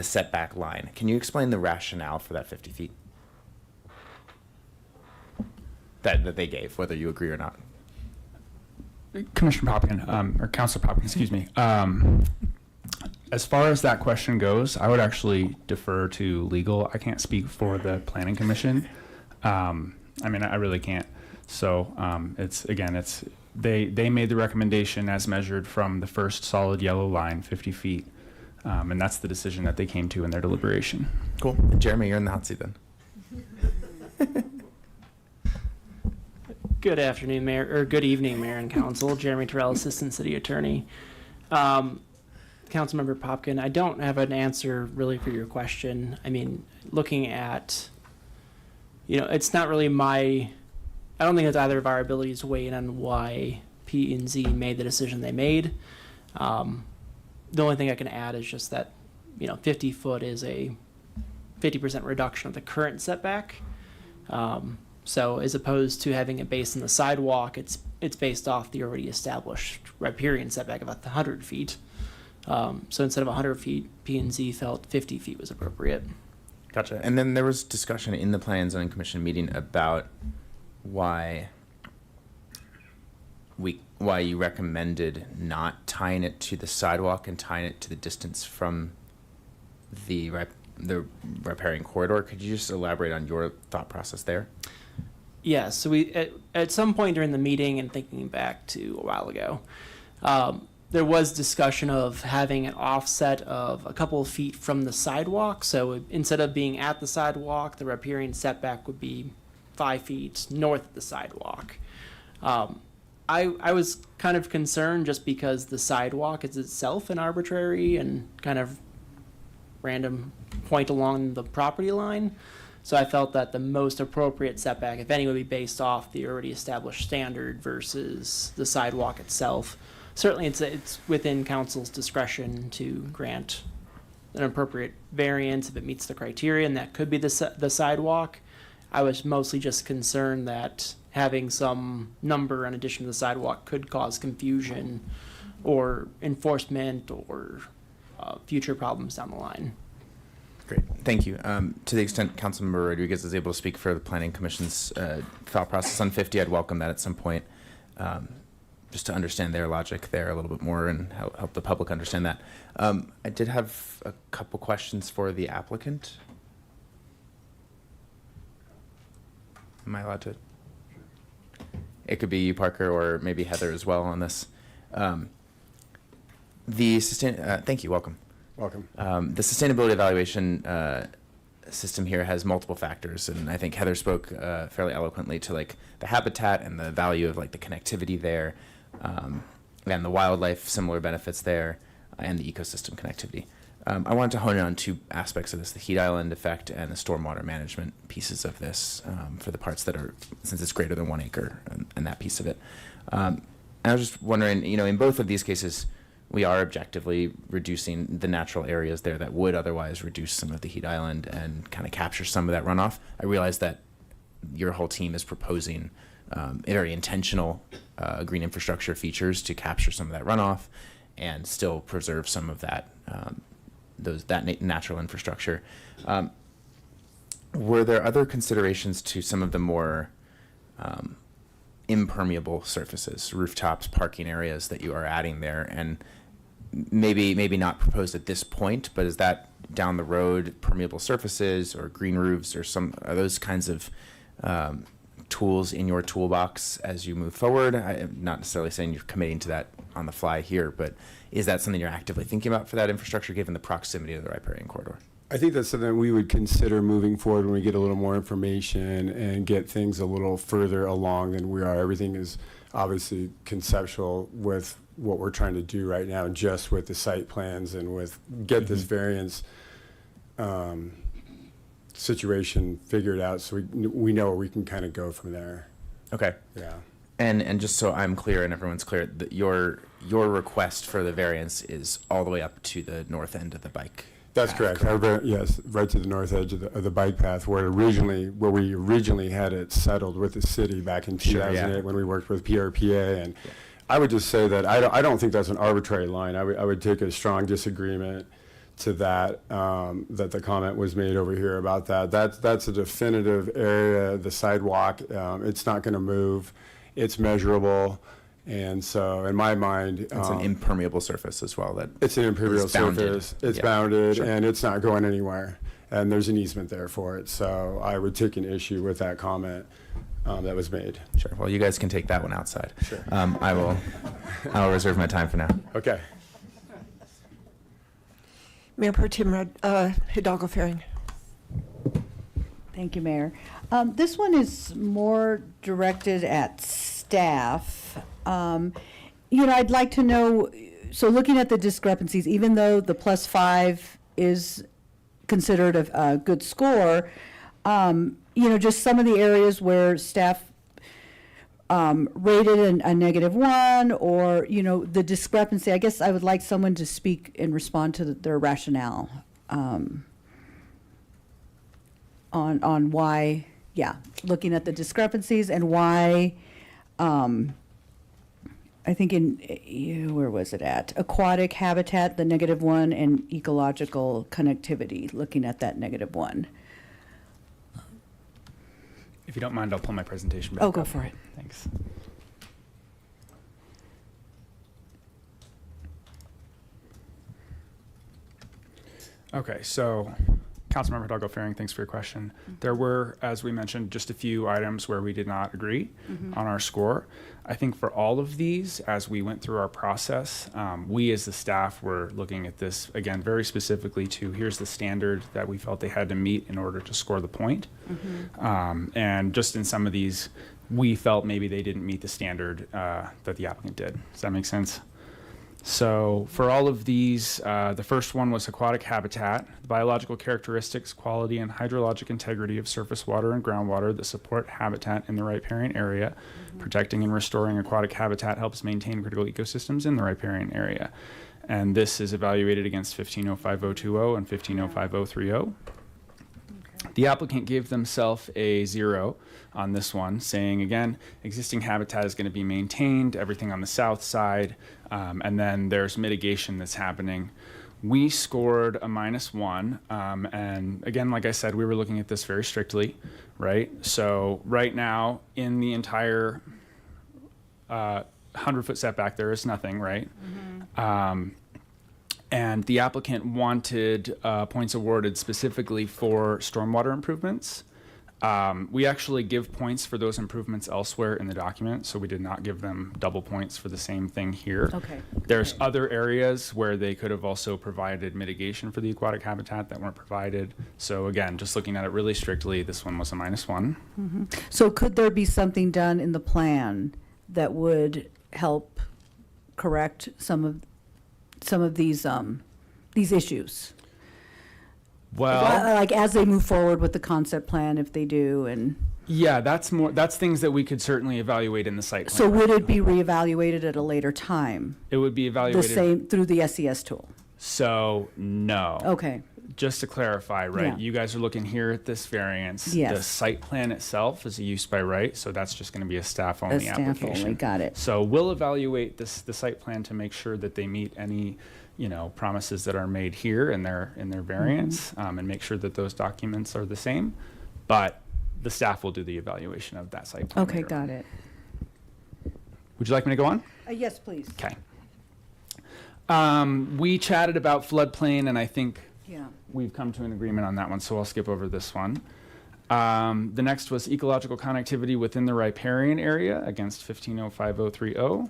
setback line. Can you explain the rationale for that 50 feet that they gave, whether you agree or not? Commissioner Popkin, or Councilor Popkin, excuse me. As far as that question goes, I would actually defer to legal. I can't speak for the Planning Commission. I really can't. So they made the recommendation as measured from the first solid yellow line, 50 feet. And that's the decision that they came to in their deliberation. Cool. Jeremy, you're in the hot seat then. Good afternoon, Mayor, or good evening, Mayor and Council. Jeremy Terrell, Assistant City Attorney. Councilmember Popkin, I don't have an answer really for your question. I mean, looking at, it's not really I don't think it's either of our abilities to weigh in on why P&Z made the decision they made. The only thing I can add is just that, 50 foot is a 50% reduction of the current setback. So as opposed to having it based on the sidewalk, it's based off the already established riparian setback of 100 feet. So instead of 100 feet, P&Z felt 50 feet was appropriate. Gotcha. And then there was discussion in the Planning and Zoning Commission meeting about why you recommended not tying it to the sidewalk and tying it to the distance from the riparian corridor. Could you just elaborate on your thought process there? Yeah, so we at some point during the meeting and thinking back to a while ago, there was discussion of having an offset of a couple of feet from the sidewalk. So instead of being at the sidewalk, the riparian setback would be 5 feet north of the sidewalk. I was kind of concerned just because the sidewalk is itself an arbitrary and kind of random point along the property line. So I felt that the most appropriate setback, if any, would be based off the already established standard versus the sidewalk itself. Certainly it's within council's discretion to grant an appropriate variance if it meets the criteria, and that could be the sidewalk. I was mostly just concerned that having some number in addition to the sidewalk could cause confusion or enforcement or future problems down the line. Great, thank you. To the extent Councilmember Rodriguez is able to speak for the Planning Commission's thought process on 50, I'd welcome that at some point, just to understand their logic there a little bit more and help the public understand that. I did have a couple questions for the applicant. Am I allowed to? It could be you, Parker, or maybe Heather as well on this. Thank you, welcome. Welcome. The sustainability evaluation system here has multiple factors, and I think Heather spoke fairly eloquently to like the habitat and the value of like the connectivity there, and the wildlife, similar benefits there, and the ecosystem connectivity. I wanted to hone in on two aspects of this, the heat island effect and the stormwater management pieces of this for the parts that are, since it's greater than 1 acre and that piece of it. And I was just wondering, in both of these cases, we are objectively reducing the natural areas there that would otherwise reduce some of the heat island and kind of capture some of that runoff. I realize that your whole team is proposing very intentional green infrastructure features to capture some of that runoff and still preserve some of that natural infrastructure. Were there other considerations to some of the more impermeable surfaces, rooftops, parking areas that you are adding there, and maybe not proposed at this point, but is that down the road, permeable surfaces or green roofs or are those kinds of tools in your toolbox as you move forward? I'm not necessarily saying you're committing to that on the fly here, but is that something you're actively thinking about for that infrastructure given the proximity of the riparian corridor? I think that's something we would consider moving forward when we get a little more information and get things a little further along than we are. Everything is obviously conceptual with what we're trying to do right now, just with the site plans and with get this variance situation figured out, so we know where we can kind of go from there. Okay. Yeah. And just so I'm clear and everyone's clear, that your request for the variance is all the way up to the north end of the bike. That's path, correct. Yes, right to the north edge of the bike path, where we originally had it settled with the city back in 2008 when we worked with PRPA. And I would just say that I don't think that's an arbitrary line. I would take a strong disagreement to that, that the comment was made over here about that. That's a definitive area, the sidewalk. It's not going to move. It's measurable. And so in my mind, it's an impermeable surface as well. It's an impermeable surface. It's bounded, sure. And it's not going anywhere. And there's an easement there for it. So I would take an issue with that comment that was made. Sure. Well, you guys can take that one outside. Sure. I will reserve my time for now. Okay. Mayor Pro Tem Hidalgo Faring. Thank you, Mayor. This one is more directed at staff. I'd like to know, so looking at the discrepancies, even though the +5 is considered a good score, just some of the areas where staff rated a -1 or, the discrepancy, I guess I would like someone to speak and respond to their rationale on why, looking at the discrepancies and why, I think where was it at? Aquatic habitat, the -1, and ecological connectivity, looking at that -1. If you don't mind, I'll pull my presentation back Oh, go up. for it. Thanks. Okay, so Councilmember Hidalgo Faring, thanks for your question. There were, as we mentioned, just a few items where we did not agree on our score. I think for all of these, as we went through our process, we as the staff were looking at this, again, very specifically to here's the standard that we felt they had to meet in order to score the point. And just in some of these, we felt maybe they didn't meet the standard that the applicant did. Does that make sense? So for all of these, the first one was aquatic habitat, biological characteristics, quality, and hydrologic integrity of surface water and groundwater that support habitat in the riparian area. Protecting and restoring aquatic habitat helps maintain critical ecosystems in the riparian area. And this is evaluated against 1505.020 and 1505.030. The applicant gave themselves a 0 on this one, saying, again, existing habitat is going to be maintained, everything on the south side, and then there's mitigation that's happening. We scored a -1, and again, like I said, we were looking at this very strictly, right? So right now, in the entire 100-foot setback, there is nothing, right? And the applicant wanted points awarded specifically for stormwater improvements. We actually give points for those improvements elsewhere in the document, so we did not give them double points for the same thing here. Okay. There's other areas where they could have also provided mitigation for the aquatic habitat that weren't provided. So again, just looking at it really strictly, this one was a -1. So could there be something done in the plan that would help correct some of these issues? Well, Like as they move forward with the concept plan, if they do, and yeah, that's things that we could certainly evaluate in the site plan. so would it be reevaluated at a later time? It would be The evaluated. same, through the SES tool? So, no. Okay. Just to clarify, right, Yeah. you guys are looking here at this variance. Yes. The site plan itself is a use by right, so that's just gonna be a staff-only staff application. only, got it. So we'll evaluate the site plan to make sure that they meet any, promises that are made here in their variance, Mm-hmm. and make sure that those documents are the same. But the staff will do the evaluation of that site plan Okay, later. got it. Would you like me to go on? Yes, please. Okay. We chatted about floodplain, and I think Yeah. we've come to an agreement on that one, so I'll skip over this one. The next was ecological connectivity within the riparian area against 1505.030.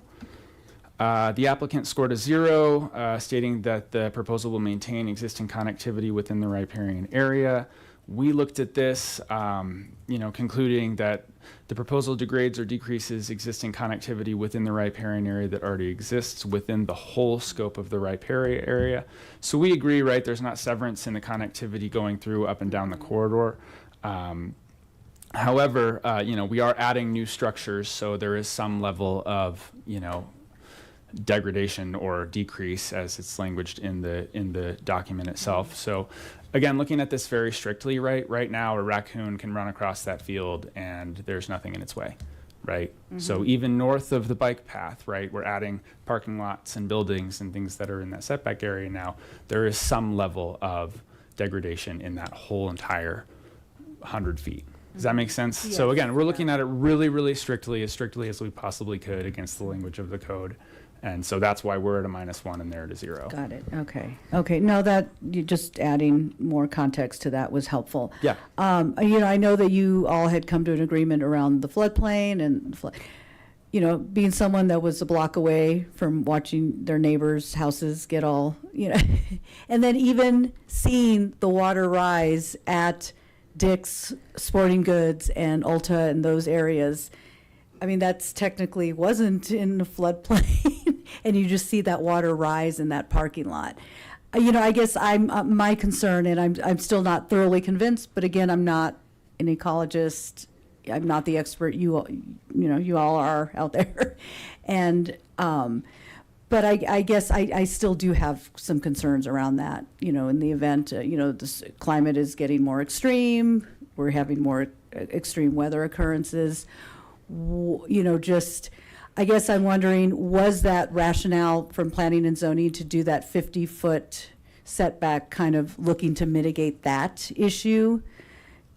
The applicant scored a 0, stating that the proposal will maintain existing connectivity within the riparian area. We looked at this, concluding that the proposal degrades or decreases existing connectivity within the riparian area that already exists within the whole scope of the riparian area. So we agree, right, there's not severance in the connectivity going through up and down the corridor. However, we are adding new structures, so there is some level of, degradation or decrease as it's languaged in the document itself. So again, looking at this very strictly, right now a raccoon can run across that field and there's nothing in its way, right? So even north of the bike path, right, we're adding parking lots and buildings and things that are in that setback area now. There is some level of degradation in that whole entire 100 feet. Does that make sense? So again, we're looking at it really, really strictly as we possibly could against the language of the code. And so that's why we're at a -1 and they're at a 0. Got it. Okay. Okay. No, that you just adding more context to that was helpful. Yeah. I know that you all had come to an agreement around the floodplain and, being someone that was a block away from watching their neighbors' houses get all, and then even seeing the water rise at Dick's Sporting Goods and Ulta and those areas. I mean, that's technically wasn't in the floodplain, and you just see that water rise in that parking lot. I guess I'm my concern, and I'm still not thoroughly convinced. But again, I'm not an ecologist. I'm not the expert you all are out there, and but I guess I still do have some concerns around that. In the event this climate is getting more extreme, we're having more extreme weather occurrences. I guess I'm wondering, was that rationale from planning and zoning to do that 50-foot setback kind of looking to mitigate that issue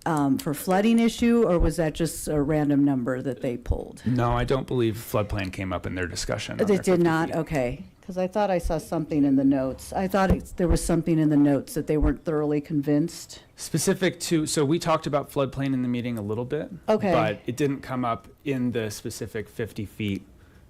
for flooding issue, or was that just a random number that they pulled? No, I don't believe floodplain came up in their discussion. They did not? Okay. Because I thought I saw something in the notes. I thought there was something in the notes that they weren't thoroughly convinced. Specific to, so we talked about floodplain in the meeting a little bit. Okay. But it didn't come up in the specific 50 feet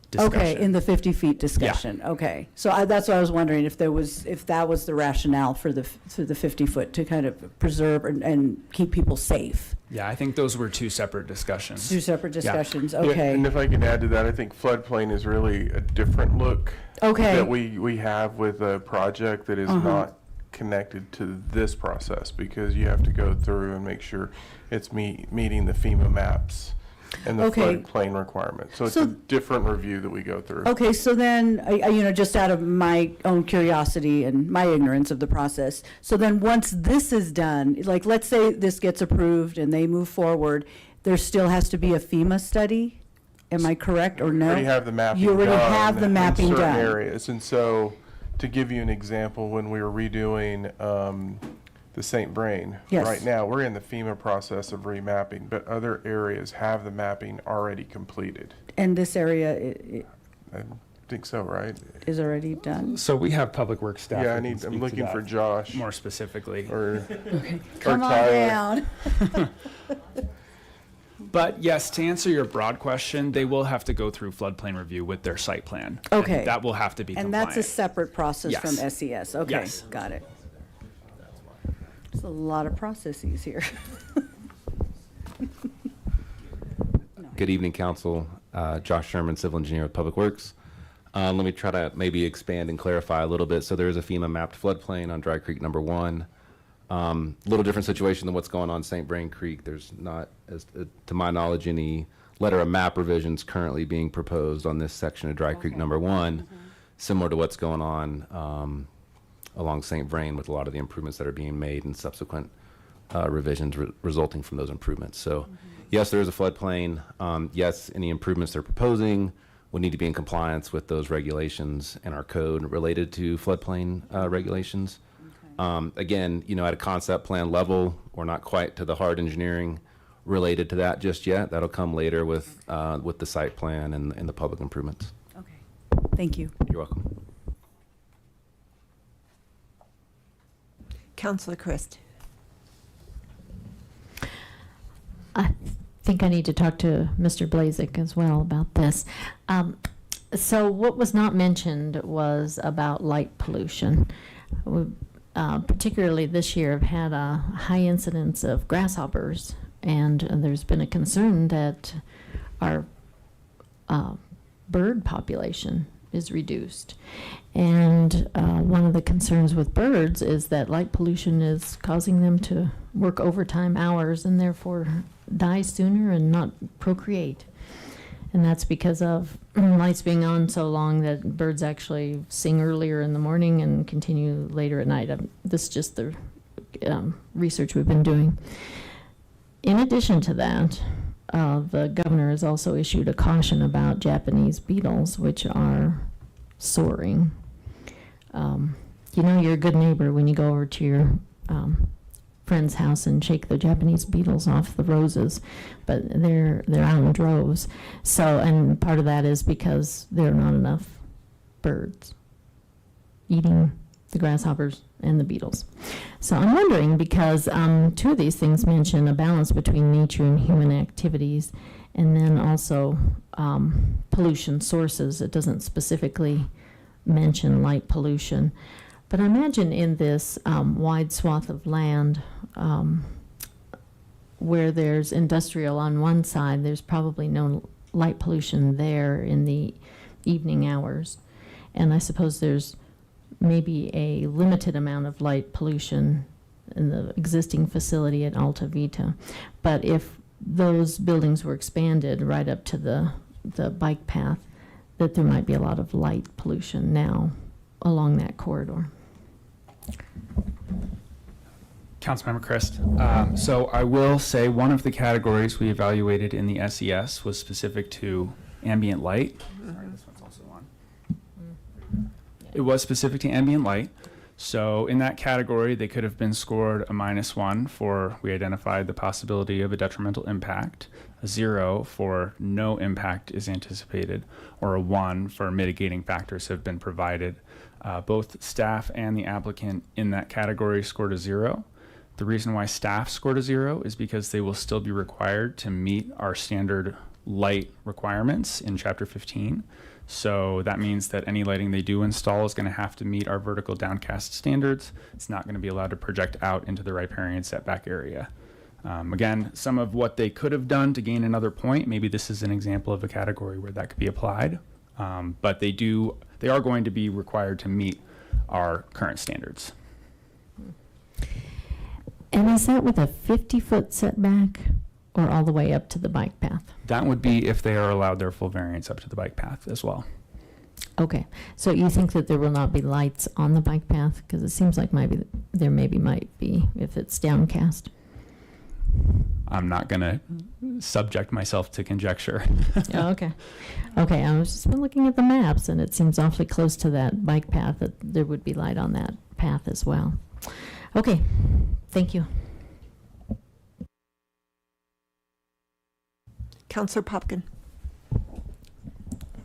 discussion. Okay, in the 50 feet discussion. Okay. So that's what I was wondering, if that was the rationale for the 50 foot to kind of preserve and keep people safe. Yeah, I think those were two separate discussions. Two separate discussions. Yeah, Okay. and if I can add to that, I think floodplain is really a different look Okay. that we have with a project that is not connected to this process, because you have to go through and make sure it's meeting the FEMA maps and the Okay. floodplain requirements. So it's a different review that we go through. Okay, so then, just out of my own curiosity and my ignorance of the process, so then once this is done, like, let's say this gets approved and they move forward, there still has to be a FEMA study? Am I correct, or no? You already have the mapping You already done have the mapping in certain done. areas. And so, to give you an example, when we were redoing the St. Brain, Yes. right now, we're in the FEMA process of remapping, but other areas have the mapping already completed. And this area I think so, right? is already done? So we have public works staff. Yeah, that can speak I'm to looking that for Josh. more specifically. Or Come on Tyler. down. But yes, to answer your broad question, they will have to go through floodplain review with their site plan. Okay. And that will have to be And compliant. that's a separate process Yes. from SES? Okay, Yes. got it. There's a lot of processes here. Good evening, Council. Josh Sherman, Civil Engineer with Public Works. Let me try to maybe expand and clarify a little bit. So there is a FEMA mapped floodplain on Dry Creek number 1. Little different situation than what's going on St. Vrain Creek. There's not, as to my knowledge, any letter of map revisions currently being proposed on this section of Dry Creek number 1, similar to what's going on along St. Vrain with a lot of the improvements that are being made and subsequent revisions resulting from those improvements. So yes, there is a floodplain. Yes, any improvements they're proposing would need to be in compliance with those regulations and our code related to floodplain regulations. Again, at a concept plan level, we're not quite to the hard engineering related to that just yet. That'll come later with the site plan and the public improvements. Okay, thank you. You're welcome. Councilor Christ. I think I need to talk to Mr. Blazik as well about this. So what was not mentioned was about light pollution. We, particularly this year, have had a high incidence of grasshoppers, and there's been a concern that our bird population is reduced. And one of the concerns with birds is that light pollution is causing them to work overtime hours and therefore die sooner and not procreate. And that's because of lights being on so long that birds actually sing earlier in the morning and continue later at night. This is just the research we've been doing. In addition to that, the governor has also issued a caution about Japanese beetles, which are soaring. You're a good neighbor when you go over to your friend's house and shake the Japanese beetles off the roses, but they're out in droves. So, and part of that is because there are not enough birds eating the grasshoppers and the beetles. So I'm wondering, because two of these things mention a balance between nature and human activities, and then also pollution sources. It doesn't specifically mention light pollution. But I imagine in this wide swath of land where there's industrial on one side, there's probably no light pollution there in the evening hours. And I suppose there's maybe a limited amount of light pollution in the existing facility at Alta Vita. But if those buildings were expanded right up to the bike path, that there might be a lot of light pollution now along that corridor. Councilmember Christ. So I will say one of the categories we evaluated in the SES was specific to ambient light. Sorry, this one's also on. It was specific to ambient light. So in that category, they could have been scored a -1 for we identified the possibility of a detrimental impact, a 0 for no impact is anticipated, or a 1 for mitigating factors have been provided. Both staff and the applicant in that category scored a 0. The reason why staff scored a 0 is because they will still be required to meet our standard light requirements in Chapter 15. So that means that any lighting they do install is going to have to meet our vertical downcast standards. It's not going to be allowed to project out into the riparian setback area. Again, some of what they could have done to gain another point, maybe this is an example of a category where that could be applied. But they are going to be required to meet our current standards. And is that with a 50-foot setback or all the way up to the bike path? That would be if they are allowed their full variance up to the bike path as well. Okay, so you think that there will not be lights on the bike path? Because it seems like there might be if it's downcast. I'm not going to subject myself to conjecture. Oh, okay. Okay, I was just been looking at the maps, and it seems awfully close to that bike path that there would be light on that path as well. Okay, thank you. Councilor Popkin.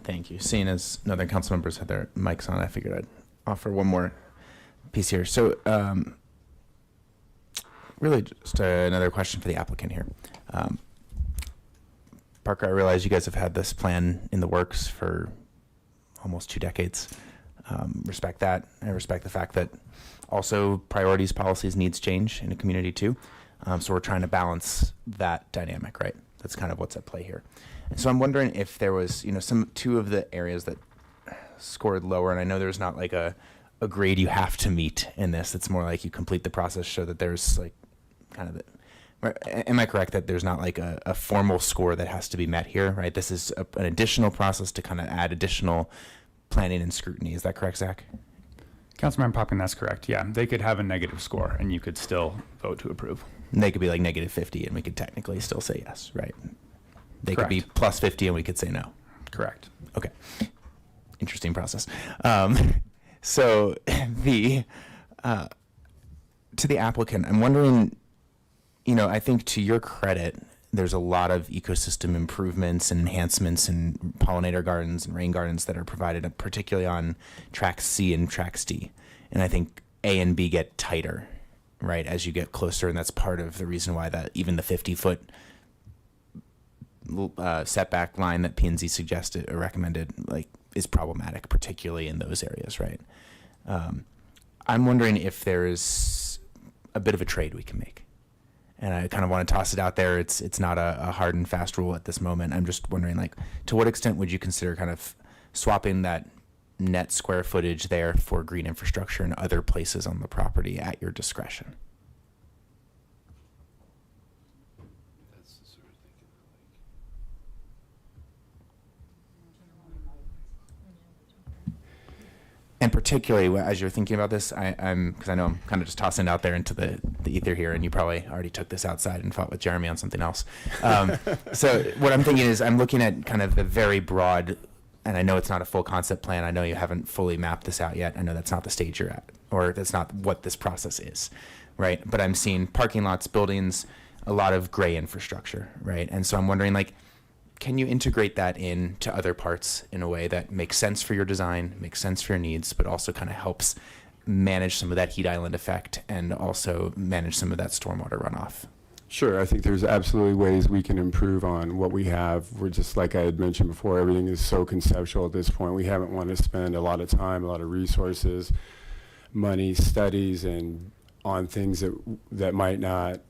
Thank you. Seeing as no other council members had their mics on, I figured I'd offer one more piece here. So really just another question for the applicant here. Parker, I realize you guys have had this plan in the works for almost 2 decades. Respect that. I respect the fact that also priorities, policies, needs change in a community too. So we're trying to balance that dynamic, right? That's kind of what's at play here. And so I'm wondering if there was, two of the areas that scored lower, and I know there's not like a a grade you have to meet in this. It's more like you complete the process, show that there's like kind of am I correct that there's not like a formal score that has to be met here, right? This is an additional process to kind of add additional planning and scrutiny. Is that correct, Zach? Councilmember Popkin, that's correct. Yeah, they could have a negative score and you could still vote to approve. And they could be like -50 and we could technically still say yes, right? They could be Correct. plus 50 and we could say no. Correct. Okay. Interesting process. So the to the applicant, I'm wondering, you know, I think to your credit, there's a lot of ecosystem improvements and enhancements and pollinator gardens and rain gardens that are provided, particularly on tracks C and tracks D. And I think A and B get tighter, right, as you get closer. And that's part of the reason why that even the 50-foot setback line that P&Z suggested or recommended, like, is problematic, particularly in those areas, right? I'm wondering if there is a bit of a trade we can make. And I kind of want to toss it out there. It's not a hard and fast rule at this moment. I'm just wondering, like, to what extent would you consider kind of swapping that net square footage there for green infrastructure in other places on the property at your discretion? That's the sort of thinking And particularly as you're thinking about this, I'm because I know I'm kind of just tossing it out there into the ether here, and you probably already took this outside and fought with Jeremy on something else. So what I'm thinking is I'm looking at kind of the very broad, and I know it's not a full concept plan. I know you haven't fully mapped this out yet. I know that's not the stage you're at, or that's not what this process is, right? But I'm seeing parking lots, buildings, a lot of gray infrastructure, right? And so I'm wondering, like, can you integrate that into other parts in a way that makes sense for your design, makes sense for your needs, but also kind of helps manage some of that heat island effect and also manage some of that stormwater runoff? Sure, I think there's absolutely ways we can improve on what we have. We're just, like I had mentioned before, everything is so conceptual at this point. We haven't wanted to spend a lot of time, a lot of resources, money, studies, and on things that might not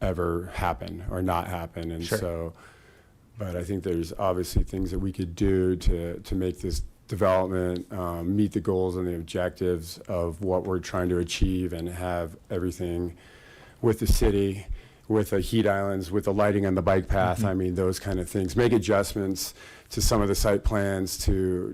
ever happen or not happen. And Sure. so, but I think there's obviously things that we could do to make this development meet the goals and the objectives of what we're trying to achieve and have everything with the city, with the heat islands, with the lighting on the bike path. I mean, those kind of things. Make adjustments to some of the site plans to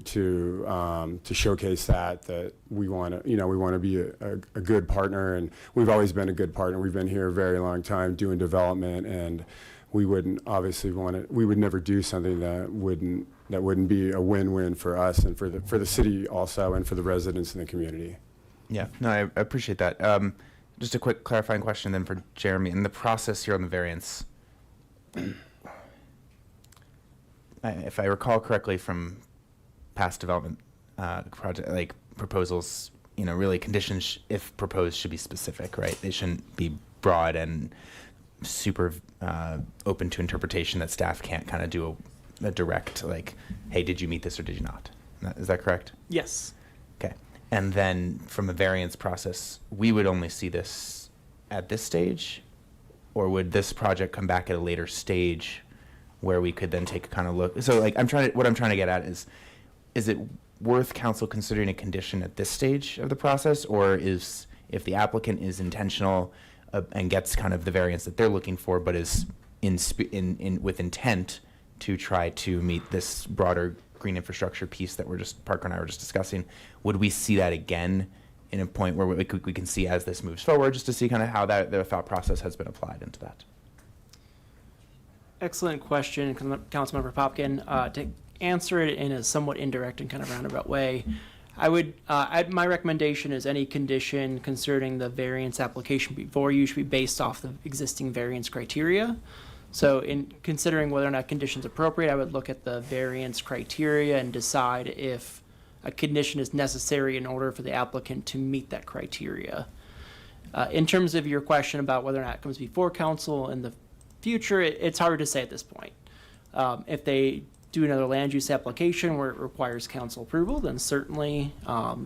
showcase that we want to, we want to be a good partner, and we've always been a good partner. We've been here a very long time doing development, and we wouldn't obviously we would never do something that wouldn't be a win-win for us and for the city also, and for the residents in the community. Yeah, no, I appreciate that. Just a quick clarifying question then for Jeremy. In the process here on the variance, if I recall correctly from past development project like proposals, really conditions, if proposed, should be specific, right? They shouldn't be broad and super open to interpretation that staff can't kind of do a direct, like, hey, did you meet this or did you not? Is that correct? Yes. Okay. And then from a variance process, we would only see this at this stage? Or would this project come back at a later stage where we could then take a kind of look? So, like, what I'm trying to get at is it worth council considering a condition at this stage of the process? Or is, if the applicant is intentional and gets kind of the variance that they're looking for, but is with intent to try to meet this broader green infrastructure piece that Parker and I were just discussing, would we see that again in a point where we can see as this moves forward, just to see kind of how the thought process has been applied into that? Excellent question, Councilmember Popkin. To answer it in a somewhat indirect and kind of roundabout way, my recommendation is any condition concerning the variance application before you should be based off the existing variance criteria. So in considering whether or not condition's appropriate, I would look at the variance criteria and decide if a condition is necessary in order for the applicant to meet that criteria. In terms of your question about whether or not it comes before council in the future, it's hard to say at this point. If they do another land use application where it requires council approval, then certainly,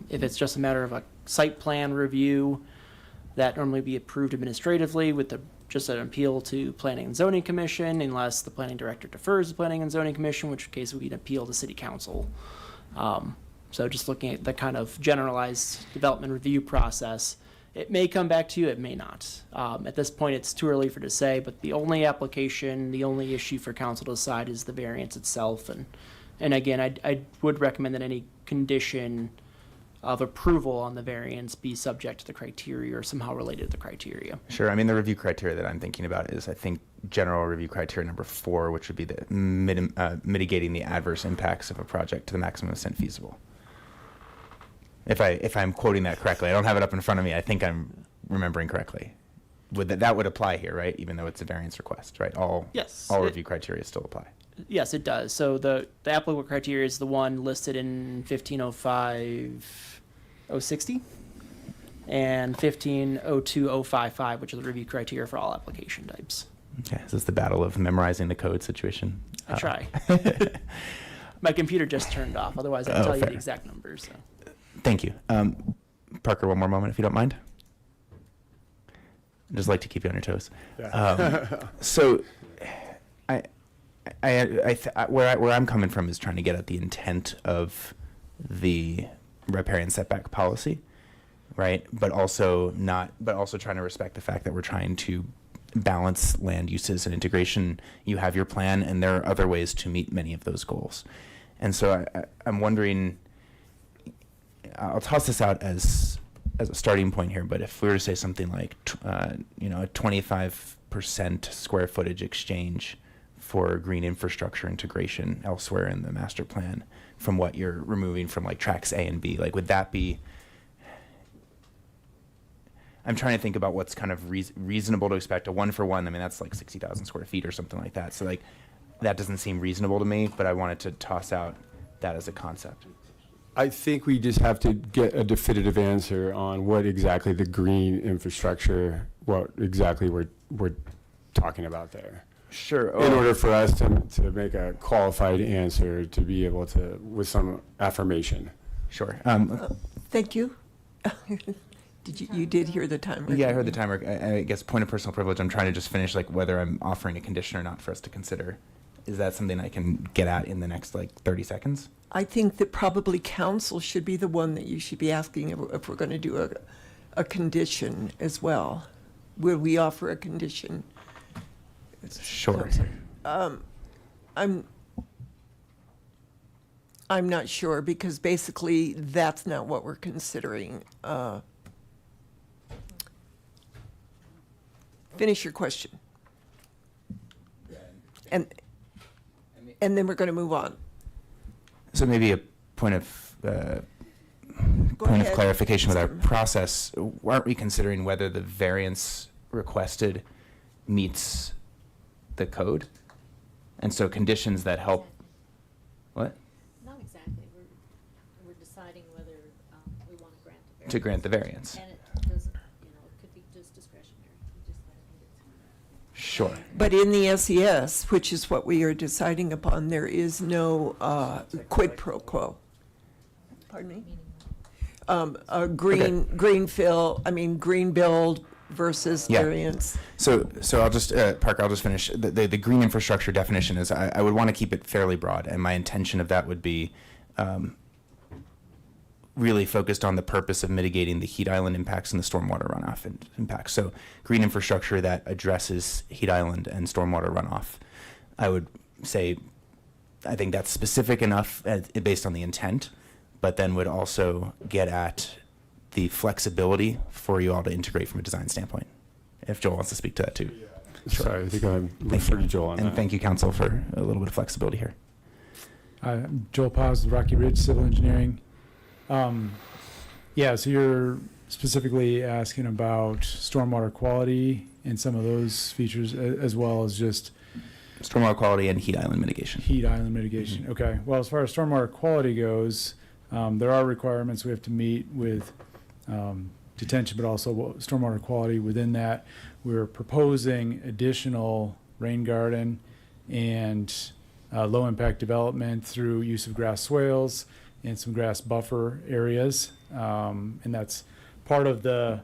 if it's just a matter of a site plan review, that normally be approved administratively with just an appeal to Planning and Zoning Commission, unless the planning director defers to Planning and Zoning Commission, which case would be an appeal to City Council. So just looking at the kind of generalized development review process, it may come back to you, it may not. At this point, it's too early for to say, but the only application, the only issue for council to decide is the variance itself. And again, I would recommend that any condition of approval on the variance be subject to the criteria or somehow related to the criteria. Sure. I mean, the review criteria that I'm thinking about is, I think, general review criteria number 4, which would be the mitigating the adverse impacts of a project to the maximum extent feasible. If I'm quoting that correctly, I don't have it up in front of me. I think I'm remembering correctly. That would apply here, right? Even though it's a variance request, right? Yes. All review criteria still apply. Yes, it does. So the applicable criteria is the one listed in 1505-060 and 1502-055, which is the review criteria for all application types. Okay. Is this the battle of memorizing the code situation? I try. My computer just turned off. Otherwise, I'd tell you the exact numbers. So. Thank you. Parker, one more moment, if you don't mind. I'd just like to keep you on your toes. Yeah. So, where I'm coming from is trying to get at the intent of the riparian setback policy, right? But also trying to respect the fact that we're trying to balance land uses and integration. You have your plan, and there are other ways to meet many of those goals. And so I'm wondering, I'll toss this out as a starting point here, but if we were to say something like, a 25% square footage exchange for green infrastructure integration elsewhere in the master plan from what you're removing from like tracks A and B, like would that be, I'm trying to think about what's kind of reasonable to expect. A 1-for-1, I mean, that's like 60,000 square feet or something like that. So like, that doesn't seem reasonable to me, but I wanted to toss out that as a concept. I think we just have to get a definitive answer on what exactly the green infrastructure, what exactly we're talking about there. Sure. In order for us to make a qualified answer, to be able to, with some affirmation. Sure. Thank you. You did hear the timer? Yeah, I heard the timer. I guess point of personal privilege, I'm trying to just finish like whether I'm offering a condition or not for us to consider. Is that something I can get at in the next like 30 seconds? I think that probably council should be the one that you should be asking if we're going to do a condition as well. Will we offer a condition? Sure. I'm not sure, because basically that's not what we're considering. Finish your question. And then we're going to move on. So maybe a point of clarification with our process. Aren't we considering whether the variance requested meets the code? And so conditions that help, what? Not exactly. We're deciding whether we want to grant the variance. To grant the variance. And it doesn't, it could be just discretionary. We just gotta think it through. Sure. But in the SES, which is what we are deciding upon, there is no quid pro quo. Pardon me? Green build versus variance. So I'll just, Parker, I'll just finish. The green infrastructure definition is, I would want to keep it fairly broad, and my intention of that would be really focused on the purpose of mitigating the heat island impacts and the stormwater runoff impacts. So green infrastructure that addresses heat island and stormwater runoff. I would say, I think that's specific enough based on the intent, but then would also get at the flexibility for you all to integrate from a design standpoint. If Joel wants to speak to that too. Sure. Sorry, I think I'm referring to Joel on that. And thank you, council, for a little bit of flexibility here. I'm Joel Paz with Rocky Ridge Civil Engineering. So you're specifically asking about stormwater quality and some of those features, as well as just stormwater quality and heat island mitigation. Heat island mitigation. Mm-hmm. Okay. Well, as far as stormwater quality goes, there are requirements we have to meet with detention, but also stormwater quality. Within that, we're proposing additional rain garden and low impact development through use of grass swales and some grass buffer areas. And that's part of the,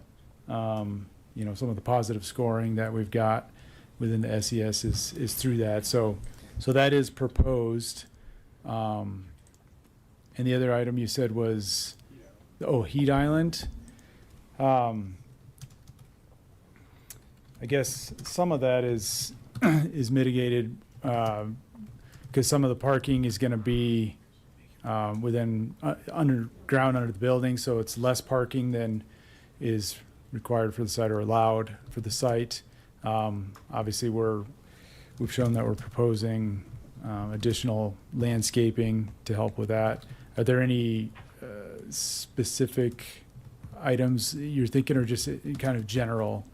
some of the positive scoring that we've got within the SES is through that. So that is proposed. And the other item you said was, oh, heat island. I guess some of that is is mitigated because some of the parking is going to be within underground under the building, so it's less parking than is required for the site or allowed for the site. Obviously, we've shown that we're proposing additional landscaping to help with that. Are there any specific items you're thinking, or just kind of general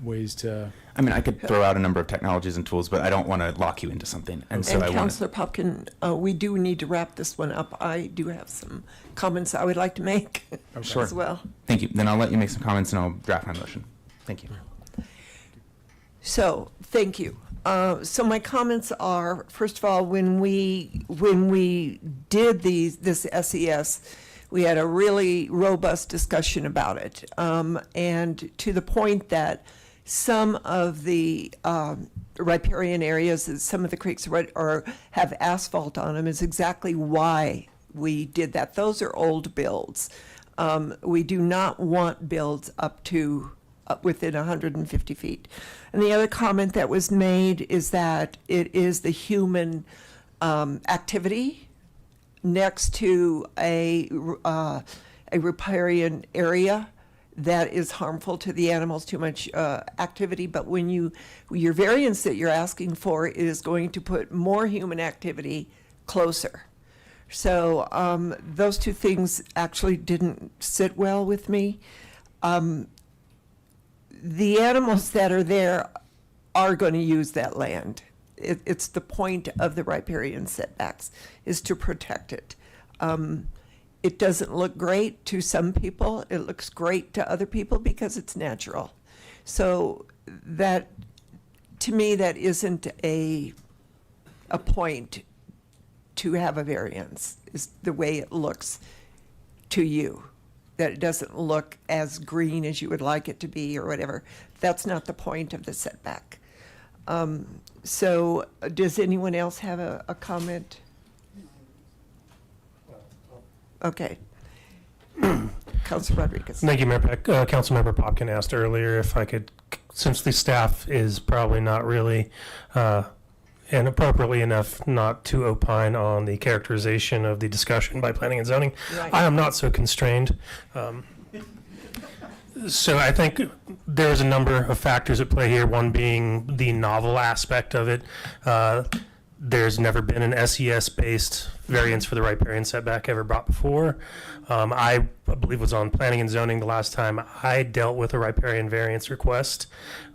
ways to? I mean, I could throw out a number of technologies and tools, but I don't want to lock you into something. And so I want Councillor Popkin, we do need to wrap this one up. I do have some comments I would like to make Sure. as well. Thank you. Then I'll let you make some comments and I'll draft my motion. Thank you. So, thank you. So my comments are, first of all, when we did this SES, we had a really robust discussion about it, and to the point that some of the riparian areas, some of the creeks have asphalt on them, is exactly why we did that. Those are old builds. We do not want builds up within 150 feet. And the other comment that was made is that it is the human activity next to a riparian area that is harmful to the animals, too much activity. But when your variance that you're asking for is going to put more human activity closer. So those two things actually didn't sit well with me. The animals that are there are going to use that land. It's the point of the riparian setbacks, is to protect it. It doesn't look great to some people. It looks great to other people because it's natural. So that, to me, that isn't a point to have a variance, is the way it looks to you. That it doesn't look as green as you would like it to be or whatever. That's not the point of the setback. So does anyone else have a comment? Okay. Councilor Rodriguez. Thank you, Mayor Peck. Councilmember Popkin asked earlier if I could, since the staff is probably not really and appropriately enough not to opine on the characterization of the discussion by planning and zoning. Right. I am not so constrained. So I think there's a number of factors at play here, one being the novel aspect of it. There's never been an SES-based variance for the riparian setback ever brought before. I believe was on planning and zoning the last time I dealt with a riparian variance request,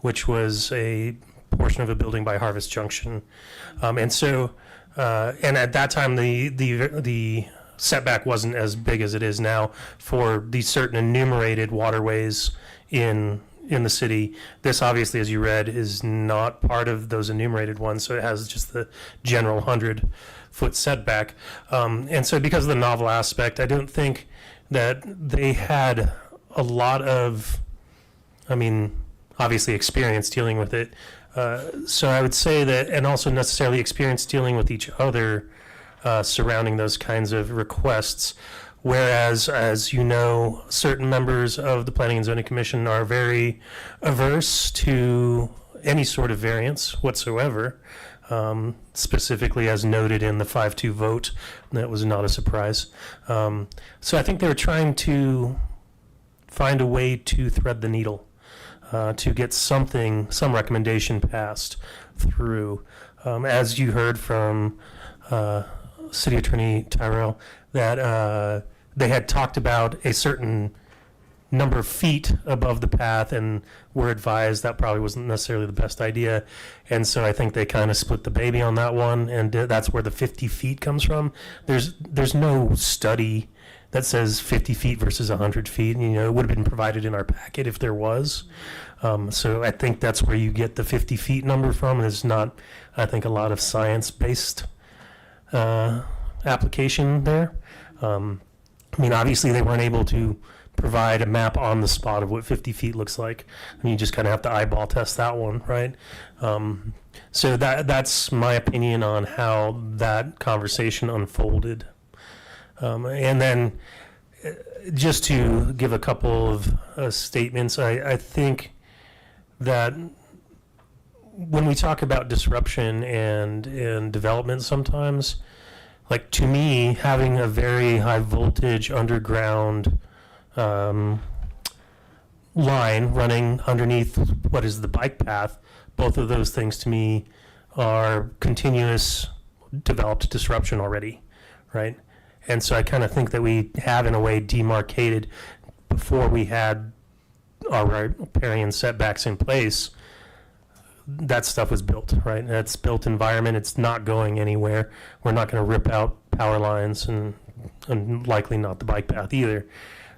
which was a portion of a building by Harvest Junction. And at that time, the setback wasn't as big as it is now for these certain enumerated waterways in the city. This obviously, as you read, is not part of those enumerated ones, so it has just the general 100-foot setback. And so because of the novel aspect, I don't think that they had a lot of, obviously experience dealing with it. So I would say that, and also necessarily experience dealing with each other surrounding those kinds of requests. Whereas, as you know, certain members of the Planning and Zoning Commission are very averse to any sort of variance whatsoever, specifically as noted in the 5-2 vote. That was not a surprise. So I think they were trying to find a way to thread the needle, to get some recommendation passed through. As you heard from City Attorney Tyrell, that they had talked about a certain number of feet above the path and were advised that probably wasn't necessarily the best idea. And so I think they kind of split the baby on that one, and that's where the 50 feet comes from. There's no study that says 50 feet versus 100 feet. It would have been provided in our packet if there was. So I think that's where you get the 50 feet number from. There's not, I think, a lot of science-based application there. Obviously they weren't able to provide a map on the spot of what 50 feet looks like. You just kind of have to eyeball test that one, right? So that's my opinion on how that conversation unfolded. And then just to give a couple of statements, I think that when we talk about disruption and development sometimes, like to me, having a very high voltage underground line running underneath what is the bike path, both of those things to me are continuous developed disruption already, right? And so I kind of think that we have in a way demarcated before we had our riparian setbacks in place. That stuff was built, right? That's built environment. It's not going anywhere. We're not going to rip out power lines and likely not the bike path either.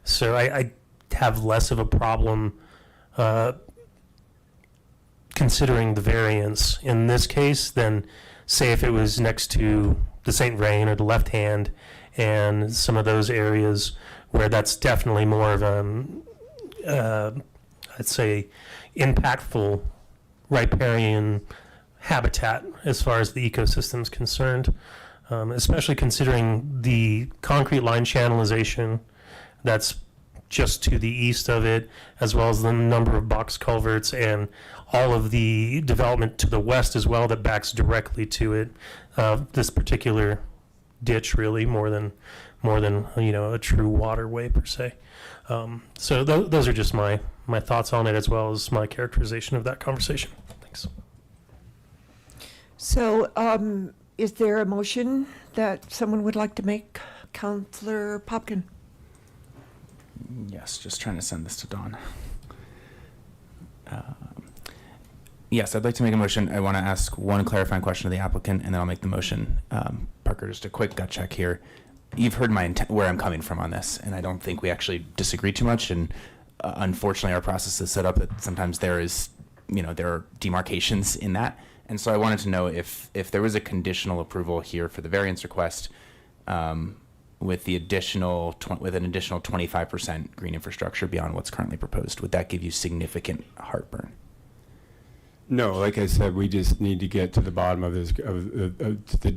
So I have less of a problem considering the variance in this case than say if it was next to the St. Vrain or the left hand and some of those areas where that's definitely more of I'd say impactful riparian habitat as far as the ecosystem is concerned, especially considering the concrete line channelization that's just to the east of it, as well as the number of box culverts and all of the development to the west as well that backs directly to it. This particular ditch really more than a true waterway per se. So those are just my thoughts on it as well as my characterization of that conversation. Thanks. So is there a motion that someone would like to make? Councillor Popkin. Yes, just trying to send this to Dawn. Yes, I'd like to make a motion. I want to ask one clarifying question to the applicant, and then I'll make the motion. Parker, just a quick gut check here. You've heard my intent, where I'm coming from on this, and I don't think we actually disagree too much. And unfortunately, our process is set up that sometimes there are demarcations in that. And so I wanted to know if there was a conditional approval here for the variance request with an additional 25% green infrastructure beyond what's currently proposed. Would that give you significant heartburn? No, like I said, we just need to get to the bottom of this, of the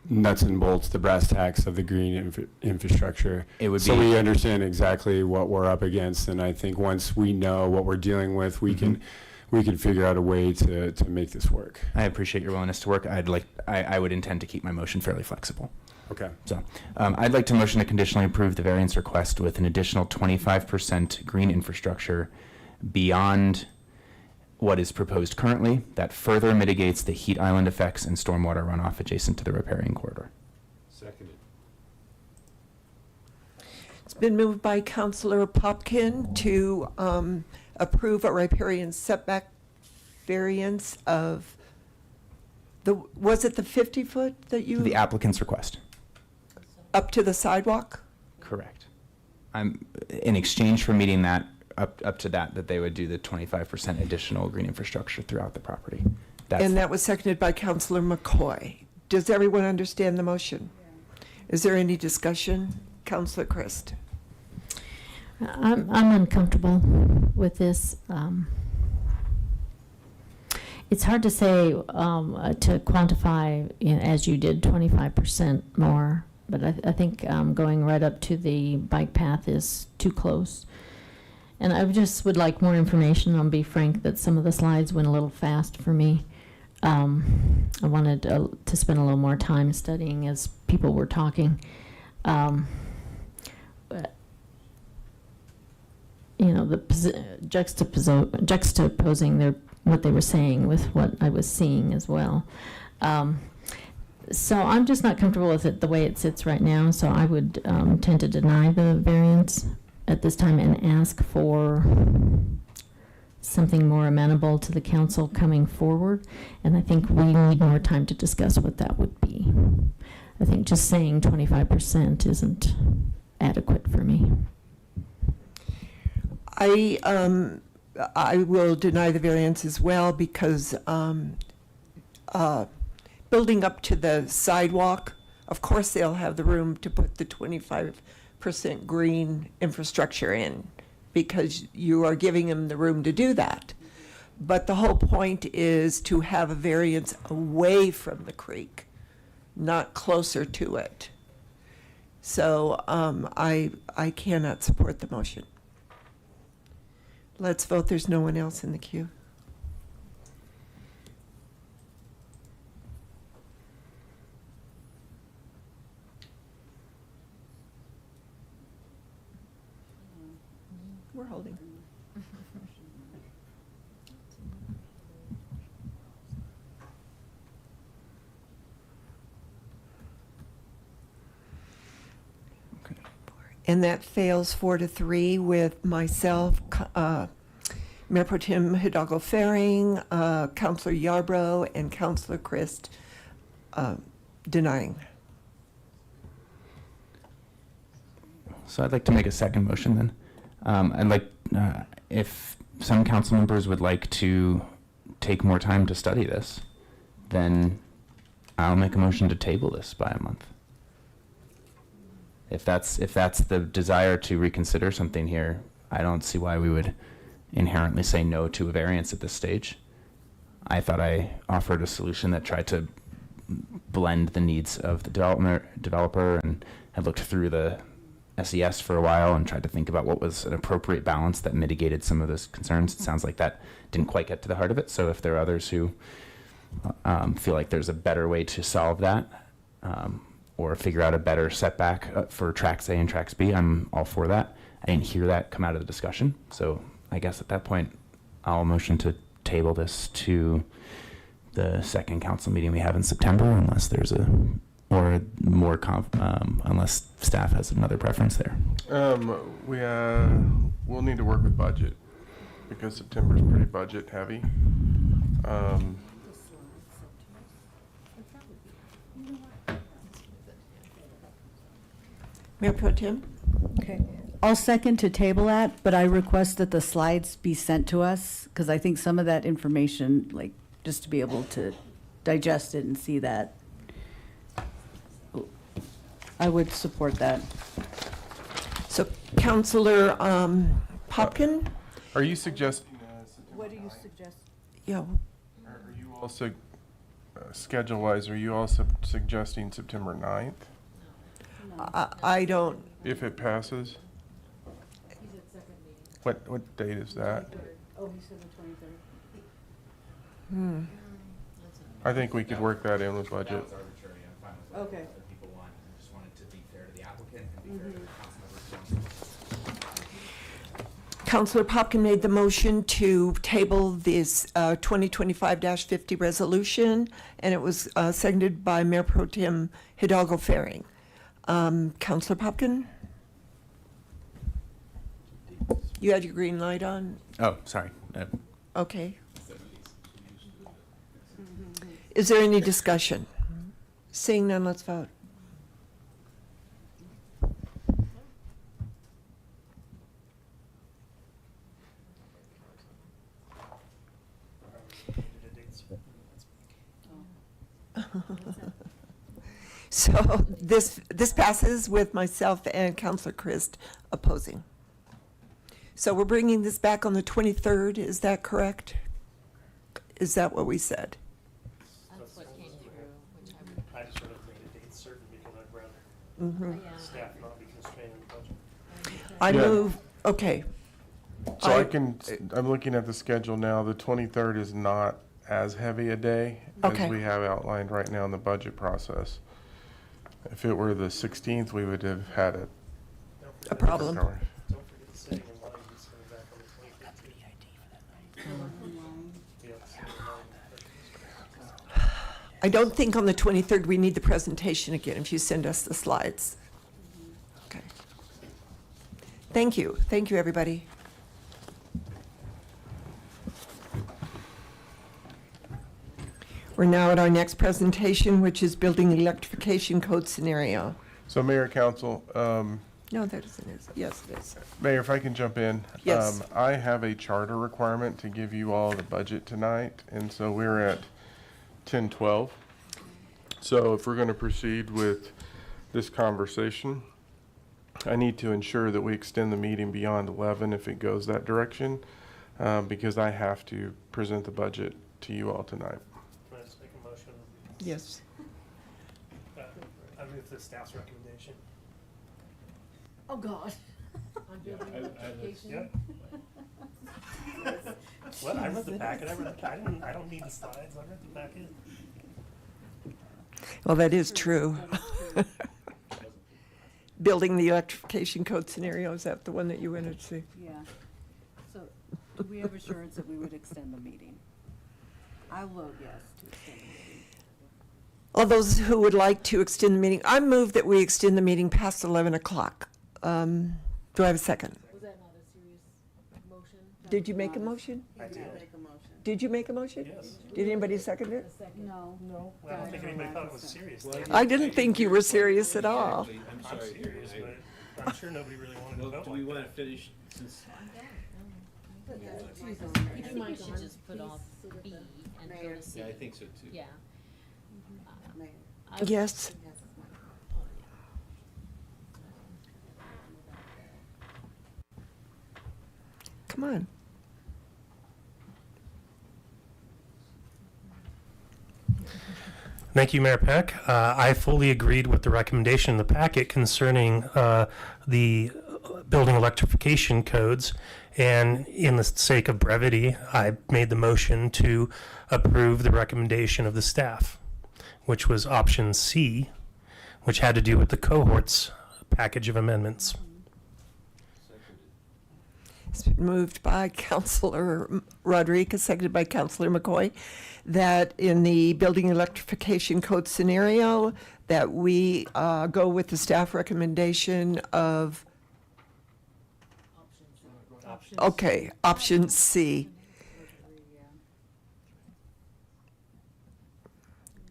nuts and bolts, the brass tacks of the green infrastructure. It would so be, we understand exactly what we're up against, and I think once we know what we're dealing with, we can figure out a way to make this work. I appreciate your willingness to work. I would intend to keep my motion fairly flexible. Okay. So I'd like to motion to conditionally approve the variance request with an additional 25% green infrastructure beyond what is proposed currently that further mitigates the heat island effects and stormwater runoff adjacent to the riparian corridor. Seconded. It's been moved by Councillor Popkin to approve a riparian setback variance of was it the 50-foot that you? The applicant's request. Up to the sidewalk? Correct. In exchange for meeting that, up to that they would do the 25% additional green infrastructure throughout the property. And that was seconded by Councillor McCoy. Does everyone understand the motion? Is there any discussion? Councillor Christ. I'm uncomfortable with this. It's hard to say, to quantify, as you did, 25% more, but I think going right up to the bike path is too close. And I just would like more information. I'll be frank that some of the slides went a little fast for me. I wanted to spend a little more time studying as people were talking. Juxtaposing what they were saying with what I was seeing as well. So I'm just not comfortable with it the way it sits right now. So I would tend to deny the variance at this time and ask for something more amenable to the council coming forward. And I think we need more time to discuss what that would be. I think just saying 25% isn't adequate for me. I will deny the variance as well because building up to the sidewalk, of course they'll have the room to put the 25% green infrastructure in because you are giving them the room to do that. But the whole point is to have a variance away from the creek, not closer to it. So I cannot support the motion. Let's vote. There's no one else in the queue. We're holding. And that fails 4-3 with myself, Mayor Pro Tem Hidalgo Faring, Councilor Yarbrough, and Councilor Christ denying. So I'd like to make a second motion then. I'd like, if some council members would like to take more time to study this, then I'll make a motion to table this by a month. If that's the desire to reconsider something here, I don't see why we would inherently say no to a variance at this stage. I thought I offered a solution that tried to blend the needs of the developer and had looked through the SES for a while and tried to think about what was an appropriate balance that mitigated some of those concerns. It sounds like that didn't quite get to the heart of it. So if there are others who feel like there's a better way to solve that, or figure out a better setback for tracks A and tracks B, I'm all for that. I didn't hear that come out of the discussion. So I guess at that point, I'll motion to table this to the second council meeting we have in September, unless there's unless staff has another preference there. We'll need to work with budget because September's pretty budget heavy. Mayor Pro Tem? Okay. I'll second to table that, but I request that the slides be sent to us, because I think some of that information, like, just to be able to digest it and see that, I would support that. So Councilor Popkin? Are you suggesting? What do you suggest? Yeah. Are you also, schedule-wise, are you also suggesting September 9th? I don't. If it passes? What date is that? Oh, he said the 23rd. I think we could work that in with budget. Okay. Councilor Popkin made the motion to table this 2025-50 resolution, and it was seconded by Mayor Pro Tem Hidalgo Faring. Councilor Popkin? You had your green light on? Oh, sorry. Okay. Is there any discussion? Seeing none, let's vote. So this passes with myself and Councilor Christ opposing. So we're bringing this back on the 23rd, is that correct? Is that what we said? That's what came through. I just would have made a date certain because I'd rather staff not be constrained in the budget. I move, okay. So I'm looking at the schedule now. The 23rd is not as heavy a day as we have outlined right now in the budget process. If it were the 16th, we would have had a problem. Don't forget the setting in line, he's coming back on the 23rd. I don't think on the 23rd we need the presentation again, if you send us the slides. Okay. Thank you. Thank you, everybody. We're now at our next presentation, which is building electrification code scenario. So Mayor, Council, No, that isn't it. Yes, it is. Mayor, if I can jump in. Yes. I have a charter requirement to give you all the budget tonight, and so we're at 10:12. So if we're going to proceed with this conversation, I need to ensure that we extend the meeting beyond 11 if it goes that direction, because I have to present the budget to you all tonight. Can I just make a motion? Yes. I move the staff's recommendation. Oh, God. On building electrification. What? I read the packet. I don't need the slides. I read the packet. Well, that is true. Building the electrification code scenario, is that the one that you wanted to see? Yeah. So do we have assurance that we would extend the meeting? I will vote yes to extend the meeting. All those who would like to extend the meeting, I move that we extend the meeting past 11 o'clock. Do I have a second? Was that not a serious motion? Did you make a motion? I did make a motion. Did you make a motion? Yes. Did anybody second it? No. Well, I don't think anybody thought it was serious. I didn't think you were serious at all. I'm serious, but I'm sure nobody really wanted to vote Do we like want that. to finish since? Keep in mind, should just put off B and go to C. Yeah, I think so too. Yeah. Yes. Come on. Thank you, Mayor Peck. I fully agreed with the recommendation in the packet concerning the building electrification codes. And in the sake of brevity, I made the motion to approve the recommendation of the staff, which was option C, which had to do with the cohorts package of amendments. It's been moved by Councilor Rodriguez, seconded by Councilor McCoy, that in the building electrification code scenario, that we go with the staff recommendation of, okay, option C.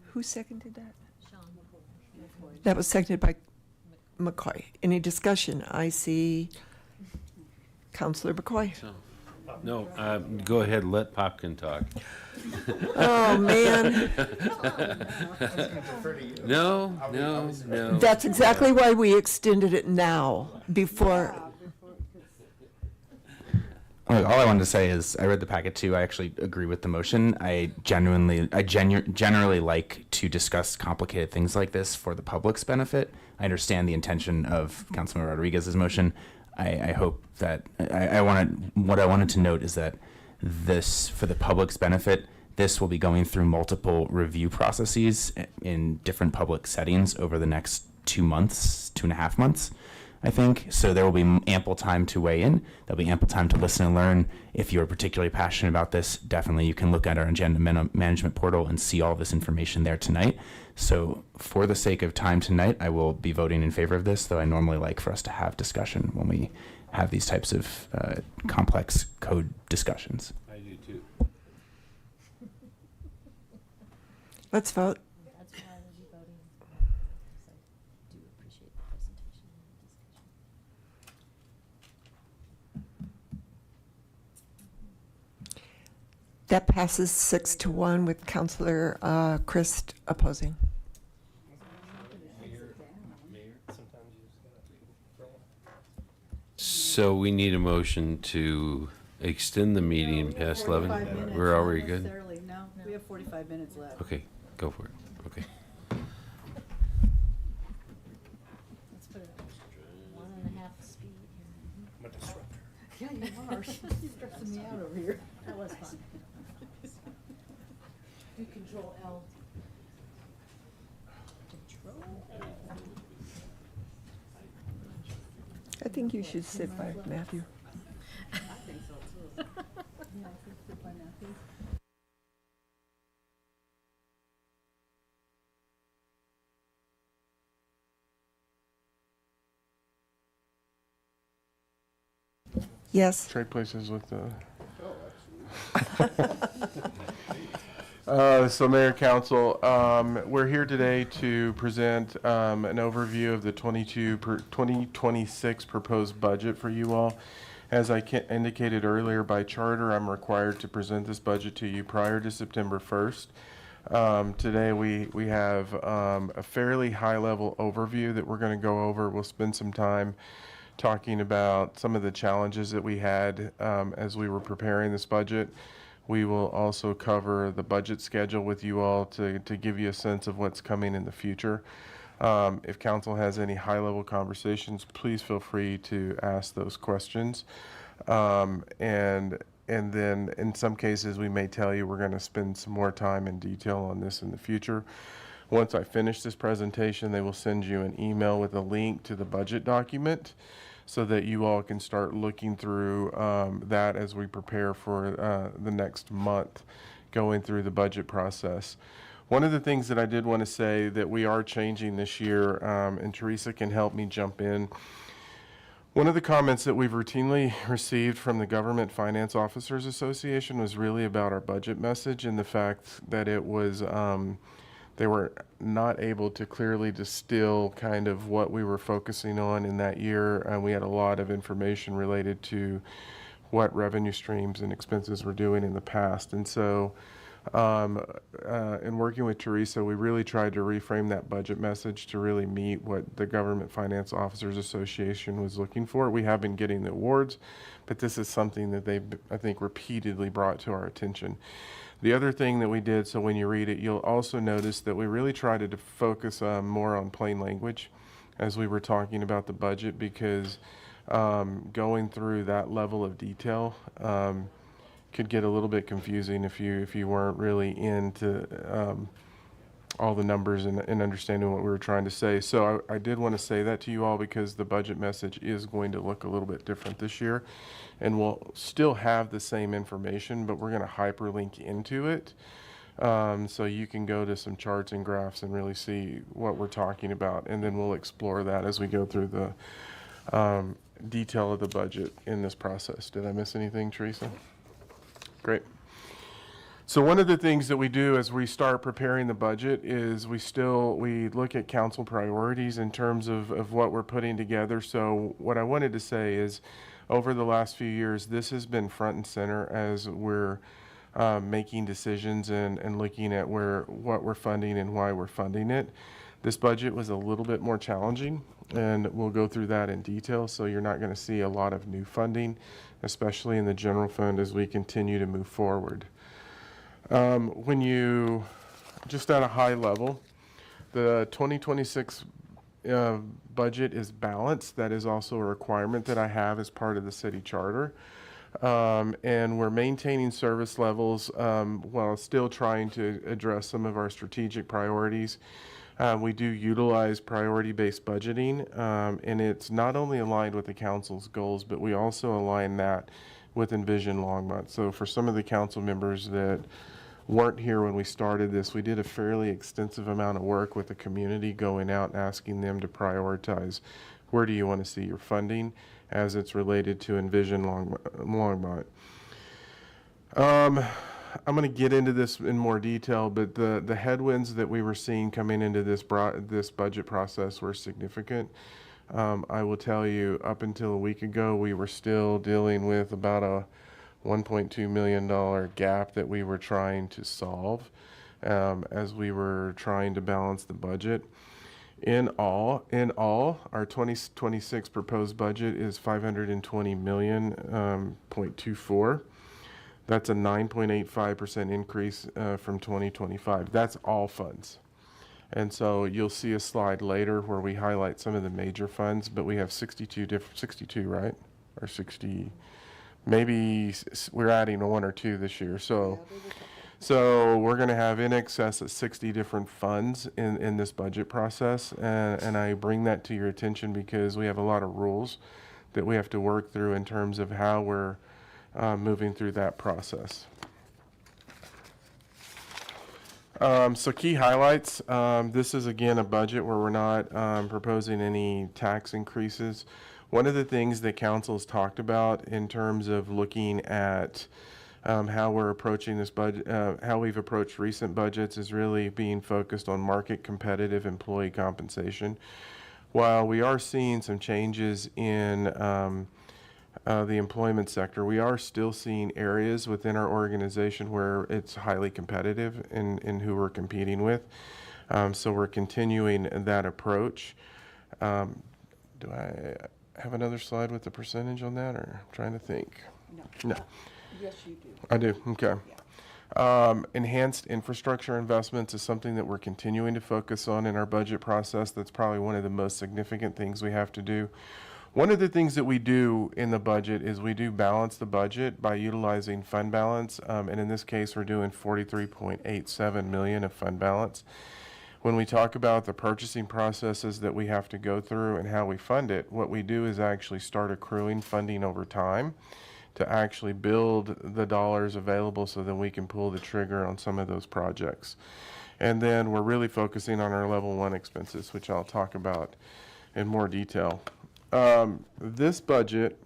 Who seconded that? That was seconded by McCoy. Any discussion? I see Councilor McCoy. No, go ahead, let Popkin talk. Oh, man. No. That's exactly why we extended it now, before. All I wanted to say is I read the packet too. I actually agree with the motion. I generally like to discuss complicated things like this for the public's benefit. I understand the intention of Councilman Rodriguez's motion. I hope that what I wanted to note is that this, for the public's benefit, this will be going through multiple review processes in different public settings over the next 2 months, 2.5 months, I think. So there will be ample time to weigh in. There'll be ample time to listen and learn. If you're particularly passionate about this, definitely you can look at our agenda management portal and see all this information there tonight. So for the sake of time tonight, I will be voting in favor of this, though I normally like for us to have discussion when we have these types of complex code discussions. I do too. Let's vote. That's why I will be voting. Because I do appreciate the presentation and discussion. That passes 6-1 with Councilor Christ opposing. So we need a motion to extend the meeting past 11. 45 minutes, We're not already good? necessarily. No, we have 45 minutes left. Okay, go for it. Okay. Let's put it at 1.5 speed here. Yeah, you are. You're stressing me out over here. That was fun. Do Control L. I think you should sit by Matthew. I think so too. Yeah, I think so by Matthew. Yes. Trade places with the. So Mayor Council, we're here today to present an overview of the 2026 proposed budget for you all. As I indicated earlier, by charter, I'm required to present this budget to you prior to September 1st. Today we have a fairly high-level overview that we're going to go over. We'll spend some time talking about some of the challenges that we had as we were preparing this budget. We will also cover the budget schedule with you all to give you a sense of what's coming in the future. If council has any high-level conversations, please feel free to ask those questions. And then in some cases, we may tell you we're going to spend some more time in detail on this in the future. Once I finish this presentation, they will send you an email with a link to the budget document so that you all can start looking through that as we prepare for the next month going through the budget process. One of the things that I did want to say that we are changing this year, and Teresa can help me jump in. One of the comments that we've routinely received from the Government Finance Officers Association was really about our budget message and the fact that it was, they were not able to clearly distill kind of what we were focusing on in that year. And we had a lot of information related to what revenue streams and expenses we're doing in the past. And so in working with Teresa, we really tried to reframe that budget message to really meet what the Government Finance Officers Association was looking for. We have been getting the awards, but this is something that they've, I think, repeatedly brought to our attention. The other thing that we did, so when you read it, you'll also notice that we really tried to focus more on plain language as we were talking about the budget, because going through that level of detail could get a little bit confusing if you weren't really into all the numbers and understanding what we were trying to say. So I did want to say that to you all, because the budget message is going to look a little bit different this year, and we'll still have the same information, but we're going to hyperlink into it. So you can go to some charts and graphs and really see what we're talking about, and then we'll explore that as we go through the detail of the budget in this process. Did I miss anything, Teresa? Great. So one of the things that we do as we start preparing the budget is we look at council priorities in terms of what we're putting together. So what I wanted to say is, over the last few years, this has been front and center as we're making decisions and looking at what we're funding and why we're funding it. This budget was a little bit more challenging, and we'll go through that in detail. So you're not going to see a lot of new funding, especially in the general fund, as we continue to move forward. When you, just at a high level, the 2026 budget is balanced. That is also a requirement that I have as part of the city charter. And we're maintaining service levels while still trying to address some of our strategic priorities. We do utilize priority-based budgeting, and it's not only aligned with the council's goals, but we also align that with Envision Longmont. So for some of the council members that weren't here when we started this, we did a fairly extensive amount of work with the community, going out and asking them to prioritize where do you want to see your funding as it's related to Envision Longmont. I'm going to get into this in more detail, but the headwinds that we were seeing coming into this budget process were significant. I will tell you, up until a week ago, we were still dealing with about a $1.2 million gap that we were trying to solve as we were trying to balance the budget. In all, our 2026 proposed budget is $520 million, 0.24. That's a 9.85% increase from 2025. That's all funds. And so you'll see a slide later where we highlight some of the major funds, but we have 62, right? Or 60, maybe we're adding one or two this year. So we're going to have in excess of 60 different funds in this budget process. And I bring that to your attention because we have a lot of rules that we have to work through in terms of how we're moving through that process. So key highlights. This is again a budget where we're not proposing any tax increases. One of the things that council has talked about in terms of looking at how we're approaching this budget, how we've approached recent budgets, is really being focused on market competitive employee compensation. While we are seeing some changes in the employment sector, we are still seeing areas within our organization where it's highly competitive in who we're competing with. So we're continuing that approach. Do I have another slide with the percentage on that, or I'm trying to think? No. Yes, you do. I do, okay. Enhanced infrastructure investments is something that we're continuing to focus on in our budget process. That's probably one of the most significant things we have to do. One of the things that we do in the budget is we do balance the budget by utilizing fund balance. And in this case, we're doing 43.87 million of fund balance. When we talk about the purchasing processes that we have to go through and how we fund it, what we do is actually start accruing funding over time to actually build the dollars available so that we can pull the trigger on some of those projects. And then we're really focusing on our level 1 expenses, which I'll talk about in more detail. This budget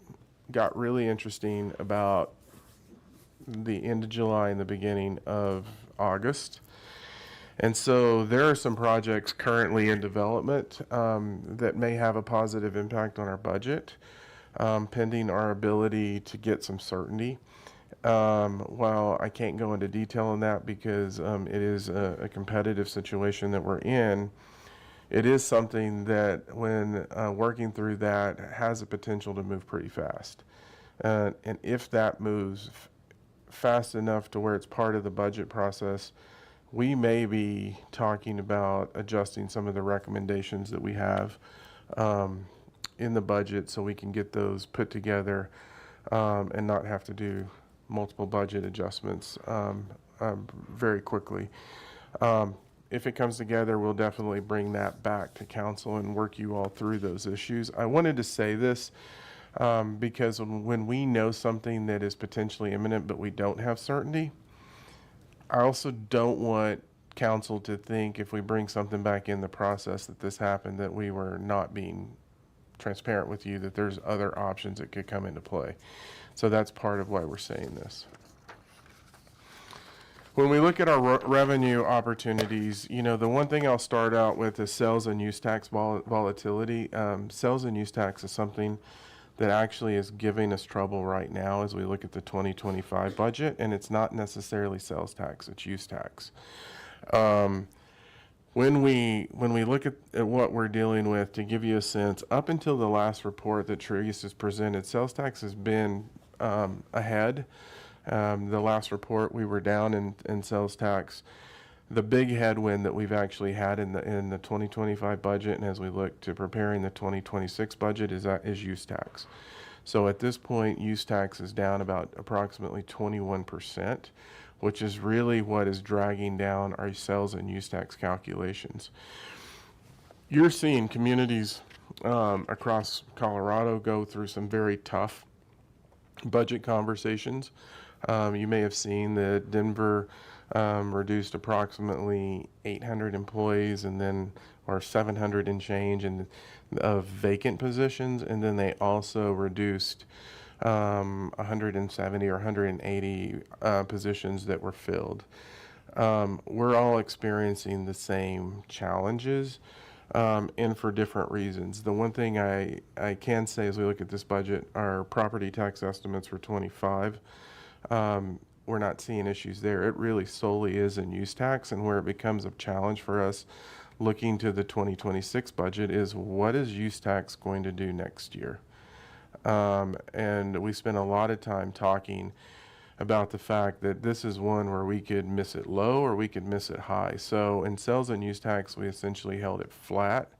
got really interesting about the end of July and the beginning of August. And so there are some projects currently in development that may have a positive impact on our budget, pending our ability to get some certainty. While I can't go into detail on that because it is a competitive situation that we're in, it is something that when working through that has a potential to move pretty fast. And if that moves fast enough to where it's part of the budget process, we may be talking about adjusting some of the recommendations that we have in the budget so we can get those put together and not have to do multiple budget adjustments very quickly. If it comes together, we'll definitely bring that back to council and work you all through those issues. I wanted to say this because when we know something that is potentially imminent but we don't have certainty, I also don't want council to think if we bring something back in the process that this happened, that we were not being transparent with you, that there's other options that could come into play. So that's part of why we're saying this. When we look at our revenue opportunities, you know, the one thing I'll start out with is sales and use tax volatility. Sales and use tax is something that actually is giving us trouble right now as we look at the 2025 budget, and it's not necessarily sales tax, it's use tax. When we look at what we're dealing with, to give you a sense, up until the last report that Therese has presented, sales tax has been ahead. The last report we were down in sales tax. The big headwind that we've actually had in the 2025 budget, and as we look to preparing the 2026 budget, is use tax. So at this point, use tax is down about approximately 21%, which is really what is dragging down our sales and use tax calculations. You're seeing communities across Colorado go through some very tough budget conversations. You may have seen that Denver reduced approximately 800 employees and then, or 700 and change of vacant positions, and then they also reduced 170 or 180 positions that were filled. We're all experiencing the same challenges, and for different reasons. The one thing I can say as we look at this budget, our property tax estimates for 25, we're not seeing issues there. It really solely is in use tax, and where it becomes a challenge for us looking to the 2026 budget is what is use tax going to do next year? And we spent a lot of time talking about the fact that this is one where we could miss it low or we could miss it high. So in sales and use tax, we essentially held it flat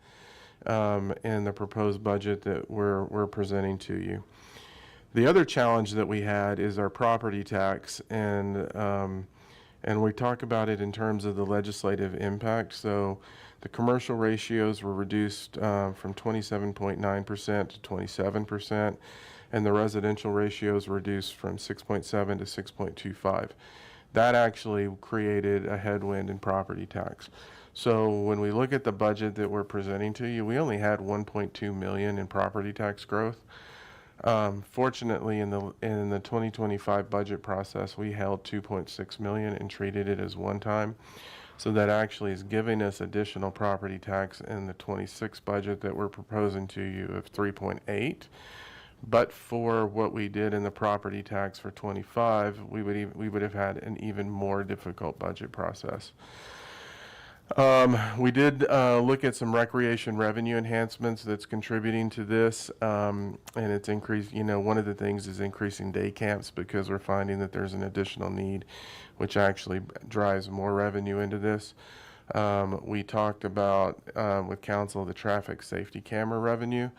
in the proposed budget that we're presenting to you. The other challenge that we had is our property tax, and we talk about it in terms of the legislative impact. So the commercial ratios were reduced from 27.9% to 27%, and the residential ratios reduced from 6.7 to 6.25. That actually created a headwind in property tax. So when we look at the budget that we're presenting to you, we only had 1.2 million in property tax growth. Fortunately, in the 2025 budget process, we held 2.6 million and treated it as one time. So that actually is giving us additional property tax in the 26 budget that we're proposing to you of 3.8. But for what we did in the property tax for 25, we would have had an even more difficult budget process. We did look at some recreation revenue enhancements that's contributing to this, and it's increased. One of the things is increasing day camps because we're finding that there's an additional need, which actually drives more revenue into this. We talked about with council the traffic safety camera revenue.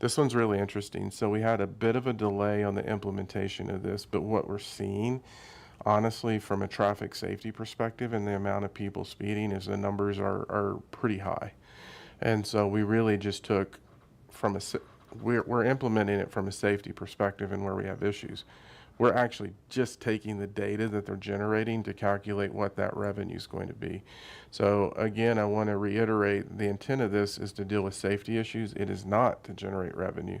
This one's really interesting. So we had a bit of a delay on the implementation of this, but what we're seeing, honestly, from a traffic safety perspective and the amount of people speeding, is the numbers are pretty high. And so we really just took from we're implementing it from a safety perspective and where we have issues. We're actually just taking the data that they're generating to calculate what that revenue is going to be. So again, I want to reiterate, the intent of this is to deal with safety issues. It is not to generate revenue.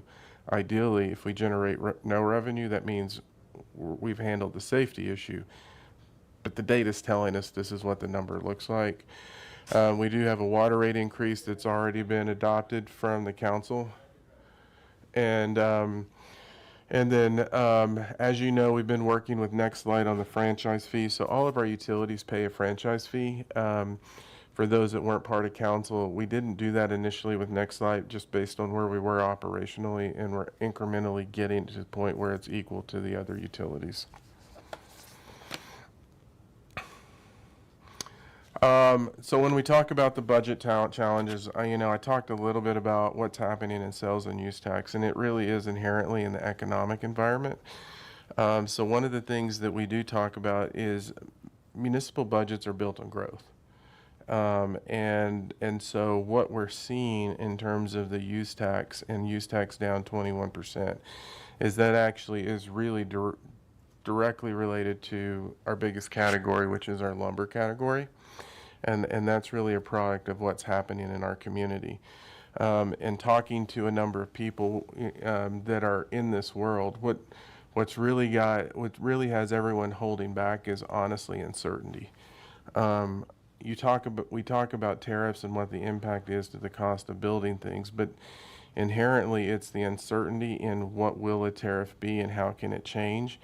Ideally, if we generate no revenue, that means we've handled the safety issue. But the data is telling us this is what the number looks like. We do have a water rate increase that's already been adopted from the council. And then, as you know, we've been working with Nextlight on the franchise fee. So all of our utilities pay a franchise fee. For those that weren't part of council, we didn't do that initially with Nextlight just based on where we were operationally, and we're incrementally getting to the point where it's equal to the other utilities. So when we talk about the budget challenges, I talked a little bit about what's happening in sales and use tax, and it really is inherently in the economic environment. So one of the things that we do talk about is municipal budgets are built on growth. And so what we're seeing in terms of the use tax and use tax down 21% is that actually is really directly related to our biggest category, which is our lumber category. And that's really a product of what's happening in our community. And talking to a number of people that are in this world, what really has everyone holding back is honestly uncertainty. We talk about tariffs and what the impact is to the cost of building things, but inherently it's the uncertainty in what will a tariff be and how can it change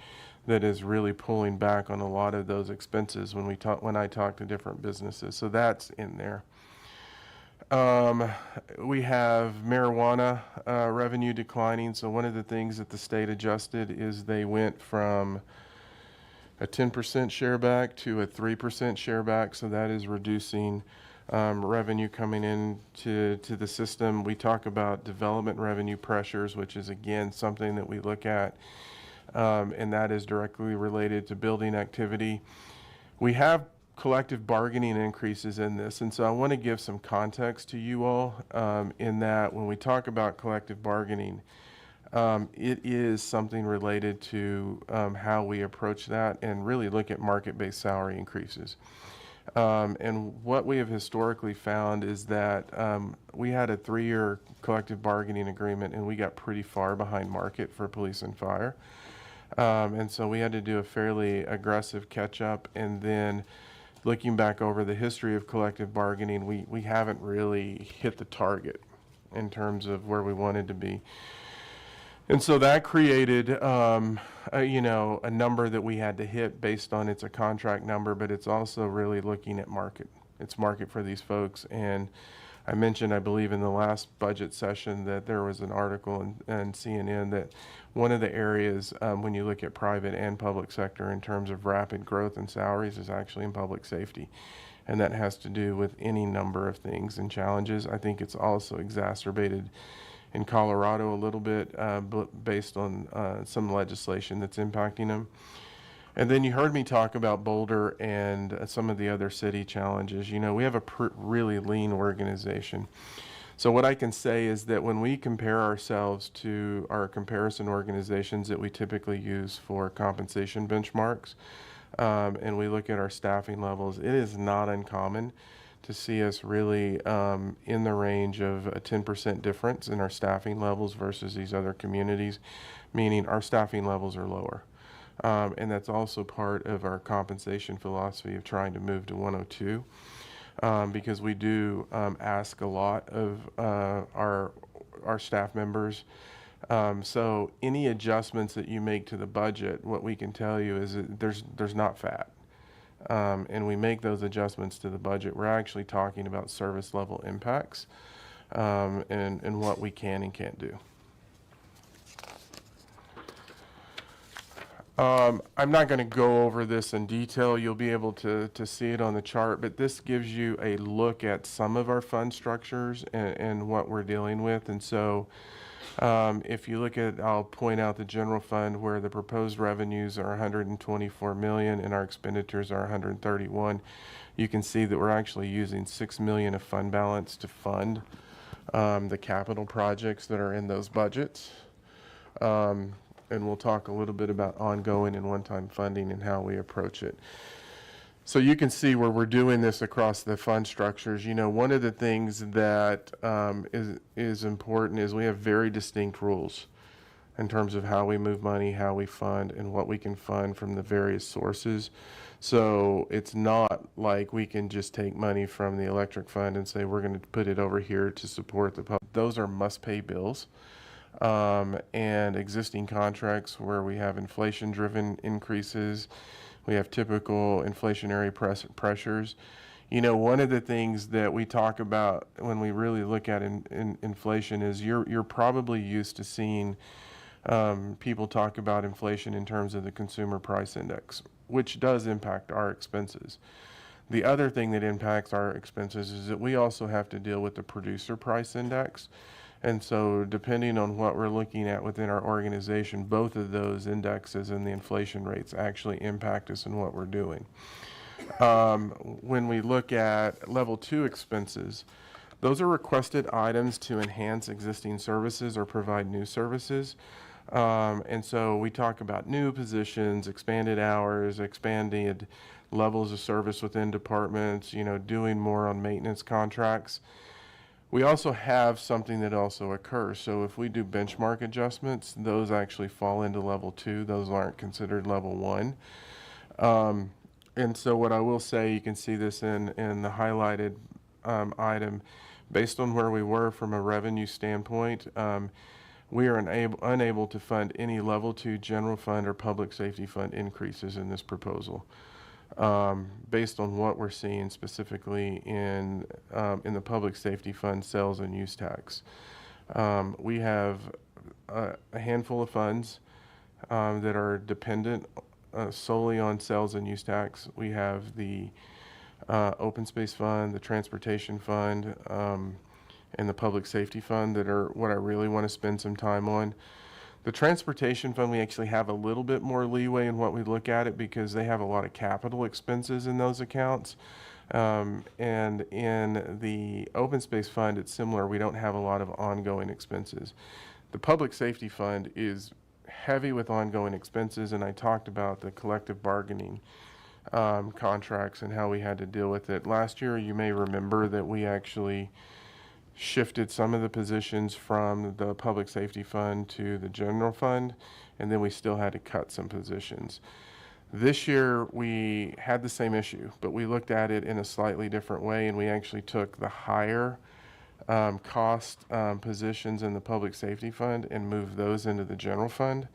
that is really pulling back on a lot of those expenses when I talk to different businesses. So that's in there. We have marijuana revenue declining. So one of the things that the state adjusted is they went from a 10% share back to a 3% share back. So that is reducing revenue coming in to the system. We talk about development revenue pressures, which is again something that we look at. And that is directly related to building activity. We have collective bargaining increases in this, and so I want to give some context to you all in that when we talk about collective bargaining, it is something related to how we approach that and really look at market-based salary increases. And what we have historically found is that we had a 3-year collective bargaining agreement, and we got pretty far behind market for police and fire. And so we had to do a fairly aggressive catch-up, and then looking back over the history of collective bargaining, we haven't really hit the target in terms of where we wanted to be. And so that created, a number that we had to hit based on it's a contract number, but it's also really looking at market. It's market for these folks. And I mentioned, I believe, in the last budget session that there was an article in CNN that one of the areas when you look at private and public sector in terms of rapid growth in salaries is actually in public safety. And that has to do with any number of things and challenges. I think it's also exacerbated in Colorado a little bit based on some legislation that's impacting them. And then you heard me talk about Boulder and some of the other city challenges. We have a really lean organization. So what I can say is that when we compare ourselves to our comparison organizations that we typically use for compensation benchmarks, and we look at our staffing levels, it is not uncommon to see us really in the range of a 10% difference in our staffing levels versus these other communities, meaning our staffing levels are lower. And that's also part of our compensation philosophy of trying to move to 102, because we do ask a lot of our staff members. So any adjustments that you make to the budget, what we can tell you is that there's not fat. and we make those adjustments to the budget, we're actually talking about service level impacts, and what we can and can't do. I'm not going to go over this in detail. You'll be able to see it on the chart, but this gives you a look at some of our fund structures and what we're dealing with. And so if you look at, I'll point out the general fund where the proposed revenues are 124 million and our expenditures are 131. You can see that we're actually using 6 million of fund balance to fund the capital projects that are in those budgets. And we'll talk a little bit about ongoing and one-time funding and how we approach it. So you can see where we're doing this across the fund structures. You know, one of the things that is important is we have very distinct rules in terms of how we move money, how we fund, and what we can fund from the various sources. So it's not like we can just take money from the electric fund and say we're going to put it over here to support the public. Those are must-pay bills. And existing contracts where we have inflation-driven increases, we have typical inflationary pressures. You know, one of the things that we talk about when we really look at inflation is you're probably used to seeing people talk about inflation in terms of the consumer price index, which does impact our expenses. The other thing that impacts our expenses is that we also have to deal with the producer price index. And so depending on what we're looking at within our organization, both of those indexes and the inflation rates actually impact us in what we're doing. When we look at level 2 expenses, those are requested items to enhance existing services or provide new services. And so we talk about new positions, expanded hours, expanded levels of service within departments, you know, doing more on maintenance contracts. We also have something that also occurs. So if we do benchmark adjustments, those actually fall into level 2. Those aren't considered level 1. And so what I will say, you can see this in the highlighted item, based on where we were from a revenue standpoint, we are unable to fund any level 2 general fund or public safety fund increases in this proposal. Based on what we're seeing specifically in the public safety fund sales and use tax. We have a handful of funds that are dependent solely on sales and use tax. We have the open space fund, the transportation fund, and the public safety fund that are what I really want to spend some time on. The transportation fund, we actually have a little bit more leeway in what we look at it because they have a lot of capital expenses in those accounts. And in the open space fund, it's similar. We don't have a lot of ongoing expenses. The public safety fund is heavy with ongoing expenses, and I talked about the collective bargaining contracts and how we had to deal with it. Last year, you may remember that we actually shifted some of the positions from the public safety fund to the general fund, and then we still had to cut some positions. This year we had the same issue, but we looked at it in a slightly different way, and we actually took the higher cost positions in the public safety fund and moved those into the general fund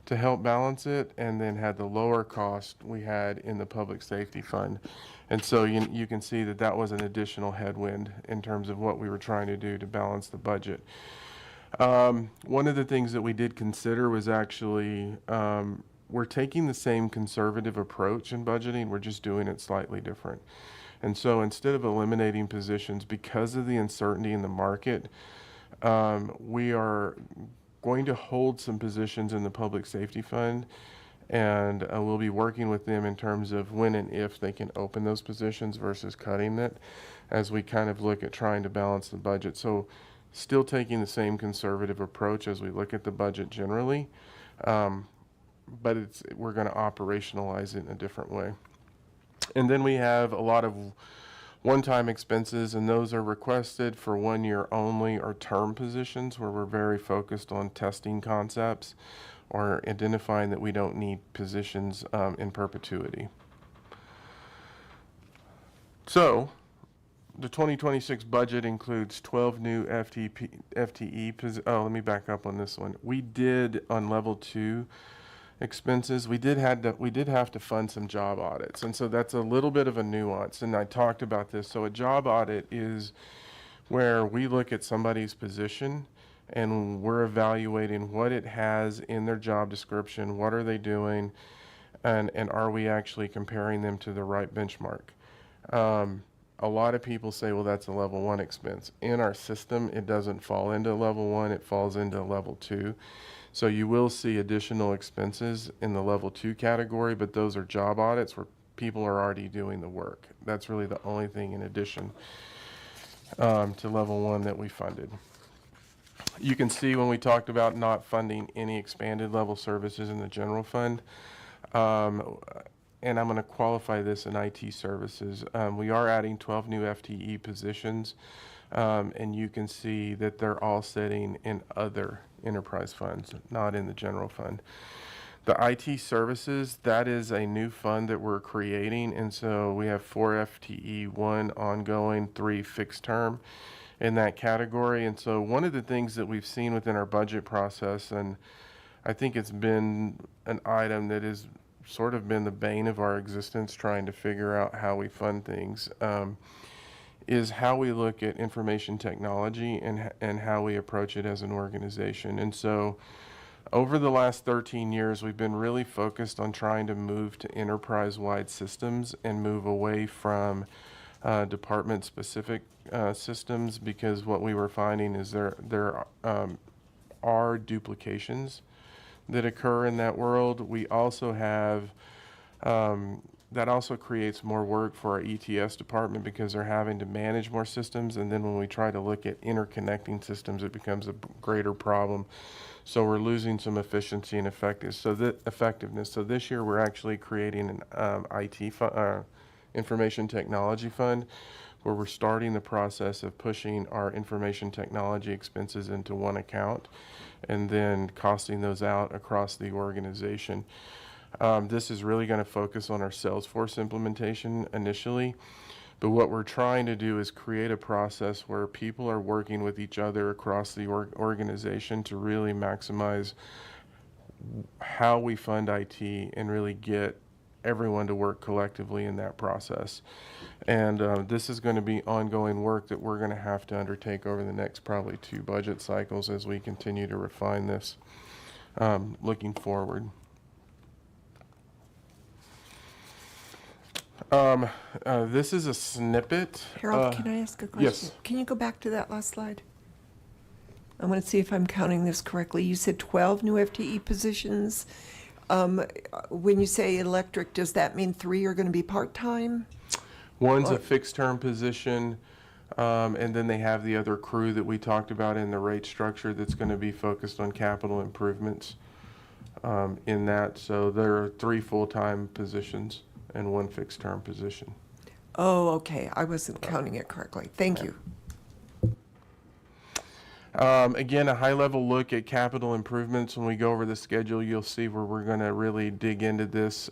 to help balance it, and then had the lower cost we had in the public safety fund. And so you can see that that was an additional headwind in terms of what we were trying to do to balance the budget. One of the things that we did consider was actually we're taking the same conservative approach in budgeting, we're just doing it slightly different. And so instead of eliminating positions because of the uncertainty in the market, we are going to hold some positions in the public safety fund, and we'll be working with them in terms of when and if they can open those positions versus cutting it as we kind of look at trying to balance the budget. So still taking the same conservative approach as we look at the budget generally, but we're going to operationalize it in a different way. And then we have a lot of one-time expenses, and those are requested for 1 year only or term positions where we're very focused on testing concepts or identifying that we don't need positions in perpetuity. So the 2026 budget includes 12 new FTE. Oh, let me back up on this one. We did on level 2 expenses, we did have to fund some job audits, and so that's a little bit of a nuance. And I talked about this. So a job audit is where we look at somebody's position and we're evaluating what it has in their job description, what are they doing, and are we actually comparing them to the right benchmark. A lot of people say, well, that's a level 1 expense. In our system, it doesn't fall into level 1, it falls into level 2. So you will see additional expenses in the level 2 category, but those are job audits where people are already doing the work. That's really the only thing in addition to level 1 that we funded. You can see when we talked about not funding any expanded level services in the general fund, and I'm going to qualify this in IT services. We are adding 12 new FTE positions, and you can see that they're all sitting in other enterprise funds, not in the general fund. The IT services, that is a new fund that we're creating, and so we have 4 FTE, 1 ongoing, 3 fixed term in that category. And so one of the things that we've seen within our budget process, and I think it's been an item that has sort of been the bane of our existence, trying to figure out how we fund things, is how we look at information technology and how we approach it as an organization. And so over the last 13 years, we've been really focused on trying to move to enterprise-wide systems and move away from department-specific systems, because what we were finding is there are duplications that occur in that world. We also have, that also creates more work for our ETS department because they're having to manage more systems. And then when we try to look at interconnecting systems, it becomes a greater problem. So we're losing some efficiency and effectiveness. So this year we're actually creating an IT information technology fund, where we're starting the process of pushing our information technology expenses into one account and then costing those out across the organization. This is really going to focus on our Salesforce implementation initially, but what we're trying to do is create a process where people are working with each other across the organization to really maximize how we fund IT and really get everyone to work collectively in that process. And this is going to be ongoing work that we're going to have to undertake over the next probably 2 budget cycles as we continue to refine this looking forward. This is a snippet. Harold, can I ask a question? Yes. Can you go back to that last slide? I want to see if I'm counting this correctly. You said 12 new FTE positions. When you say electric, does that mean 3 are going to be part-time? One's a fixed term position, and then they have the other crew that we talked about in the rate structure that's going to be focused on capital improvements in that. So there are 3 full-time positions and 1 fixed term position. Oh, okay. I wasn't counting it correctly. Thank you. Again, a high-level look at capital improvements. When we go over the schedule, you'll see where we're going to really dig into this.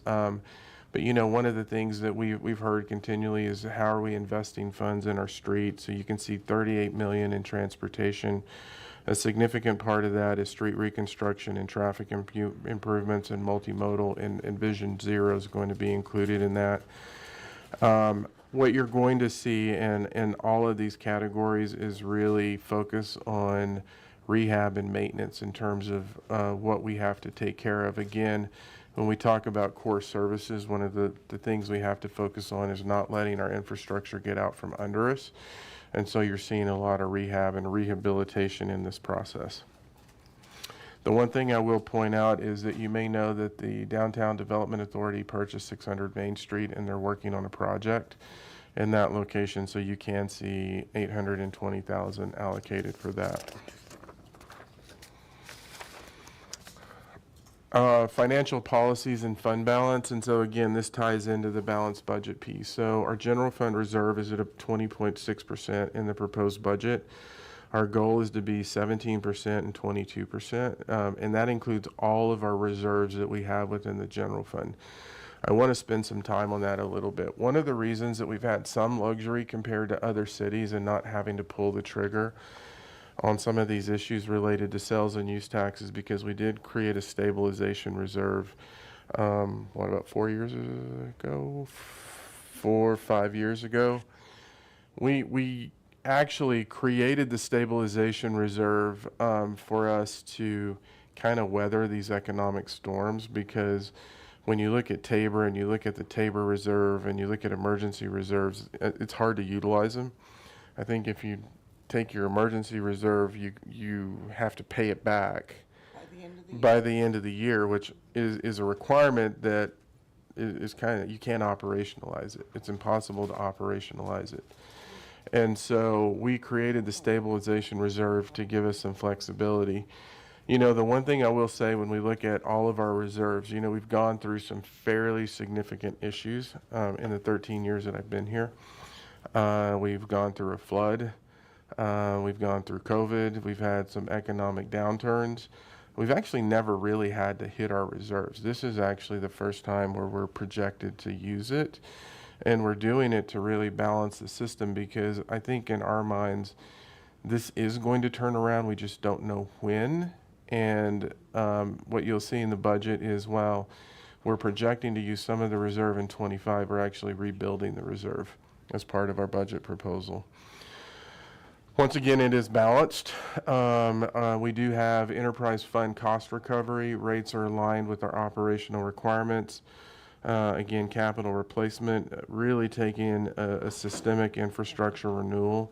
But you know, one of the things that we've heard continually is how are we investing funds in our streets? So you can see 38 million in transportation. A significant part of that is street reconstruction and traffic improvements and multimodal, and Vision Zero is going to be included in that. What you're going to see in all of these categories is really focus on rehab and maintenance in terms of what we have to take care of. Again, when we talk about core services, one of the things we have to focus on is not letting our infrastructure get out from under us. And so you're seeing a lot of rehab and rehabilitation in this process. The one thing I will point out is that you may know that the Downtown Development Authority purchased 600 Main Street, and they're working on a project in that location, so you can see $820,000 allocated for that. Financial policies and fund balance, and so again, this ties into the balanced budget piece. So our general fund reserve is at 20.6% in the proposed budget. Our goal is to be 17% and 22%, and that includes all of our reserves that we have within the general fund. I want to spend some time on that a little bit. One of the reasons that we've had some luxury compared to other cities and not having to pull the trigger on some of these issues related to sales and use taxes, because we did create a stabilization reserve, about 4 years ago, 4 or 5 years ago. We actually created the stabilization reserve for us to kind of weather these economic storms, because when you look at Tabor and you look at the Tabor Reserve and you look at emergency reserves, it's hard to utilize them. I think if you take your emergency reserve, you have to pay it back by the end of the year, which is a requirement that is kind of, you can't operationalize it. It's impossible to operationalize it. And so we created the stabilization reserve to give us some flexibility. You know, the one thing I will say when we look at all of our reserves, you know, we've gone through some fairly significant issues in the 13 years that I've been here. We've gone through a flood. We've gone through COVID. We've had some economic downturns. We've actually never really had to hit our reserves. This is actually the first time where we're projected to use it. And we're doing it to really balance the system, because I think in our minds, this is going to turn around. We just don't know when. And what you'll see in the budget is, while we're projecting to use some of the reserve in 25, we're actually rebuilding the reserve as part of our budget proposal. Once again, it is balanced. We do have enterprise fund cost recovery. Rates are aligned with our operational requirements. Again, capital replacement, really taking a systemic infrastructure renewal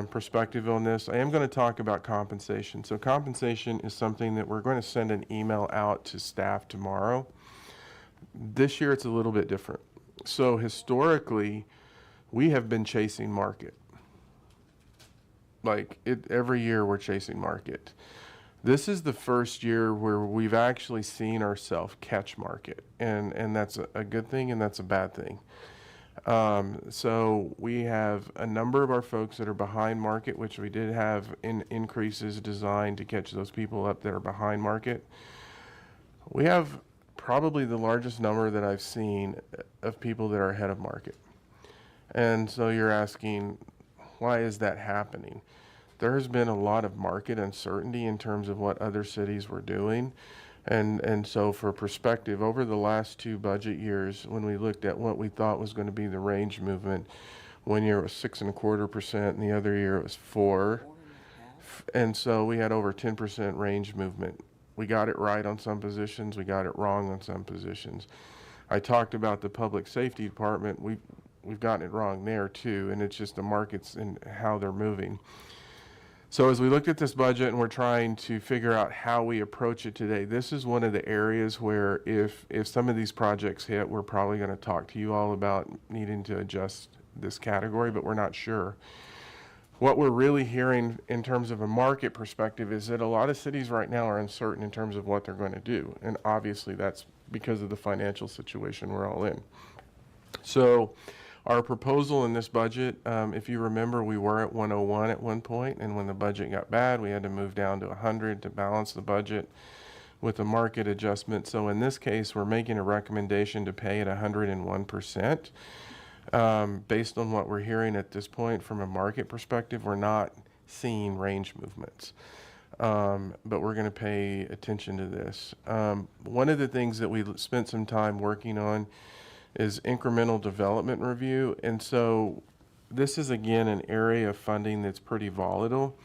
perspective on this. I am going to talk about compensation. So compensation is something that we're going to send an email out to staff tomorrow. This year it's a little bit different. So historically, we have been chasing market. Every year we're chasing market. This is the first year where we've actually seen ourselves catch market, and that's a good thing and that's a bad thing. So we have a number of our folks that are behind market, which we did have increases designed to catch those people up that are behind market. We have probably the largest number that I've seen of people that are ahead of market. And so you're asking, why is that happening? There has been a lot of market uncertainty in terms of what other cities were doing. And so for perspective, over the last 2 budget years, when we looked at what we thought was going to be the range movement, one year it was 6.25% and the other year it was 4%. And so we had over 10% range movement. We got it right on some positions, we got it wrong on some positions. I talked about the public safety department. We've gotten it wrong there too, and it's just the markets and how they're moving. So as we looked at this budget and we're trying to figure out how we approach it today, this is one of the areas where if some of these projects hit, we're probably going to talk to you all about needing to adjust this category, but we're not sure. What we're really hearing in terms of a market perspective is that a lot of cities right now are uncertain in terms of what they're going to do. And obviously that's because of the financial situation we're all in. So our proposal in this budget, if you remember, we were at 101 at one point, and when the budget got bad, we had to move down to 100 to balance the budget with a market adjustment. So in this case, we're making a recommendation to pay at 101%. Based on what we're hearing at this point from a market perspective, we're not seeing range movements. But we're going to pay attention to this. One of the things that we spent some time working on is incremental development review. And so this is, again, an area of funding that's pretty volatile.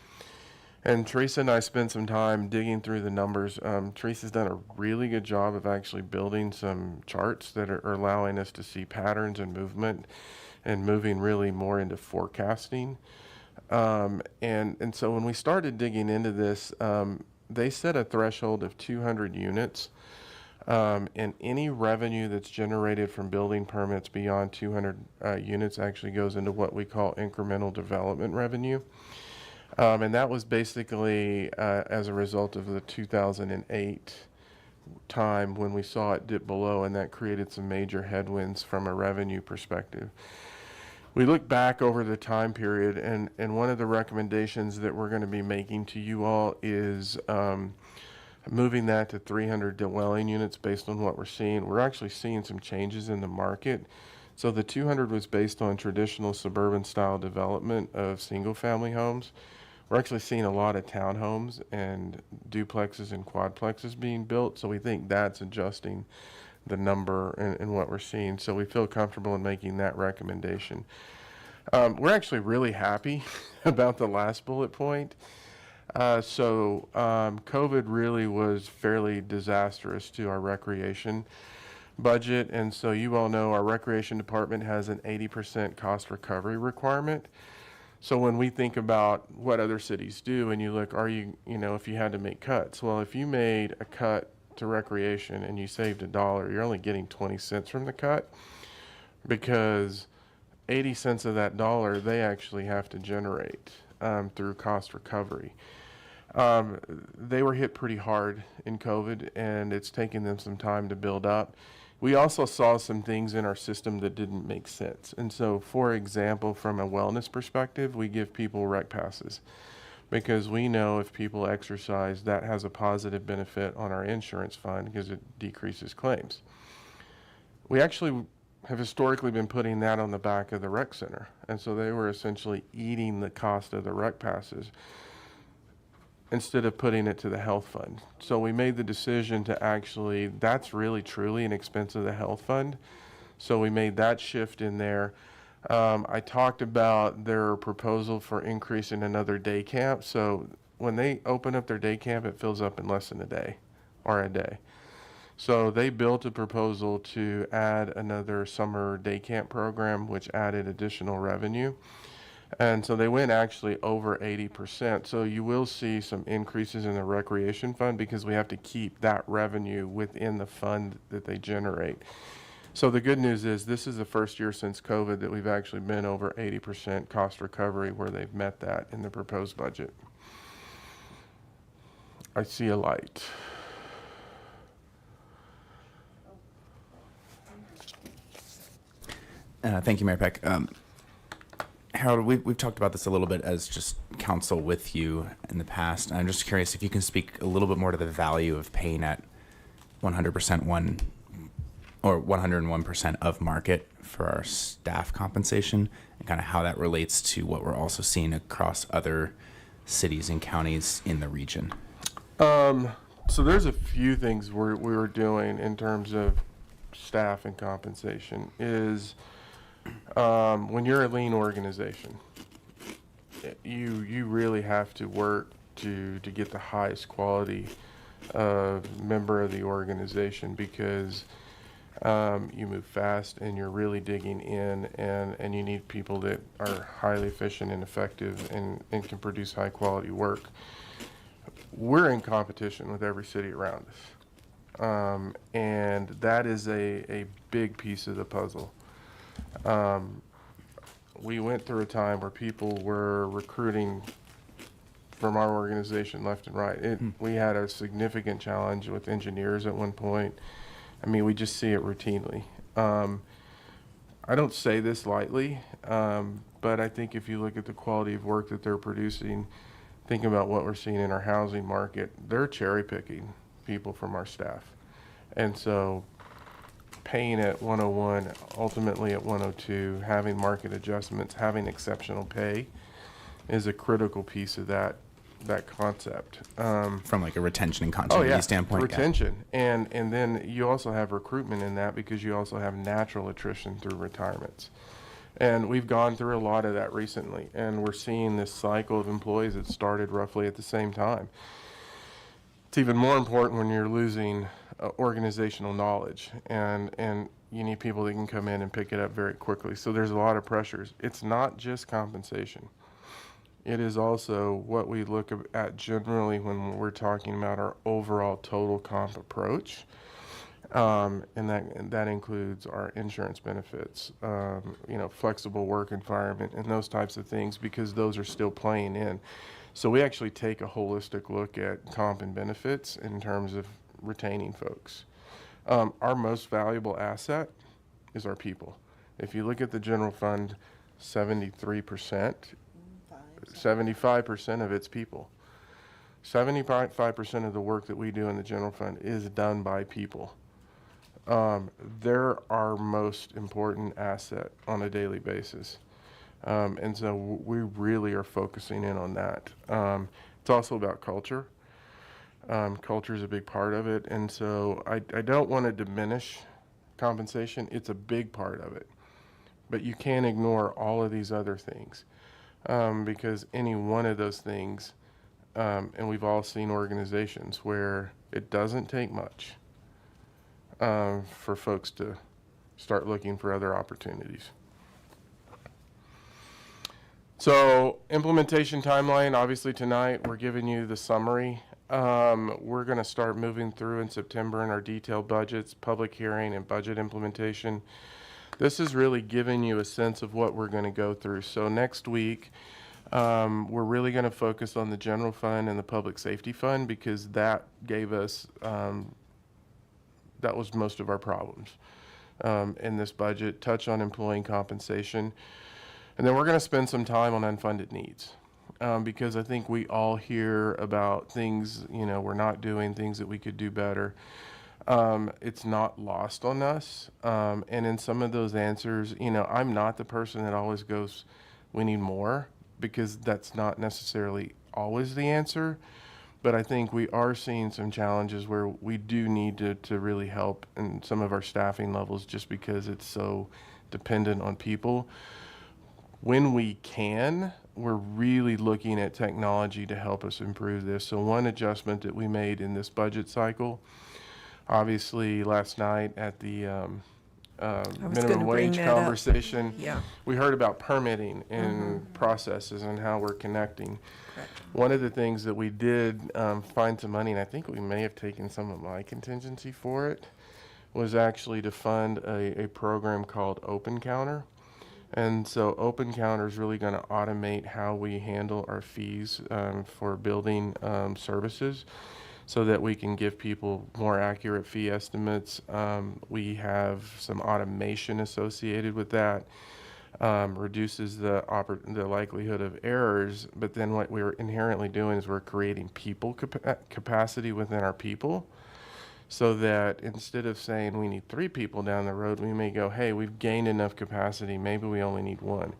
And Teresa and I spent some time digging through the numbers. Teresa's done a really good job of actually building some charts that are allowing us to see patterns and movement and moving really more into forecasting. And so when we started digging into this, they set a threshold of 200 units. And any revenue that's generated from building permits beyond 200 units actually goes into what we call incremental development revenue. And that was basically as a result of the 2008 time when we saw it dip below, and that created some major headwinds from a revenue perspective. We look back over the time period, and one of the recommendations that we're going to be making to you all is moving that to 300 dwelling units based on what we're seeing. We're actually seeing some changes in the market. So the 200 was based on traditional suburban style development of single family homes. we're actually seeing a lot of townhomes and duplexes and quadplexes being built. So we think that's adjusting the number and what we're seeing. So we feel comfortable in making that recommendation. We're actually really happy about the last bullet point. COVID really was fairly disastrous to our recreation budget. And so you all know our recreation department has an 80% cost recovery requirement. So when we think about what other cities do and you look, if you had to make cuts, well, if you made a cut to recreation and you saved $1, you're only getting 20 cents from the cut, because 80 cents of that dollar they actually have to generate through cost recovery. They were hit pretty hard in COVID, and it's taken them some time to build up. We also saw some things in our system that didn't make sense. And so, for example, from a wellness perspective, we give people rec passes because we know if people exercise, that has a positive benefit on our insurance fund because it decreases claims. We actually have historically been putting that on the back of the rec center. And so they were essentially eating the cost of the rec passes instead of putting it to the health fund. So we made the decision to actually, that's really truly an expense of the health fund. So we made that shift in there. I talked about their proposal for increasing another day camp. So when they open up their day camp, it fills up in less than a day or a day. So they built a proposal to add another summer day camp program, which added additional revenue. And so they went actually over 80%. So you will see some increases in the recreation fund because we have to keep that revenue within the fund that they generate. So the good news is this is the first year since COVID that we've actually been over 80% cost recovery, where they've met that in the proposed budget. I see a light. Thank you, Mayor Peck. Harold, we've talked about this a little bit as just counsel with you in the past. I'm just curious if you can speak a little bit more to the value of paying at 100% or 101% of market for our staff compensation, and kind of how that relates to what we're also seeing across other cities and counties in the region. So there's a few things we were doing in terms of staff and compensation. Is when you're a lean organization, you really have to work to get the highest quality member of the organization, because you move fast and you're really digging in, and you need people that are highly efficient and effective and can produce high quality work. We're in competition with every city around us, and that is a big piece of the puzzle. We went through a time where people were recruiting from our organization left and right. We had a significant challenge with engineers at one point. I mean, we just see it routinely. I don't say this lightly, but I think if you look at the quality of work that they're producing, think about what we're seeing in our housing market, they're cherry picking people from our staff. And so paying at 101, ultimately at 102, having market adjustments, having exceptional pay is a critical piece of that concept. From like a retention and continuity standpoint. Retention. Yeah. And then you also have recruitment in that, because you also have natural attrition through retirements. And we've gone through a lot of that recently, and we're seeing this cycle of employees that started roughly at the same time. It's even more important when you're losing organizational knowledge, and you need people that can come in and pick it up very quickly. So there's a lot of pressures. It's not just compensation. It is also what we look at generally when we're talking about our overall total comp approach. And that includes our insurance benefits, flexible work environment, and those types of things, because those are still playing in. So we actually take a holistic look at comp and benefits in terms of retaining folks. Our most valuable asset is our people. If you look at the general fund, 75% of it's people. 75% of the work that we do in the general fund is done by people. They're our most important asset on a daily basis. And so we really are focusing in on that. It's also about culture. Culture is a big part of it. And so I don't want to diminish compensation. It's a big part of it. But you can't ignore all of these other things, because any one of those things, and we've all seen organizations where it doesn't take much for folks to start looking for other opportunities. So implementation timeline, obviously tonight we're giving you the summary. We're going to start moving through in September in our detailed budgets, public hearing, and budget implementation. This is really giving you a sense of what we're going to go through. So next week, we're really going to focus on the general fund and the public safety fund, because that gave us, that was most of our problems in this budget. Touch on employee compensation. And then we're going to spend some time on unfunded needs, because I think we all hear about things, we're not doing, things that we could do better. It's not lost on us. And in some of those answers, I'm not the person that always goes, we need more, because that's not necessarily always the answer. But I think we are seeing some challenges where we do need to really help in some of our staffing levels, just because it's so dependent on people. When we can, we're really looking at technology to help us improve this. So one adjustment that we made in this budget cycle, obviously last night at the minimum wage conversation, we heard about permitting and processes and how we're connecting. Correct. One of the things that we did find some money, and I think we may have taken some of my contingency for it, was actually to fund a program called Open Counter. And so Open Counter is really going to automate how we handle our fees for building services, so that we can give people more accurate fee estimates. We have some automation associated with that, reduces the likelihood of errors. But then what we're inherently doing is we're creating people capacity within our people, so that instead of saying we need 3 people down the road, we may go, hey, we've gained enough capacity, maybe we only need 1.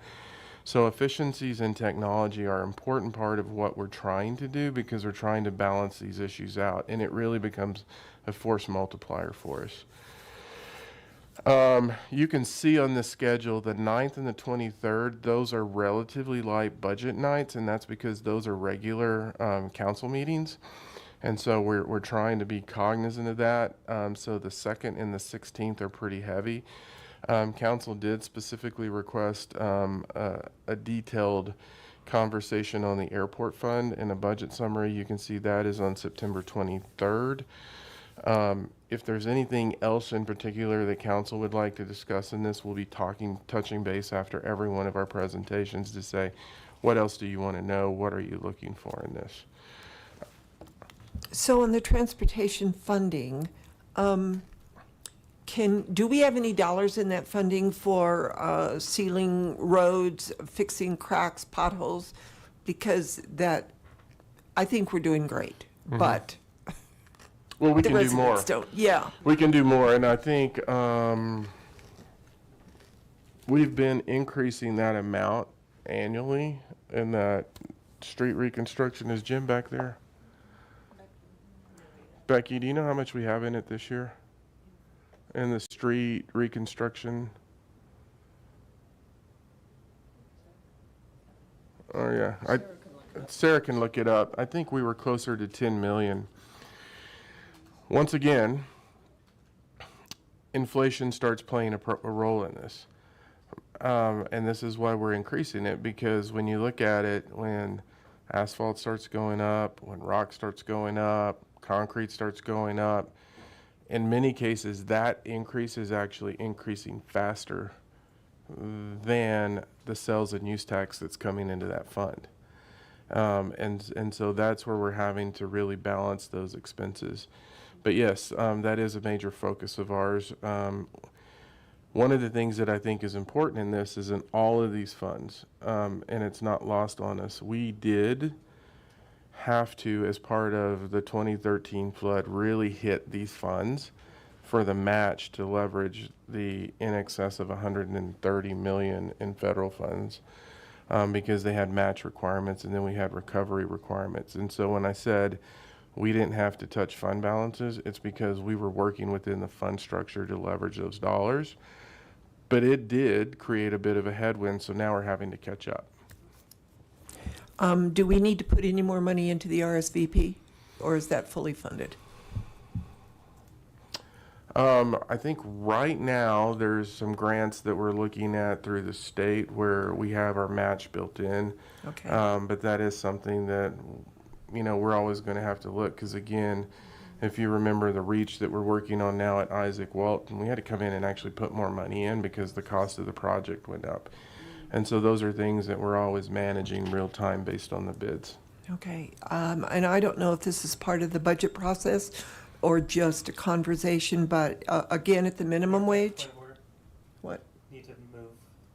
So efficiencies in technology are an important part of what we're trying to do, because we're trying to balance these issues out, and it really becomes a force multiplier for us. You can see on this schedule the 9th and the 23rd, those are relatively light budget nights, and that's because those are regular council meetings. And so we're trying to be cognizant of that. So the 2nd and the 16th are pretty heavy. Council did specifically request a detailed conversation on the airport fund and a budget summary. You can see that is on September 23rd. If there's anything else in particular that council would like to discuss in this, we'll be touching base after every one of our presentations to say, what else do you want to know? What are you looking for in this? So on the transportation funding, do we have any dollars in that funding for sealing roads, fixing cracks, potholes? Because I think we're doing great, but well, we the can do more. We can do more, and I think we've been increasing that amount annually in that street reconstruction. Is Jim back there? Becky, do you know how much we have in it this year? In the street reconstruction? Oh, yeah. Sarah can look it up. I think we were closer to 10 million. Once again, inflation starts playing a role in this. And this is why we're increasing it, because when you look at it, when asphalt starts going up, when rock starts going up, concrete starts going up, in many cases that increase is actually increasing faster than the sales and use tax that's coming into that fund. And so that's where we're having to really balance those expenses. But yes, that is a major focus of ours. One of the things that I think is important in this is in all of these funds, and it's not lost on us, we did have to, as part of the 2013 flood, really hit these funds for the match to leverage the in excess of 130 million in federal funds, because they had match requirements and then we had recovery requirements. And so when I said we didn't have to touch fund balances, it's because we were working within the fund structure to leverage those dollars. But it did create a bit of a headwind, so now we're having to catch up. Do we need to put any more money into the RSVP, or is that fully funded? I think right now there's some grants that we're looking at through the state where we have our match built in. Okay. But that is something that, we're always going to have to look, because again, if you remember the reach that we're working on now at Isaac Walton, we had to come in and actually put more money in because the cost of the project went up. And so those are things that we're always managing real time based on the bids. Okay, and I don't know if this is part of the budget process or just a conversation, but again, at the minimum wage? What? Need to move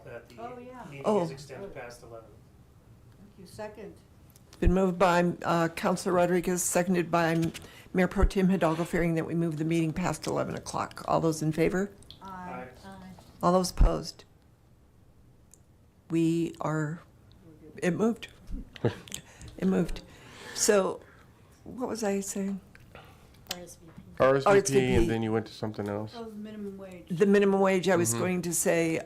that the meeting Oh. is extended past 11. Thank you. Second. Been moved by Councilor Rodriguez, seconded by Mayor Pro Tem Hidalgo, fearing that we move the meeting past 11 o'clock. All those in favor? Aye. All those opposed? It moved. It moved. So, what was I saying? RSVP, and then you went to something else. Oh, the minimum wage. The minimum wage, I was going to say,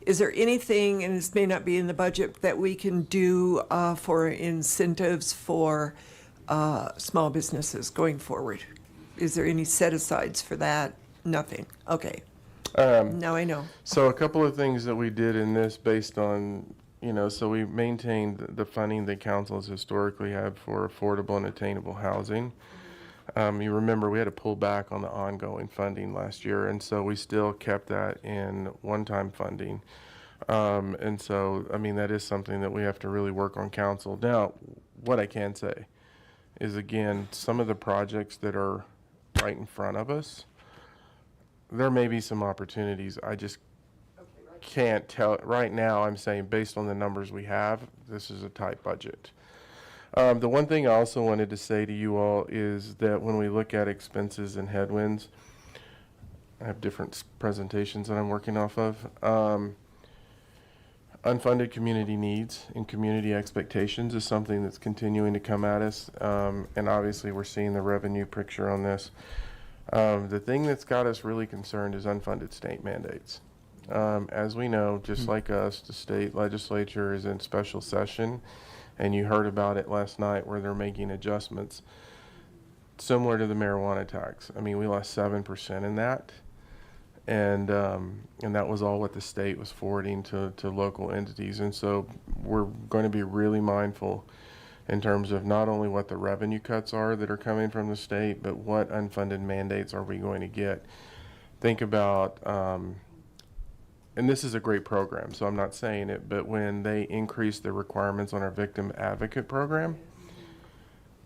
is there anything, and this may not be in the budget, that we can do for incentives for small businesses going forward? Is there any set-asides for that? Nothing. Okay. Now I know. So a couple of things that we did in this based on, so we maintained the funding that councils historically had for affordable and attainable housing. You remember we had to pull back on the ongoing funding last year, and so we still kept that in one-time funding. And so, that is something that we have to really work on council. Now, what I can say is, again, some of the projects that are right in front of us, there may be some opportunities. I just can't tell. Right now, I'm saying based on the numbers we have, this is a tight budget. The one thing I also wanted to say to you all is that when we look at expenses and headwinds, I have different presentations that I'm working off of. Unfunded community needs and community expectations is something that's continuing to come at us. And obviously we're seeing the revenue picture on this. The thing that's got us really concerned is unfunded state mandates. As we know, just like us, the state legislature is in special session, and you heard about it last night where they're making adjustments similar to the marijuana tax. We lost 7% in that, and that was all what the state was forwarding to local entities. And so we're going to be really mindful in terms of not only what the revenue cuts are that are coming from the state, but what unfunded mandates are we going to get. Think about, and this is a great program, so I'm not saying it, but when they increase the requirements on our victim advocate program,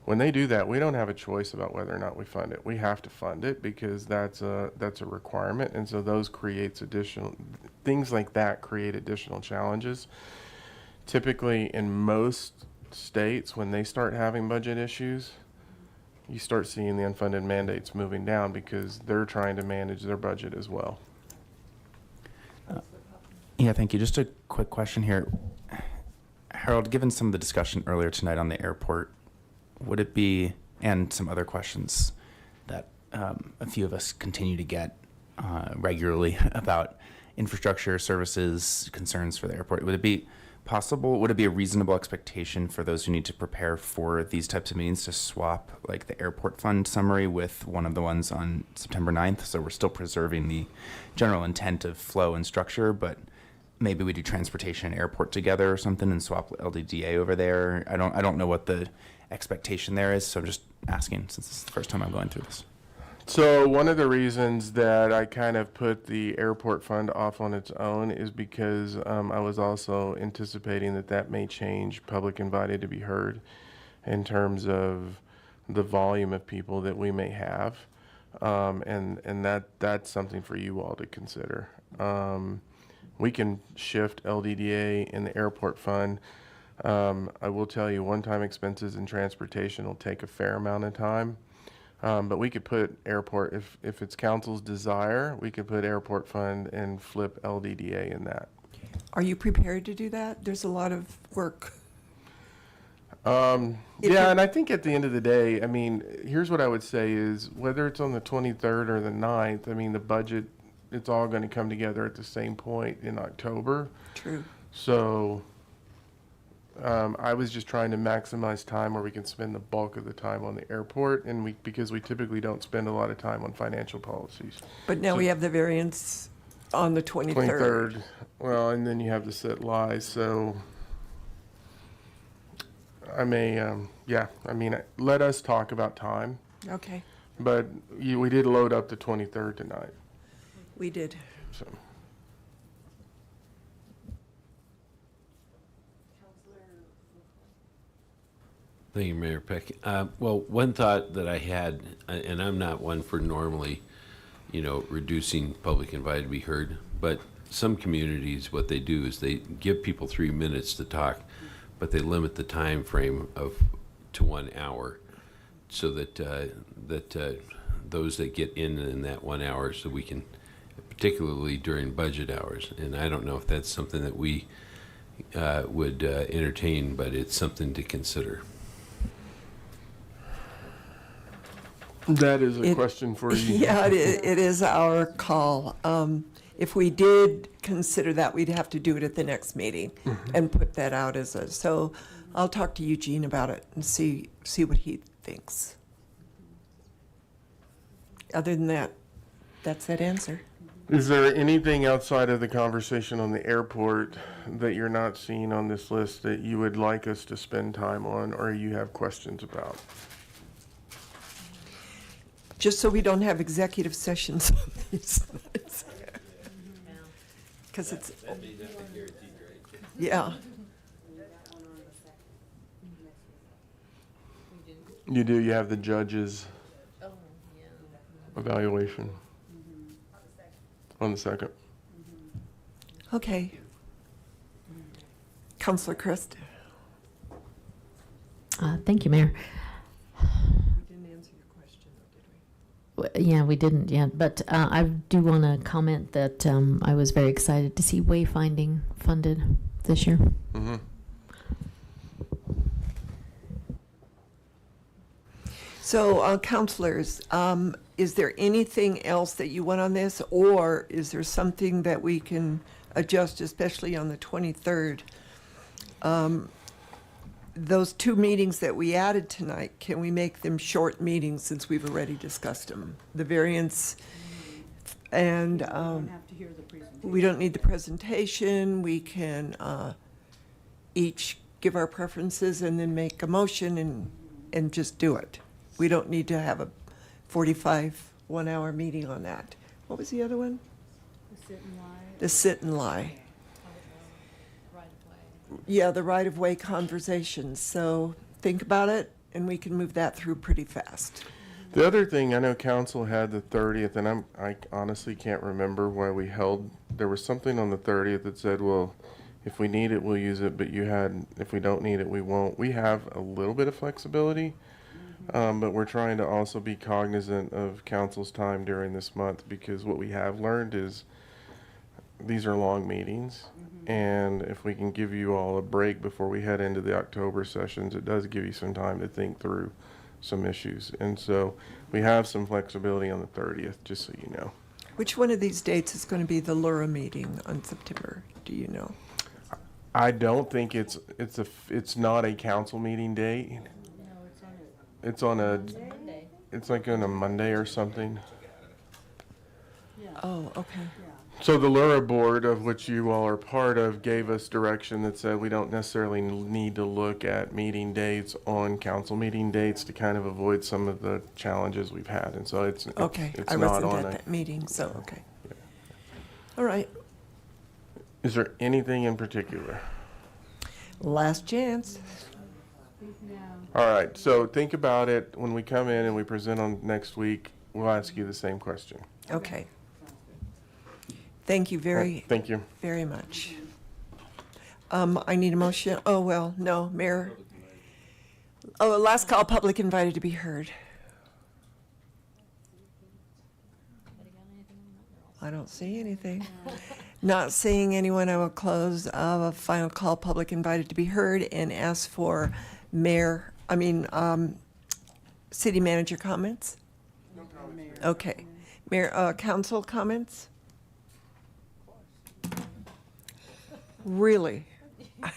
when they do that, we don't have a choice about whether or not we fund it. We have to fund it because that's a requirement, and so those creates additional, things like that create additional challenges. Typically in most states, when they start having budget issues, you start seeing the unfunded mandates moving down because they're trying to manage their budget as well. Yeah, thank you. Just a quick question here. Harold, given some of the discussion earlier tonight on the airport, would it be, and some other questions that a few of us continue to get regularly about infrastructure, services, concerns for the airport, would it be possible, would it be a reasonable expectation for those who need to prepare for these types of meetings to swap like the airport fund summary with one of the ones on September 9th? So we're still preserving the general intent of flow and structure, but maybe we do transportation and airport together or something and swap LDDA over there. I don't know what the expectation there is, so I'm just asking since this is the first time I'm going through this. So one of the reasons that I kind of put the airport fund off on its own is because I was also anticipating that may change public invited to be heard in terms of the volume of people that we may have. And that's something for you all to consider. We can shift LDDA in the airport fund. I will tell you, one-time expenses and transportation will take a fair amount of time. But we could put airport, if it's council's desire, we could put airport fund and flip LDDA in that. Are you prepared to do that? There's a lot of work. Yeah, and I think at the end of the day, I mean, here's what I would say is whether it's on the 23rd or the 9th, I mean, the budget, it's all going to come together at the same point in October. True. So I was just trying to maximize time where we can spend the bulk of the time on the airport, and because we typically don't spend a lot of time on financial policies. But now we have the variance on the 23rd. 23rd. Well, and then you have the sit lies, so I may, yeah, I mean, let us talk about time. Okay, But we did load up the 23rd tonight, we did. so. Thank you, Mayor Peck. Well, one thought that I had, and I'm not one for normally, reducing public invited to be heard, but some communities, what they do is they give people 3 minutes to talk, but they limit the time frame to 1 hour, so that those that get in that 1 hour, so we can, particularly during budget hours. And I don't know if that's something that we would entertain, but it's something to consider. That is a question for you. Yeah, it is our call. If we did consider that, we'd have to do it at the next meeting and put that out so I'll talk to Eugene about it and see what he thinks. Other than that, that's that answer. Is there anything outside of the conversation on the airport that you're not seeing on this list that you would like us to spend time on or you have questions about? Just so we don't have executive sessions on these things. Because it's, yeah. You do, you have the judge's evaluation on the 2nd. Okay. Counselor Christ. Thank you, Mayor. We didn't answer your question, did we? Yeah, we didn't yet, but I do want to comment that I was very excited to see wayfinding funded this year. Mm-hmm. So, counselors, is there anything else that you want on this, or is there something that we can adjust, especially on the 23rd? Those 2 meetings that we added tonight, can we make them short meetings since we've already discussed them? The variance and we don't need the presentation. We can each give our preferences and then make a motion and just do it. We don't need to have a 45 1-hour meeting on that. What was the other one? The sit and lie. The sit and lie. Yeah, the right-of-way conversations. So think about it, and we can move that through pretty fast. The other thing, I know council had the 30th, and I honestly can't remember why we held, there was something on the 30th that said, well, if we need it, we'll use it, but if we don't need it, we won't. We have a little bit of flexibility, but we're trying to also be cognizant of council's time during this month, because what we have learned is these are long meetings, and if we can give you all a break before we head into the October sessions, it does give you some time to think through some issues. And so we have some flexibility on the 30th, just so you know. Which one of these dates is going to be the Lura meeting on September? Do you know? I don't think it's not a council meeting date. It's like on a Monday or something. Oh, okay. So the Lura board, of which you all are part of, gave us direction that said we don't necessarily need to look at meeting dates on council meeting dates to kind of avoid some of the challenges we've had. And so it's Okay, it's I not wasn't on at a, that meeting, so, okay. All right, Is there anything in particular? last chance. All right, so think about it. When we come in and we present on next week, we'll ask you the same question. Okay. Thank you Thank you. very much. I need a motion. Oh, well, no, Mayor. Oh, last call, public invited to be heard. I don't see anything. Not seeing anyone, I will close a final call, public invited to be heard, and ask for city manager comments? Okay. Mayor, council comments? Really? I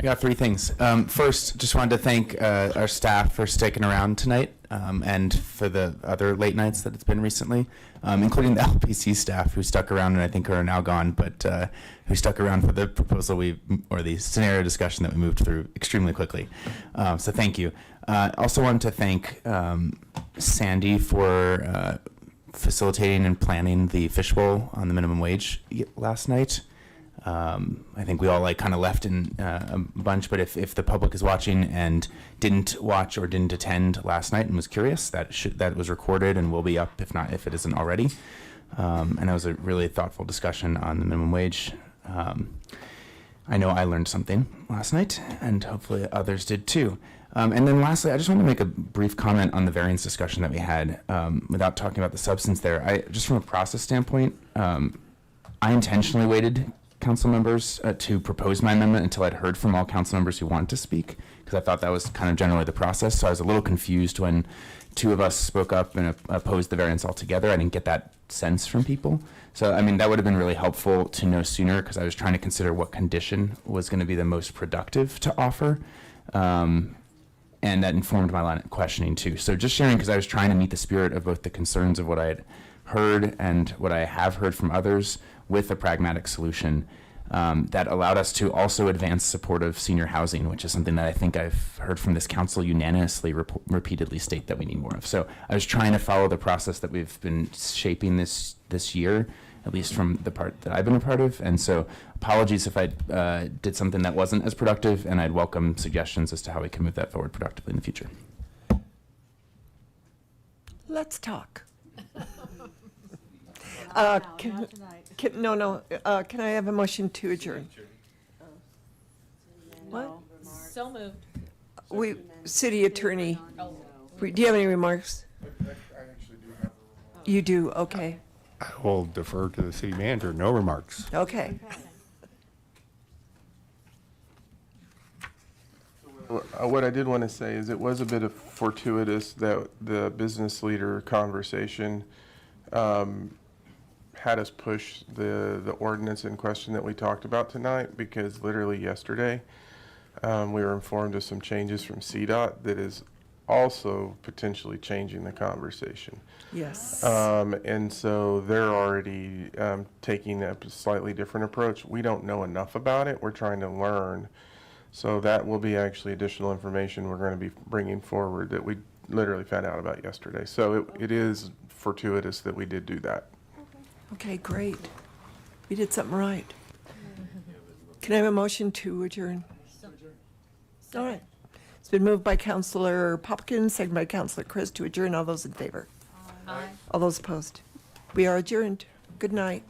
got three things. First, just wanted to thank our staff for sticking around tonight and for the other late nights that it's been recently, including the LPC staff who stuck around and I think are now gone, but who stuck around for the proposal or the scenario discussion that we moved through extremely quickly. So thank you. Also wanted to thank Sandy for facilitating and planning the fishbowl on the minimum wage last night. I think we all kind of left in a bunch, but if the public is watching and didn't watch or didn't attend last night and was curious, that was recorded and will be up if it isn't already. And it was a really thoughtful discussion on the minimum wage. I know I learned something last night, and hopefully others did too. And then lastly, I just want to make a brief comment on the variance discussion that we had without talking about the substance there. Just from a process standpoint, I intentionally waited, council members, to propose my amendment until I'd heard from all council members who wanted to speak, because I thought that was kind of generally the process. So I was a little confused when two of us spoke up and opposed the variance altogether. I didn't get that sense from people. So, I mean, that would have been really helpful to know sooner, because I was trying to consider what condition was going to be the most productive to offer. And that informed my line of questioning too. So just sharing, because I was trying to meet the spirit of both the concerns of what I had heard and what I have heard from others with a pragmatic solution that allowed us to also advance support of senior housing, which is something that I think I've heard from this council unanimously repeatedly state that we need more of. So I was trying to follow the process that we've been shaping this year, at least from the part that I've been a part of. And so apologies if I did something that wasn't as productive, and I'd welcome suggestions as to how we can move that forward productively in the future. Let's talk. Can I have a motion to adjourn? What? So moved. City attorney, do you have any remarks? I actually do have a remark. You do, okay. I will defer to the city manager. No remarks. Okay. What I did want to say is it was a bit of fortuitous that the business leader conversation had us push the ordinance in question that we talked about tonight, because literally yesterday we were informed of some changes from CDOT that is also potentially changing the conversation. Yes. And so they're already taking a slightly different approach. We don't know enough about it. We're trying to learn. So that will be actually additional information we're going to be bringing forward that we literally found out about yesterday. So it is fortuitous that we did do that. Okay, great. We did something right. Can I have a motion to adjourn? All right. It's been moved by Councilor Popkins, seconded by Councilor Chris to adjourn. All those in favor? Aye. All those opposed? We are adjourned. Good night.